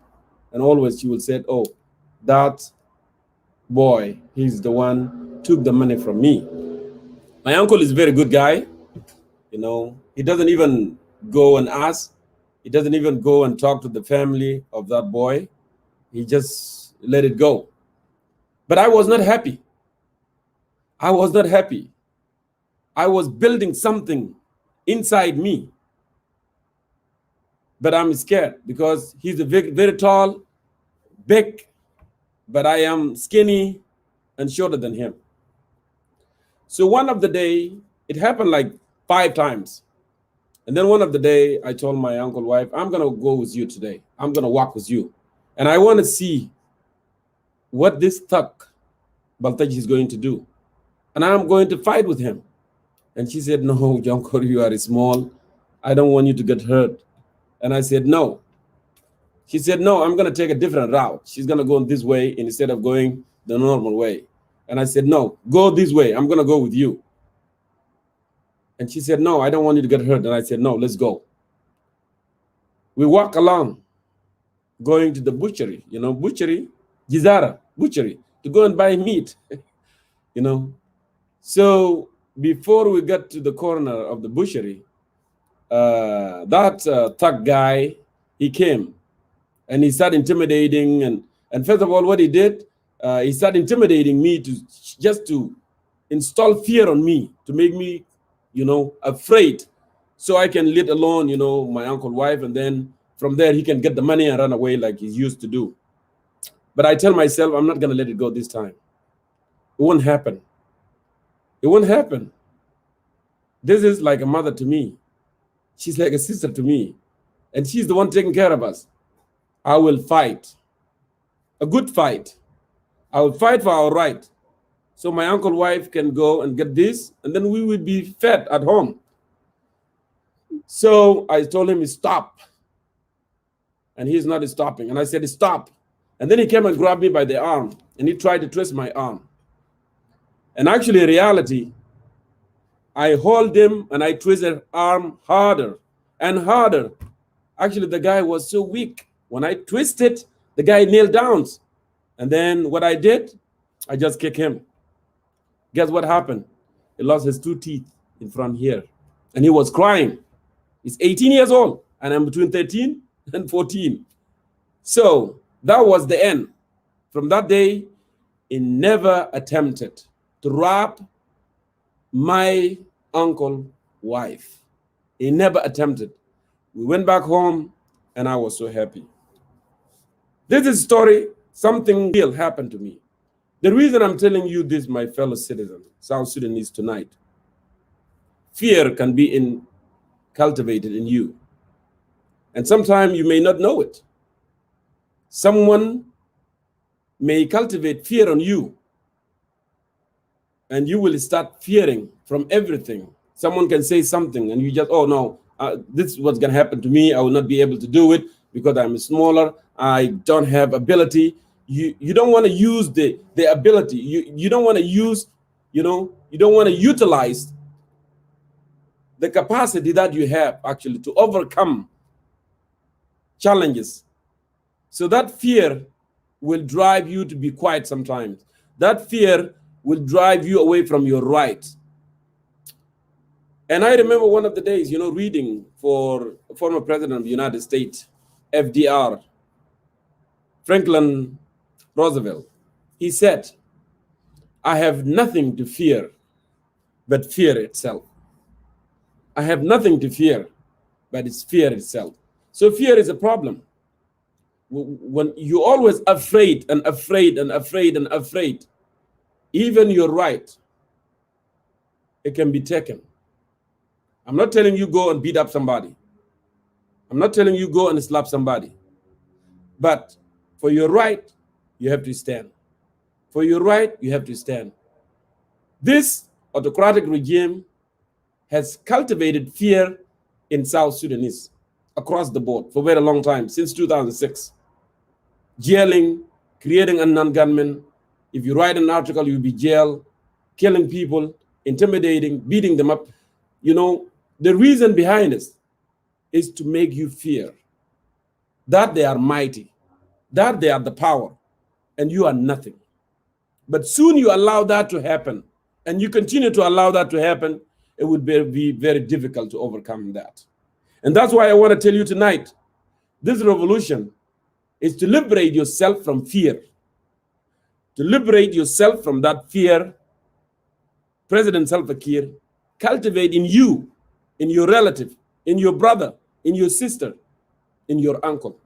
and always she will say, oh, that boy, he's the one took the money from me. My uncle is a very good guy. You know, he doesn't even go and ask. He doesn't even go and talk to the family of that boy. He just let it go. But I was not happy. I was not happy. I was building something inside me. But I'm scared because he's a very, very tall, big, but I am skinny and shorter than him. So one of the day, it happened like 5 times. And then one of the day, I told my uncle's wife, I'm going to go with you today. I'm going to walk with you. And I want to see what this thug, Baltaji, is going to do. And I'm going to fight with him. And she said, no, Jonko, you are small. I don't want you to get hurt. And I said, no. She said, no, I'm going to take a different route. She's going to go this way instead of going the normal way. And I said, no, go this way. I'm going to go with you. And she said, no, I don't want you to get hurt. And I said, no, let's go. We walk along, going to the butchery, butchery, Gizara, butchery, to go and buy meat, So before we got to the corner of the butchery, that thug guy, he came and he started intimidating. And first of all, what he did, he started intimidating me just to install fear on me, to make me, afraid, so I can let alone, my uncle's wife. And then from there, he can get the money and run away like he used to do. But I tell myself, I'm not going to let it go this time. It won't happen. It won't happen. This is like a mother to me. She's like a sister to me. And she's the one taking care of us. I will fight. A good fight. I will fight for our right. So my uncle's wife can go and get this, and then we will be fed at home. So I told him, stop. And he's not stopping. And I said, stop. And then he came and grabbed me by the arm, and he tried to twist my arm. And actually, in reality, I hold him and I twist his arm harder and harder. Actually, the guy was so weak. When I twisted, the guy kneeled down. And then what I did, I just kicked him. Guess what happened? He lost his 2 teeth in front here. And he was crying. He's 18 years old, and I'm between 13 and 14. So that was the end. From that day, he never attempted to rob my uncle's wife. He never attempted. We went back home, and I was so happy. This is a story, something real happened to me. The reason I'm telling you this, my fellow citizens, South Sudanese tonight, fear can be cultivated in you. And sometimes you may not know it. Someone may cultivate fear on you, and you will start fearing from everything. Someone can say something, and you just, oh no, this is what's going to happen to me. I will not be able to do it because I'm smaller. I don't have ability. You don't want to use the ability. You don't want to use, you don't want to utilize the capacity that you have actually to overcome challenges. So that fear will drive you to be quiet sometimes. That fear will drive you away from your right. And I remember one of the days, reading for former president of the United States, FDR, Franklin Roosevelt. He said, I have nothing to fear but fear itself. I have nothing to fear but it's fear itself. So fear is a problem. When you're always afraid and afraid and afraid and afraid, even your right, it can be taken. I'm not telling you go and beat up somebody. I'm not telling you go and slap somebody. But for your right, you have to stand. For your right, you have to stand. This autocratic regime has cultivated fear in South Sudanese across the board for a very long time, since 2006. Jailing, creating a non-gunman. If you write an article, you'll be jailed, killing people, intimidating, beating them up. The reason behind this is to make you fear that they are mighty, that they are the power, and you are nothing. But soon you allow that to happen, and you continue to allow that to happen, it would be very difficult to overcome that. And that's why I want to tell you tonight, this revolution is to liberate yourself from fear, to liberate yourself from that fear. President Salva Kiir, cultivate in you, in your relative, in your brother, in your sister, in your uncle.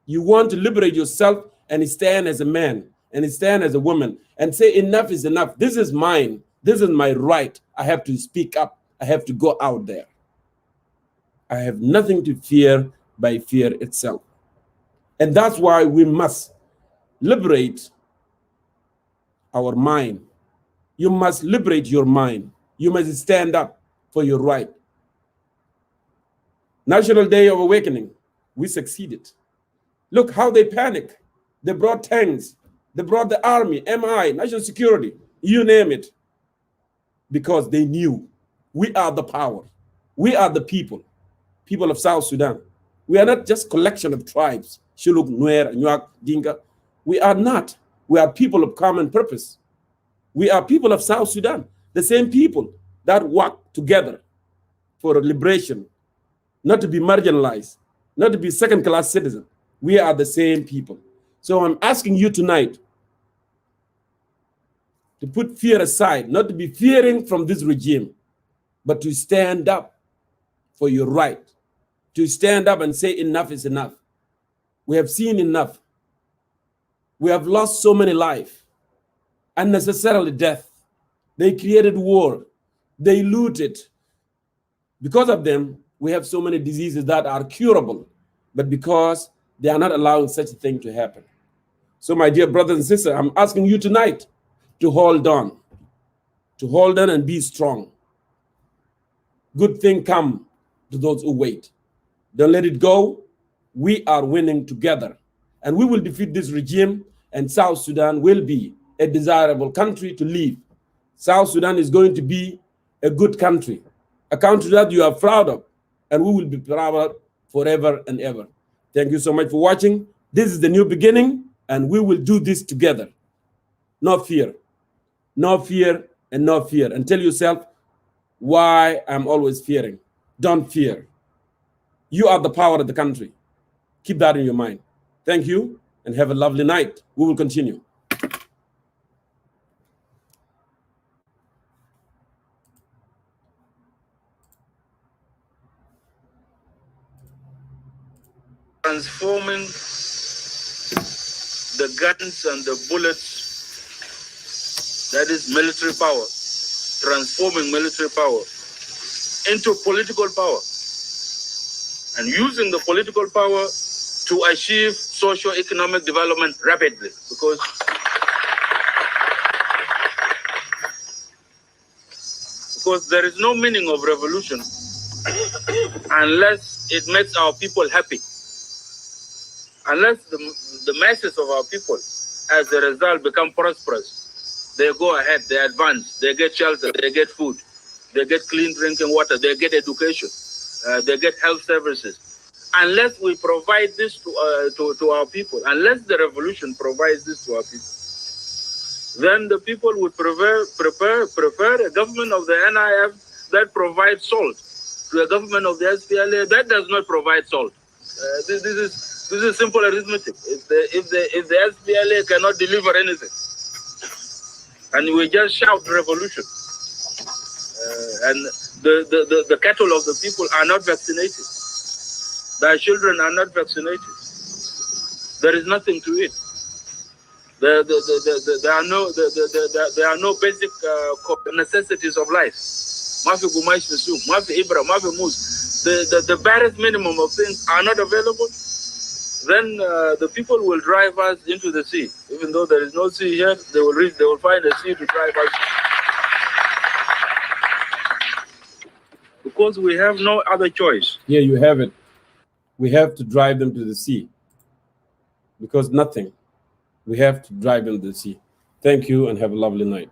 You want to liberate yourself and stand as a man and stand as a woman and say enough is enough. This is mine. This is my right. I have to speak up. I have to go out there. I have nothing to fear by fear itself. And that's why we must liberate our mind. You must liberate your mind. You must stand up for your right. National Day of Awakening, we succeeded. Look how they panic. They brought tanks. They brought the army, MI, national security, you name it. Because they knew we are the power. We are the people of South Sudan. We are not just collection of tribes, Shuluk, Nuer, Nyak, Dinka. We are not. We are people of common purpose. We are people of South Sudan, the same people that work together for liberation, not to be marginalized, not to be second-class citizens. We are the same people. So I'm asking you tonight to put fear aside, not to be fearing from this regime, but to stand up for your right, to stand up and say enough is enough. We have seen enough. We have lost so many lives, unnecessarily death. They created war. They looted. Because of them, we have so many diseases that are curable, but because they are not allowing such a thing to happen. So my dear brothers and sisters, I'm asking you tonight to hold on and be strong. Good thing come to those who wait. Don't let it go. We are winning together, and we will defeat this regime, and South Sudan will be a desirable country to live. South Sudan is going to be a good country, a country that you are proud of, and we will be proud of forever and ever. Thank you so much for watching. This is the new beginning, and we will do this together. No fear, no fear, and no fear. And tell yourself why I'm always fearing. Don't fear. You are the power of the country. Keep that in your mind. Thank you, and have a lovely night. We will continue. Transforming the guns and the bullets, that is military power, transforming military power into political power, and using the political power to achieve socio-economic development rapidly, because there is no meaning of revolution unless it makes our people happy. Unless the masses of our people, as a result, become prosperous, they go ahead, they advance, they get shelter, they get food, they get clean drinking water, they get education, they get health services. Unless we provide this to our people, unless the revolution provides this to our people, then the people would prefer a government of the NIF that provides salt to a government of the SPLA that does not provide salt. This is simple arithmetic. If the SPLA cannot deliver anything, and we just shout revolution, and the cattle of the people are not vaccinated, their children are not vaccinated, there is nothing to eat. There are no basic necessities of life. Mafi gumash soup, mafi ibra, mafi moose. The barest minimum of things are not available. Then the people will drive us into the sea. Even though there is no sea here, they will find a sea to drive us. Because we have no other choice. Here you have it. We have to drive them to the sea. Because nothing. We have to drive them to the sea. Thank you, and have a lovely night.